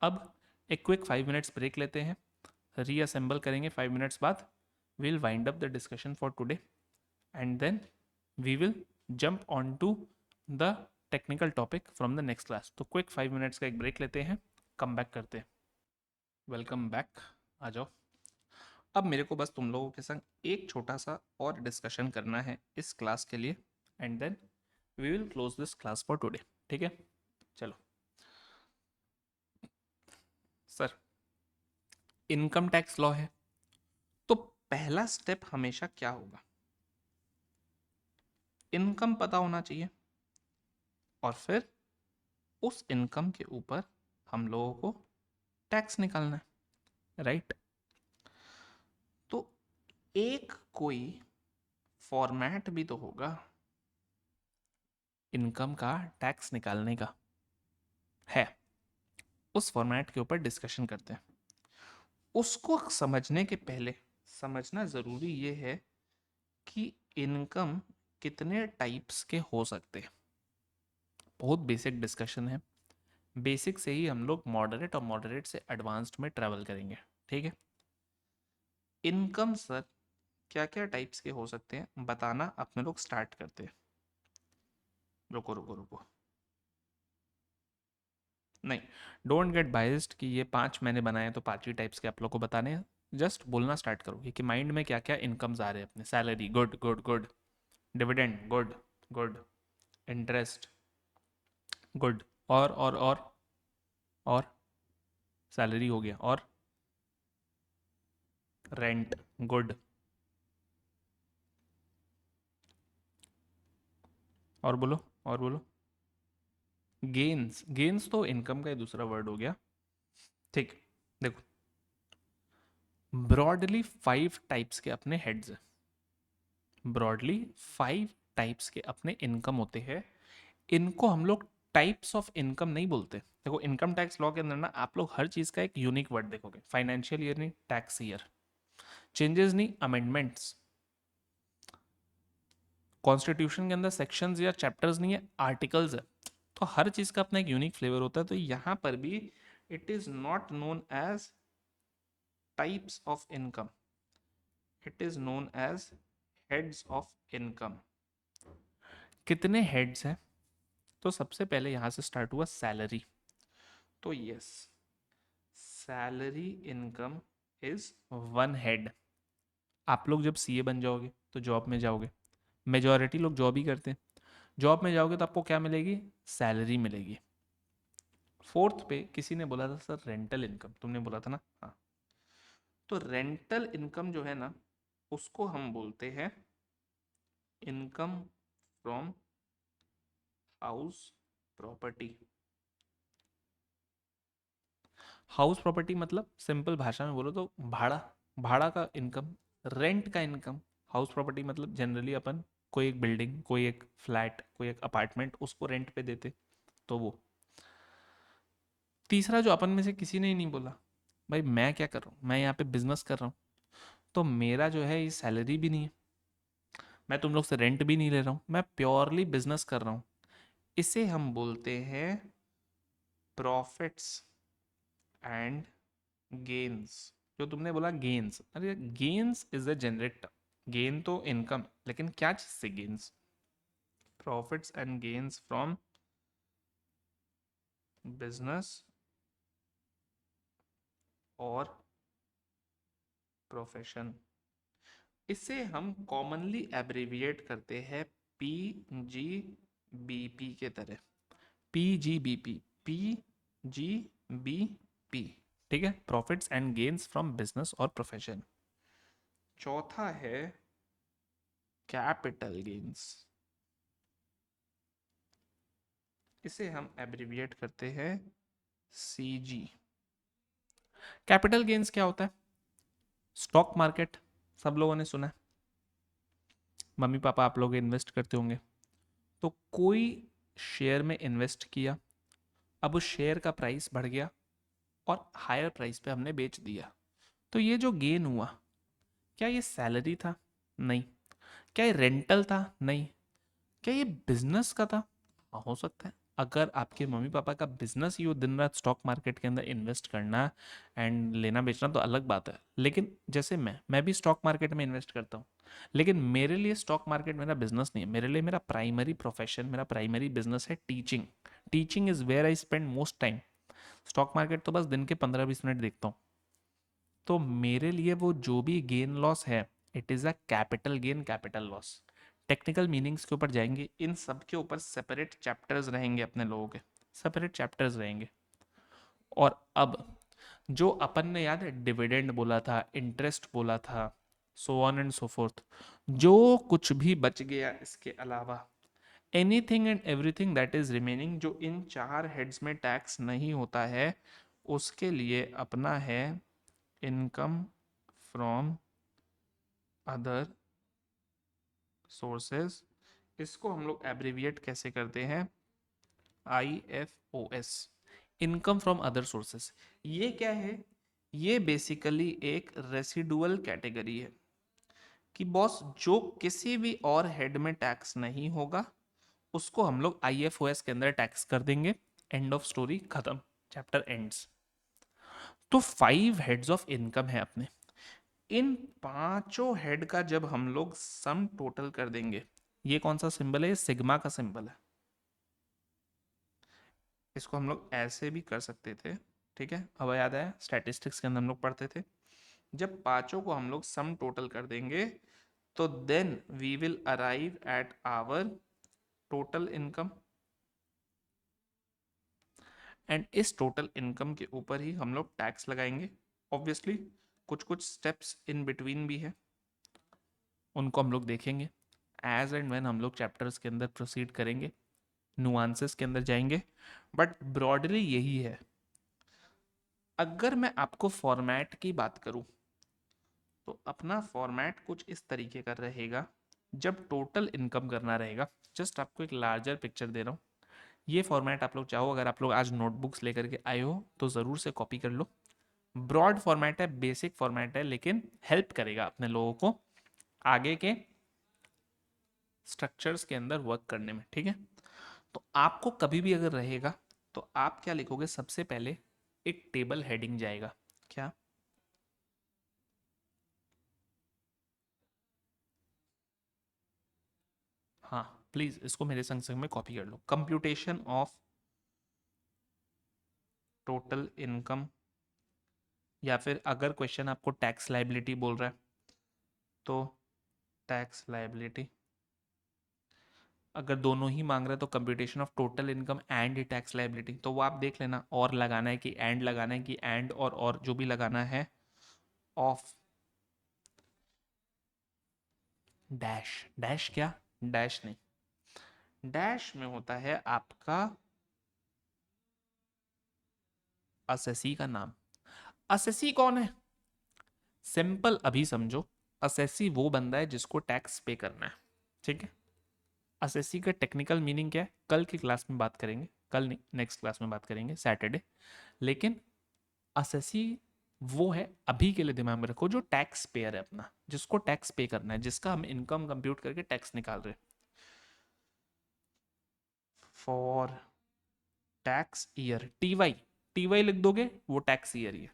अब एक क्विक 5 मिनट्स ब्रेक लेते हैं, रीअसेंबल करेंगे 5 मिनट्स बाद, will wind up the discussion for today and then we will jump on to the technical topic from the next class. तो क्विक 5 मिनट्स का एक ब्रेक लेते हैं, कम बैक करते हैं। वेलकम बैक, आ जाओ। अब मेरे को बस तुम लोगों के संग एक छोटा सा और डिस्कशन करना है इस क्लास के लिए, and then we will close this class for today, ठीक है। चलो सर, इनकम टैक्स लॉ है, तो पहला स्टेप हमेशा क्या होगा? इनकम पता होना चाहिए, और फिर उस इनकम के ऊपर हम लोगों को टैक्स निकालना है, राइट? तो एक कोई फॉर्मेट भी तो होगा इनकम का टैक्स निकालने का, है। उस फॉर्मेट के ऊपर डिस्कशन करते हैं। उसको समझने के पहले समझना ज़रूरी ये है कि इनकम कितने टाइप्स के हो सकते हैं। बहुत बेसिक डिस्कशन है, बेसिक से ही हम लोग मॉडरेट और मॉडरेट से एडवांस्ड में ट्रैवल करेंगे, ठीक है। इनकम सर क्या क्या टाइप्स के हो सकते हैं बताना अपने लोग स्टार्ट करते हैं। रुको रुको रुको, नहीं, डोंट गेट बाइस्ड कि ये 5 मैंने बनाए तो 5 ही टाइप्स के आप लोग को बताने हैं। जस्ट बोलना स्टार्ट करो कि माइंड में क्या क्या इनकम्स आ रहे हैं अपने। Salary, good good good. Dividend, good good. Interest, good. और सैलरी हो गया, और रेंट, गुड। और बोलो, और बोलो। गेन्स, गेन्स तो इनकम का ही दूसरा वर्ड हो गया, ठीक। देखो, ब्रॉडली 5 टाइप्स के अपने हेड्स हैं, ब्रॉडली 5 टाइप्स के अपने इनकम होते हैं। इनको हम लोग टाइप्स ऑफ इनकम नहीं बोलते। देखो इनकम टैक्स लॉ के अंदर ना आप लोग हर चीज़ का एक यूनिक वर्ड देखोगे। फाइनेंशियल ईयर नहीं, टैक्स ईयर। चेंजेस नहीं, अमेंडमेंट्स। कॉन्स्टिट्यूशन के अंदर सेक्शंस या चैप्टर्स नहीं है, आर्टिकल्स है। तो हर चीज़ का अपना एक यूनिक फ्लेवर होता है। तो यहाँ पर भी it is not known as types of income, it is known as heads of income. कितने हेड्स हैं? तो सबसे पहले यहाँ से स्टार्ट हुआ सैलरी। तो yes, salary income is one head. आप लोग जब सीए बन जाओगे तो जॉब में जाओगे, मेजॉरिटी लोग जॉब ही करते हैं। जॉब में जाओगे तो आपको क्या मिलेगी? सैलरी मिलेगी। फोर्थ पे किसी ने बोला था सर रेंटल इनकम, तुमने बोला था ना? हाँ। तो रेंटल इनकम जो है ना, उसको हम बोलते हैं income from house property. House property मतलब सिंपल भाषा में बोलो तो भाड़ा, भाड़ा का इनकम, रेंट का इनकम। हाउस प्रॉपर्टी मतलब जनरली अपन कोई एक बिल्डिंग, कोई एक फ्लैट, कोई एक अपार्टमेंट उसको रेंट पे देते, तो वो। तीसरा जो अपन में से किसी ने ही नहीं बोला, भाई मैं क्या कर रहा हूँ, मैं यहाँ पे बिजनेस कर रहा हूँ, तो मेरा जो है ये सैलरी भी नहीं है, मैं तुम लोग से रेंट भी नहीं ले रहा हूँ, मैं प्योरली बिजनेस कर रहा हूँ। इसे हम बोलते हैं प्रॉफिट्स एंड गेन्स। जो तुमने बोला गेन्स, अरे gains is a generate, gain तो इनकम, लेकिन क्या चीज से gains? Profits and gains from business और प्रोफेशन। इसे हम कॉमनली एब्रिविएट करते हैं पी जी बी पी के तरह। P G B P, P G B P. ठीक है, profits and gains from business और प्रोफेशन। चौथा है कैपिटल गेन्स। इसे हम एब्रिविएट करते हैं सी जी। कैपिटल गेन्स क्या होता है? स्टॉक मार्केट सब लोगों ने सुना है, मम्मी पापा आप लोग इन्वेस्ट करते होंगे। तो कोई शेयर में इन्वेस्ट किया, अब उस शेयर का प्राइस बढ़ गया और हायर प्राइस पे हमने बेच दिया, तो ये जो गेन हुआ, क्या ये सैलरी था? नहीं। क्या ये रेंटल था? नहीं। क्या ये बिजनेस का था? हाँ, हो सकता है। अगर आपके मम्मी पापा का बिजनेस ही हो दिन रात स्टॉक मार्केट के अंदर इन्वेस्ट करना एंड लेना बेचना, तो अलग बात है। लेकिन जैसे मैं भी स्टॉक मार्केट में इन्वेस्ट करता हूँ, लेकिन मेरे लिए स्टॉक मार्केट मेरा बिजनेस नहीं है। मेरे लिए मेरा प्राइमरी प्रोफेशन, मेरा प्राइमरी बिजनेस है teaching. Teaching is where I spend most time. Stock market तो बस दिन के 15-20 मिनट देखता हूँ। तो मेरे लिए वो जो भी गेन लॉस है, it is a capital gain, capital loss. Technical meanings के ऊपर जाएंगे, इन सब के ऊपर सेपरेट चैप्टर्स रहेंगे अपने लोगों के, सेपरेट चैप्टर्स रहेंगे। और अब जो अपन ने याद है डिविडेंड बोला था, इंटरेस्ट बोला था, सो ऑन एंड सो फोर्थ, जो कुछ भी बच गया इसके अलावा, anything and everything that is remaining, जो इन चार हेड्स में टैक्स नहीं होता है, उसके लिए अपना है इनकम फ्रॉम अदर सोर्सेज। इसको हम लोग एब्रिविएट कैसे करते हैं? IFOS, income from other sources. ये क्या है? ये बेसिकली एक रेसिडुअल कैटेगरी है कि बॉस जो किसी भी और हेड में टैक्स नहीं होगा, उसको हम लोग IFOS के अंदर टैक्स कर देंगे। एंड ऑफ स्टोरी, खत्म, चैप्टर एंड्स। तो 5 हेड्स ऑफ इनकम है अपने। इन पांचों हेड का जब हम लोग सम टोटल कर देंगे, ये कौन सा सिंबल है? ये सिग्मा का सिंबल है। इसको हम लोग ऐसे भी कर सकते थे, ठीक है, अब याद आया, स्टैटिस्टिक्स के अंदर हम लोग पढ़ते थे, जब पांचों को हम लोग सम टोटल कर देंगे, तो then we will arrive at our total income. And इस टोटल इनकम के ऊपर ही हम लोग टैक्स लगाएंगे। ऑब्वियसली कुछ कुछ स्टेप्स इन बिटवीन भी है, उनको हम लोग देखेंगे एज एंड व्हेन हम लोग चैप्टर्स के अंदर प्रोसीड करेंगे, नुआंसेस के अंदर जाएंगे, बट ब्रॉडली यही है। अगर मैं आपको फॉर्मेट की बात करूं, तो अपना फॉर्मेट कुछ इस तरीके का रहेगा। जब टोटल इनकम करना रहेगा, जस्ट आपको एक लार्जर पिक्चर दे रहा हूं, ये फॉर्मेट आप लोग चाहो, अगर आप लोग आज नोटबुक्स लेकर के आए हो तो ज़रूर से कॉपी कर लो। ब्रॉड फॉर्मेट है, बेसिक फॉर्मेट है, लेकिन हेल्प करेगा अपने लोगों को आगे के स्ट्रक्चर्स के अंदर वर्क करने में, ठीक है। तो आपको कभी भी अगर रहेगा तो आप क्या लिखोगे, सबसे पहले एक टेबल हेडिंग जाएगा, क्या? हाँ, प्लीज इसको मेरे संग संग में कॉपी कर लो। कंप्यूटेशन ऑफ टोटल इनकम, या फिर अगर क्वेश्चन आपको टैक्स लाइबिलिटी बोल रहा है तो टैक्स लाइबिलिटी, अगर दोनों ही मांग रहे हैं तो computation of total income and tax liability, तो वो आप देख लेना, और लगाना है कि एंड लगाना है कि एंड और जो भी लगाना है ऑफ डैश। डैश क्या? डैश नहीं, डैश में होता है आपका असेसी का नाम। असेसी कौन है? सिंपल अभी समझो, असेसी वो बंदा है जिसको टैक्स पे करना है, ठीक है। असेसी का टेक्निकल मीनिंग क्या है, कल की क्लास में बात करेंगे, कल नहीं नेक्स्ट क्लास में बात करेंगे, सैटरडे। लेकिन असेसी वो है, अभी के लिए दिमाग में रखो, जो टैक्स पेयर है अपना, जिसको टैक्स पे करना है, जिसका हम इनकम कंप्यूट करके टैक्स निकाल रहे हैं। For tax year, TY, TY लिख दोगे वो टैक्स ईयर ही है,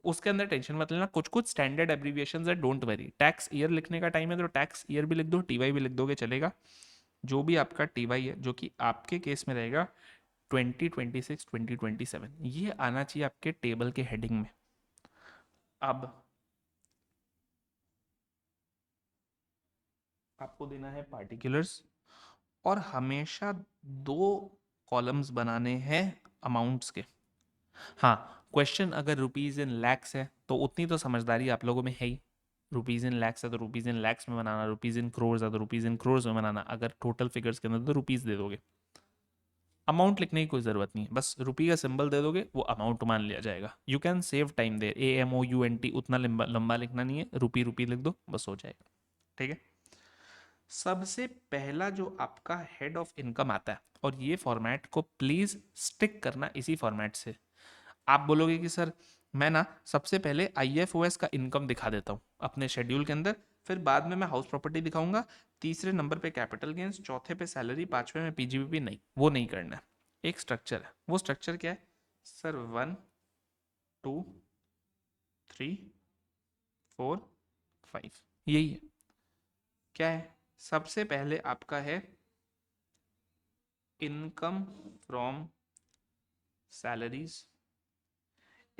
उसके अंदर टेंशन मत लेना। कुछ कुछ स्टैंडर्ड एब्रीविएशंस है, डोंट वरी। टैक्स ईयर लिखने का टाइम है तो टैक्स ईयर भी लिख दो, टीवाई भी लिख दोगे चलेगा। जो भी आपका टीवाई है, जो कि आपके केस में रहेगा 2026 2027, ये आना चाहिए आपके टेबल के हेडिंग में। अब आपको देना है पार्टिकुलर्स, और हमेशा दो कॉलम्स बनाने हैं अमाउंट्स के। हाँ, क्वेश्चन अगर रुपीज इन लैक्स है तो उतनी तो समझदारी आप लोगों में है ही, रुपीज इन लैक्स है तो रुपीज इन लैक्स में बनाना, रुपीज इन क्रोर्स है तो रुपीज इन क्रोर्स में बनाना, अगर टोटल फिगर्स के अंदर तो रुपीज दे दोगे, अमाउंट लिखने की कोई ज़रूरत नहीं है, बस रुपी का सिंबल दे दोगे वो अमाउंट मान लिया जाएगा। You can save time there, AMOUNT उतना लंबा लंबा लिखना नहीं है, रुपी रुपी लिख दो बस हो जाएगा, ठीक है। सबसे पहला जो आपका हेड ऑफ इनकम आता है, और ये फॉर्मेट को प्लीज स्टिक करना इसी फॉर्मेट से। आप बोलोगे कि सर मैं ना सबसे पहले IFOS का इनकम दिखा देता हूँ अपने शेड्यूल के अंदर, फिर बाद में मैं हाउस प्रॉपर्टी दिखाऊंगा, तीसरे नंबर पे कैपिटल गेन्स, चौथे पे सैलरी, पांचवे में PGBP, नहीं वो नहीं करना है। एक स्ट्रक्चर है, वो स्ट्रक्चर क्या है सर? 1 2 3 4 5, यही है। क्या है? सबसे पहले आपका है इनकम फ्रॉम सैलरीज।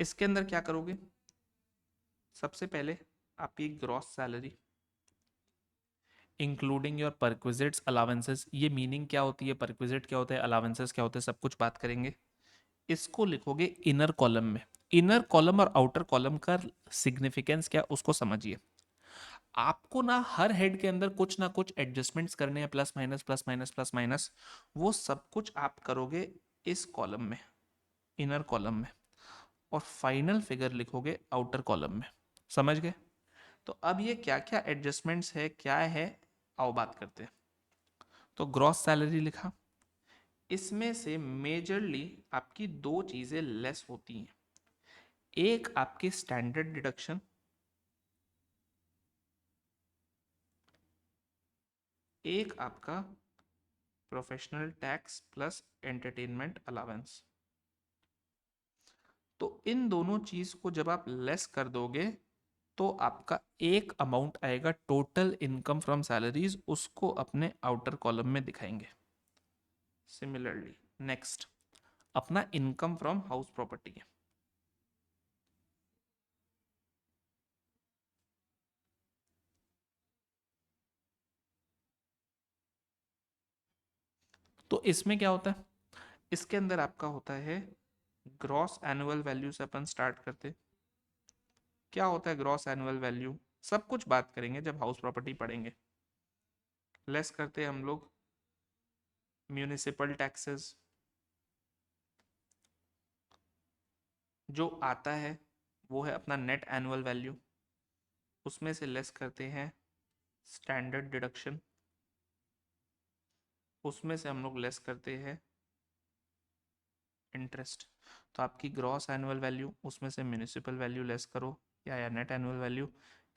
इसके अंदर क्या करोगे, सबसे पहले आपकी gross salary including your perquisites allowances. ये मीनिंग क्या होती है, परक्विजिट क्या होता है, अलावेंसेस क्या होते हैं, सब कुछ बात करेंगे। इसको लिखोगे इनर कॉलम में। इनर कॉलम और आउटर कॉलम का सिग्निफिकेंस क्या, उसको समझिए। आपको ना हर हेड के अंदर कुछ ना कुछ एडजस्टमेंट्स करने हैं, plus minus plus minus plus minus, वो सब कुछ आप करोगे इस कॉलम में, इनर कॉलम में, और फाइनल फिगर लिखोगे आउटर कॉलम में। समझ गए? तो अब ये क्या क्या एडजस्टमेंट्स है, क्या है, आओ बात करते हैं। तो ग्रॉस सैलरी लिखा, इसमें से मेजरली आपकी दो चीजें लेस होती हैं। एक आपकी स्टैंडर्ड डिडक्शन, एक आपका professional tax plus entertainment allowance. तो इन दोनों चीज को जब आप लेस कर दोगे तो आपका एक अमाउंट आएगा टोटल इनकम फ्रॉम सैलरीज, उसको अपने आउटर कॉलम में दिखाएंगे। सिमिलरली नेक्स्ट अपना इनकम फ्रॉम हाउस प्रॉपर्टी है, तो इसमें क्या होता है, इसके अंदर आपका होता है ग्रॉस एनुअल वैल्यू से अपन स्टार्ट करते। क्या होता है ग्रॉस एनुअल वैल्यू, सब कुछ बात करेंगे जब हाउस प्रॉपर्टी पढ़ेंगे। लेस करते हैं हम लोग म्यूनिसिपल टैक्सेस, जो आता है वो है अपना नेट एनुअल वैल्यू, उसमें से लेस करते हैं स्टैंडर्ड डिडक्शन, उसमें से हम लोग लेस करते हैं इंटरेस्ट। तो आपकी ग्रॉस एनुअल वैल्यू, उसमें से म्यूनिसिपल वैल्यू लेस करो या नेट एनुअल वैल्यू,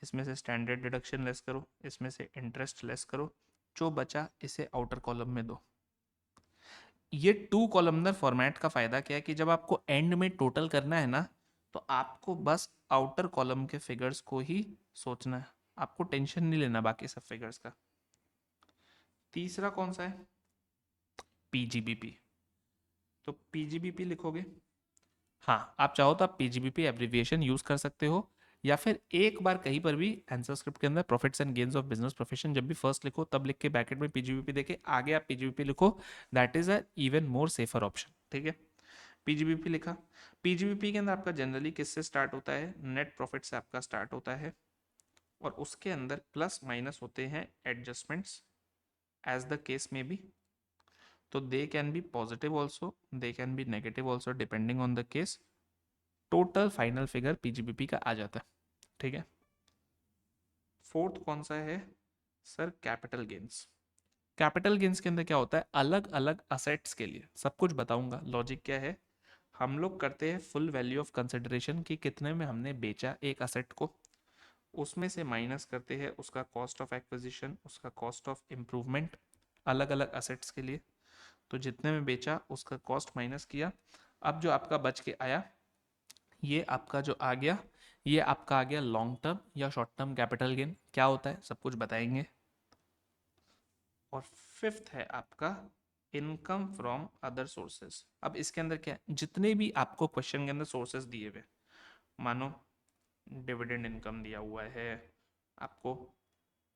इसमें से स्टैंडर्ड डिडक्शन लेस करो, इसमें से इंटरेस्ट लेस करो, जो बचा इसे आउटर कॉलम में दो। ये टू कॉलमनर फॉर्मेट का फ़ायदा क्या है कि जब आपको एंड में टोटल करना है ना, तो आपको बस आउटर कॉलम के फिगर्स को ही सोचना है, आपको टेंशन नहीं लेना बाकी सब फिगर्स का। तीसरा कौन सा है? पीजीबीपी। तो पीजीबीपी लिखोगे, हाँ आप चाहो तो आप पीजीबीपी एब्रिविएशन यूज कर सकते हो, या फिर एक बार कहीं पर भी आंसर स्क्रिप्ट के अंदर profits and gains of business profession जब भी फर्स्ट लिखो तब लिख के ब्रैकेट में पीजीबीपी देके आगे आप पीजीबीपी लिखो, that is a even more safer option. ठीक है, पीजीबीपी लिखा। पीजीबीपी के अंदर आपका जनरली किससे स्टार्ट होता है? नेट प्रॉफिट से आपका स्टार्ट होता है, और उसके अंदर प्लस माइनस होते हैं एडजस्टमेंट्स एज द केस में बी। तो they can be positive also, they can be negative also depending on the case. Total final figure PGBP का आ जाता है। ठीक है, फोर्थ कौन सा है sir? Capital gains. Capital gains के अंदर क्या होता है? अलग अलग असेट्स के लिए सब कुछ बताऊंगा, लॉजिक क्या है। हम लोग करते हैं फुल वैल्यू ऑफ कंसिडरेशन कि कितने में हमने बेचा एक असेट को, उसमें से माइनस करते हैं उसका कॉस्ट ऑफ एक्विजिशन, उसका कॉस्ट ऑफ इम्प्रूवमेंट, अलग अलग असेट्स के लिए। तो जितने में बेचा उसका कॉस्ट माइनस किया, अब जो आपका बच के आया ये आपका जो आ गया, ये आपका आ गया लॉन्ग टर्म या शॉर्ट टर्म कैपिटल गेन। क्या होता है सब कुछ बताएंगे। और फिफ्थ है आपका इनकम फ्रॉम अदर सोर्सेज। अब इसके अंदर क्या है, जितने भी आपको क्वेश्चन के अंदर सोर्सेज दिए हुए, मानो डिविडेंड इनकम दिया हुआ है आपको,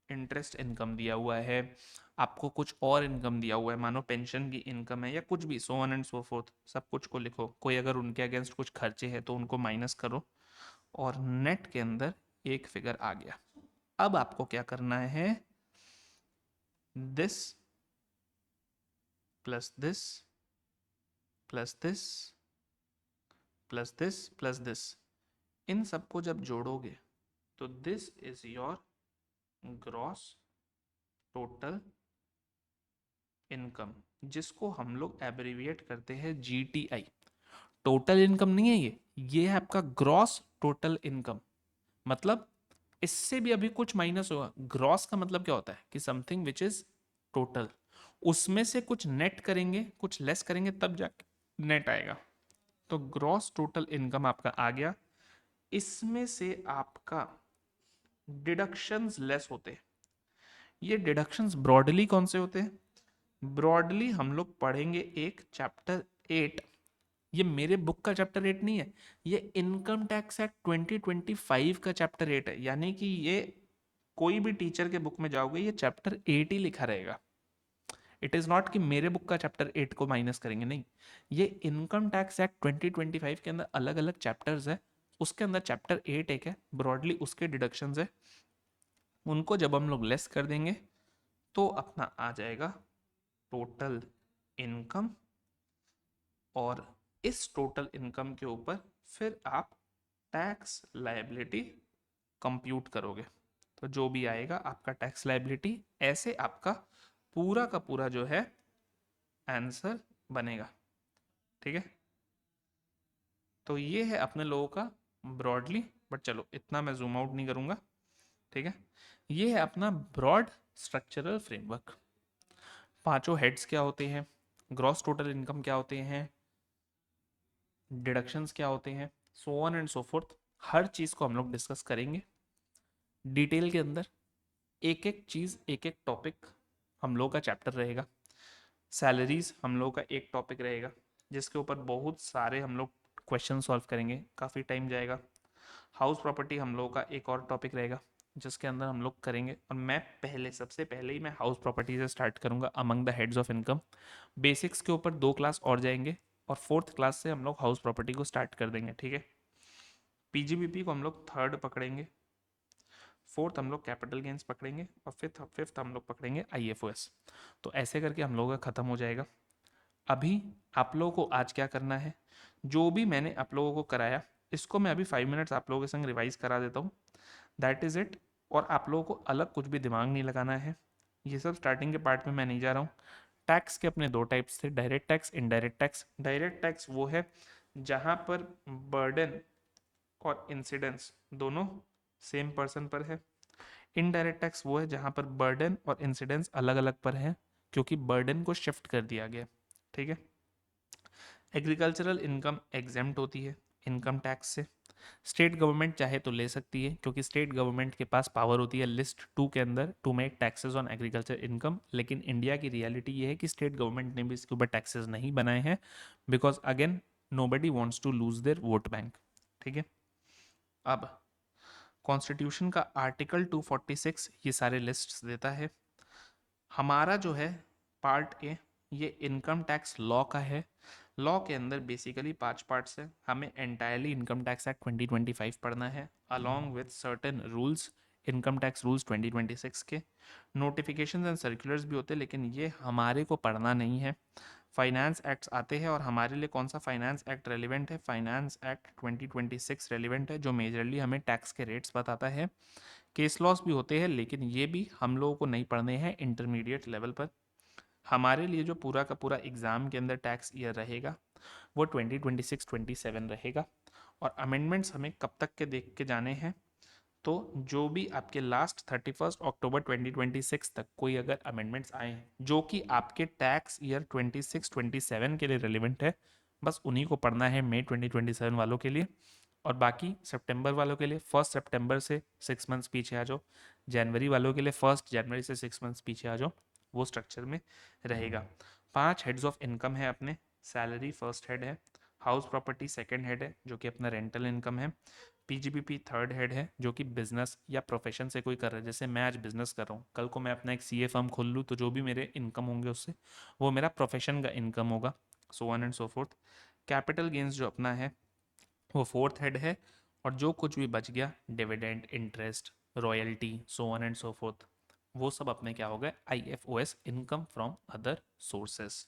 इंटरेस्ट इनकम दिया हुआ है आपको, कुछ और इनकम दिया हुआ है, मानो पेंशन की इनकम है या कुछ भी, सो ऑन एंड सो फोर्थ, सब कुछ को लिखो। कोई अगर उनके अगेंस्ट कुछ खर्चे हैं तो उनको माइनस करो, और नेट के अंदर एक फिगर आ गया। अब आपको क्या करना है? This plus this plus this plus this plus this, इन सबको जब जोड़ोगे तो this is your gross total income, जिसको हम लोग एब्रिविएट करते हैं जीटीआई। टोटल इनकम नहीं है ये है आपका ग्रॉस टोटल इनकम। मतलब इससे भी अभी कुछ माइनस होगा। ग्रॉस का मतलब क्या होता है कि समथिंग विच इज टोटल, उसमें से कुछ नेट करेंगे कुछ लेस करेंगे तब जाके नेट आएगा। तो ग्रॉस टोटल इनकम आपका आ गया, इसमें से आपका डिडक्शंस लेस होते हैं। ये डिडक्शंस ब्रॉडली कौन से होते हैं? ब्रॉडली हम लोग पढ़ेंगे एक चैप्टर 8, ये मेरे बुक का चैप्टर 8 नहीं है, ये इनकम टैक्स एक्ट 2025 का चैप्टर 8 है। यानी कि ये कोई भी टीचर के बुक में जाओगे ये चैप्टर 8 ही लिखा रहेगा। इट इज़ नॉट कि मेरे बुक का चैप्टर 8 को माइनस करेंगे, नहीं। ये इनकम टैक्स एक्ट 2025 के अंदर अलग अलग चैप्टर्स है, उसके अंदर चैप्टर 8 एक है, ब्रॉडली उसके डिडक्शंस है, उनको जब हम लोग लेस कर देंगे तो अपना आ जाएगा टोटल इनकम। और इस टोटल इनकम के ऊपर फिर आप टैक्स लायबिलिटी कंप्यूट करोगे, तो जो भी आएगा आपका टैक्स लायबिलिटी, ऐसे आपका पूरा का पूरा जो है आंसर बनेगा। ठीक है, तो ये है अपने लोगों का ब्रॉडली, बट चलो इतना मैं जूम आउट नहीं करूंगा। ठीक है, ये है अपना ब्रॉड स्ट्रक्चरल फ्रेमवर्क। पांचों हेड्स क्या होते हैं, ग्रॉस टोटल इनकम क्या होते हैं, डिडक्शंस क्या होते हैं, so on and so fourth, हर चीज़ को हम लोग डिस्कस करेंगे डिटेल के अंदर। एक एक चीज़ एक एक टॉपिक हम लोग का चैप्टर रहेगा। सैलरीज हम लोग का एक टॉपिक रहेगा जिसके ऊपर बहुत सारे हम लोग क्वेश्चन सॉल्व करेंगे, काफ़ी टाइम जाएगा। हाउस प्रॉपर्टी हम लोग का एक और टॉपिक रहेगा जिसके अंदर हम लोग करेंगे, और मैं पहले सबसे पहले ही मैं हाउस प्रॉपर्टी से स्टार्ट करूंगा among the heads of income. Basics के ऊपर 2 क्लास और जाएंगे, और फोर्थ क्लास से हम लोग हाउस प्रॉपर्टी को स्टार्ट कर देंगे। ठीक है, पीजीबीपी को हम लोग थर्ड पकड़ेंगे, फोर्थ हम लोग कैपिटल गेन्स पकड़ेंगे, और फिफ्थ फिफ्थ हम लोग पकड़ेंगे आईएफओएस। तो ऐसे करके हम लोगों का ख़त्म हो जाएगा। अभी आप लोगों को आज क्या करना है, जो भी मैंने आप लोगों को कराया इसको मैं अभी 5 मिनट्स आप लोगों के संग रिवाइज करा देता हूँ, दैट इज़ इट। और आप लोगों को अलग कुछ भी दिमाग नहीं लगाना है, ये सब स्टार्टिंग के पार्ट में मैं नहीं जा रहा हूँ। टैक्स के अपने दो टाइप्स थे, direct tax, indirect tax. Direct tax वो है जहां पर बर्डन और इंसिडेंस दोनों सेम पर्सन पर है। इनडायरेक्ट टैक्स वो है जहां पर बर्डन और इंसिडेंस अलग अलग पर है, क्योंकि बर्डन को शिफ्ट कर दिया गया। ठीक है। एग्रीकल्चरल इनकम एग्जेम्प्ट होती है इनकम टैक्स से। स्टेट गवर्नमेंट चाहे तो ले सकती है, क्योंकि स्टेट गवर्नमेंट के पास पावर होती है लिस्ट 2 के अंदर to make taxes on agriculture income. लेकिन इंडिया की रियलिटी ये है कि स्टेट गवर्नमेंट ने भी इसके ऊपर टैक्सेस नहीं बनाए हैं, because again nobody wants to lose their vote bank. ठीक है। अब कॉन्स्टिट्यूशन का आर्टिकल 246 ये सारे लिस्ट्स देता है। हमारा जो है पार्ट ए, ये इनकम टैक्स लॉ का है। लॉ के अंदर बेसिकली 5 पार्ट्स है। हमें एंटायरली इनकम टैक्स एक्ट 2025 पढ़ना है along with certain rules, income tax rules 2026 के। नोटिफिकेशंस एंड सर्कुलर्स भी होते हैं, लेकिन ये हमारे को पढ़ना नहीं है। फाइनेंस एक्ट्स आते हैं, और हमारे लिए कौन सा फाइनेंस एक्ट रेलिवेंट है? फाइनेंस एक्ट 2026 रेलिवेंट है, जो मेजरली हमें टैक्स के रेट्स बताता है। केस लॉस भी होते हैं, लेकिन ये भी हम लोगों को नहीं पढ़ने हैं इंटरमीडिएट लेवल पर। हमारे लिए जो पूरा का पूरा एग्ज़ाम के अंदर टैक्स ईयर रहेगा वो 2026-27 रहेगा। और अमेंडमेंट्स हमें कब तक के देख के जाने हैं? तो जो भी आपके लास्ट 31 अक्टूबर 2026 तक कोई अगर अमेंडमेंट्स आए हैं जो कि आपके टैक्स ईयर 26-27 के लिए रेलिवेंट है, बस उन्हीं को पढ़ना है मई 2027 वालों के लिए। और बाकी सितंबर वालों के लिए 1 सितंबर से 6 मंथ्स पीछे आ जाओ। जनवरी वालों के लिए 1 जनवरी से 6 मंथ्स पीछे आ जाओ। वो स्ट्रक्चर में रहेगा। 5 हेड्स ऑफ इनकम है अपने। सैलरी फर्स्ट हेड है, हाउस प्रॉपर्टी सेकंड हेड है जो कि अपना रेंटल इनकम है, पीजीबीपी थर्ड हेड है जो कि बिजनेस या प्रोफेशन से कोई कर रहा है। जैसे मैं आज बिजनेस कर रहा हूँ, कल को मैं अपना एक सीए फर्म खोल लूँ, तो जो भी मेरे इनकम होंगे उससे वो मेरा प्रोफेशन का इनकम होगा, so on and so forth. Capital gains जो अपना है वो फोर्थ हेड है, और जो कुछ भी बच गया dividend, interest, royalty, so on and so fourth, वो सब अपने क्या हो गए? IFOS, income from other sources.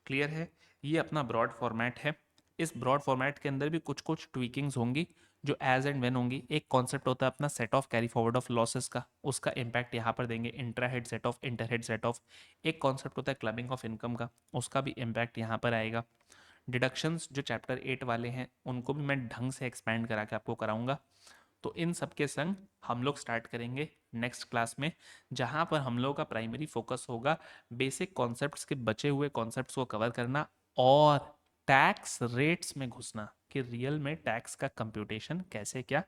Clear है? ये अपना ब्रॉड फॉर्मेट है। इस ब्रॉड फॉर्मेट के अंदर भी कुछ कुछ ट्वीकिंग्स होंगी जो एज एंड व्हेन होंगी। एक कॉन्सेप्ट होता है अपना set of carry forward of losses का, उसका इम्पैक्ट यहाँ पर देंगे, intra head set of, inter head set of. एक कॉन्सेप्ट होता है क्लबिंग ऑफ इनकम का, उसका भी इम्पैक्ट यहाँ पर आएगा। डिडक्शंस जो चैप्टर 8 वाले हैं उनको भी मैं ढंग से एक्सपैंड करा के आपको कराऊंगा। तो इन सब के संग हम लोग स्टार्ट करेंगे नेक्स्ट क्लास में, जहाँ पर हम लोग का प्राइमरी फोकस होगा बेसिक कॉन्सेप्ट्स के बचे हुए कॉन्सेप्ट्स को कवर करना, और टैक्स रेट्स में घुसना कि रियल में टैक्स का कंप्यूटेशन कैसे, क्या,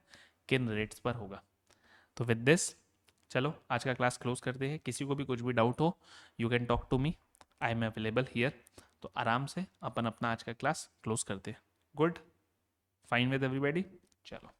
किन रेट्स पर होगा। तो विद दिस चलो आज का क्लास क्लोज करते हैं। किसी को भी कुछ भी डाउट हो you can talk to me, I am available here. तो आराम से अपन अपना आज का क्लास क्लोज करते हैं। Good, fine with everybody. चलो।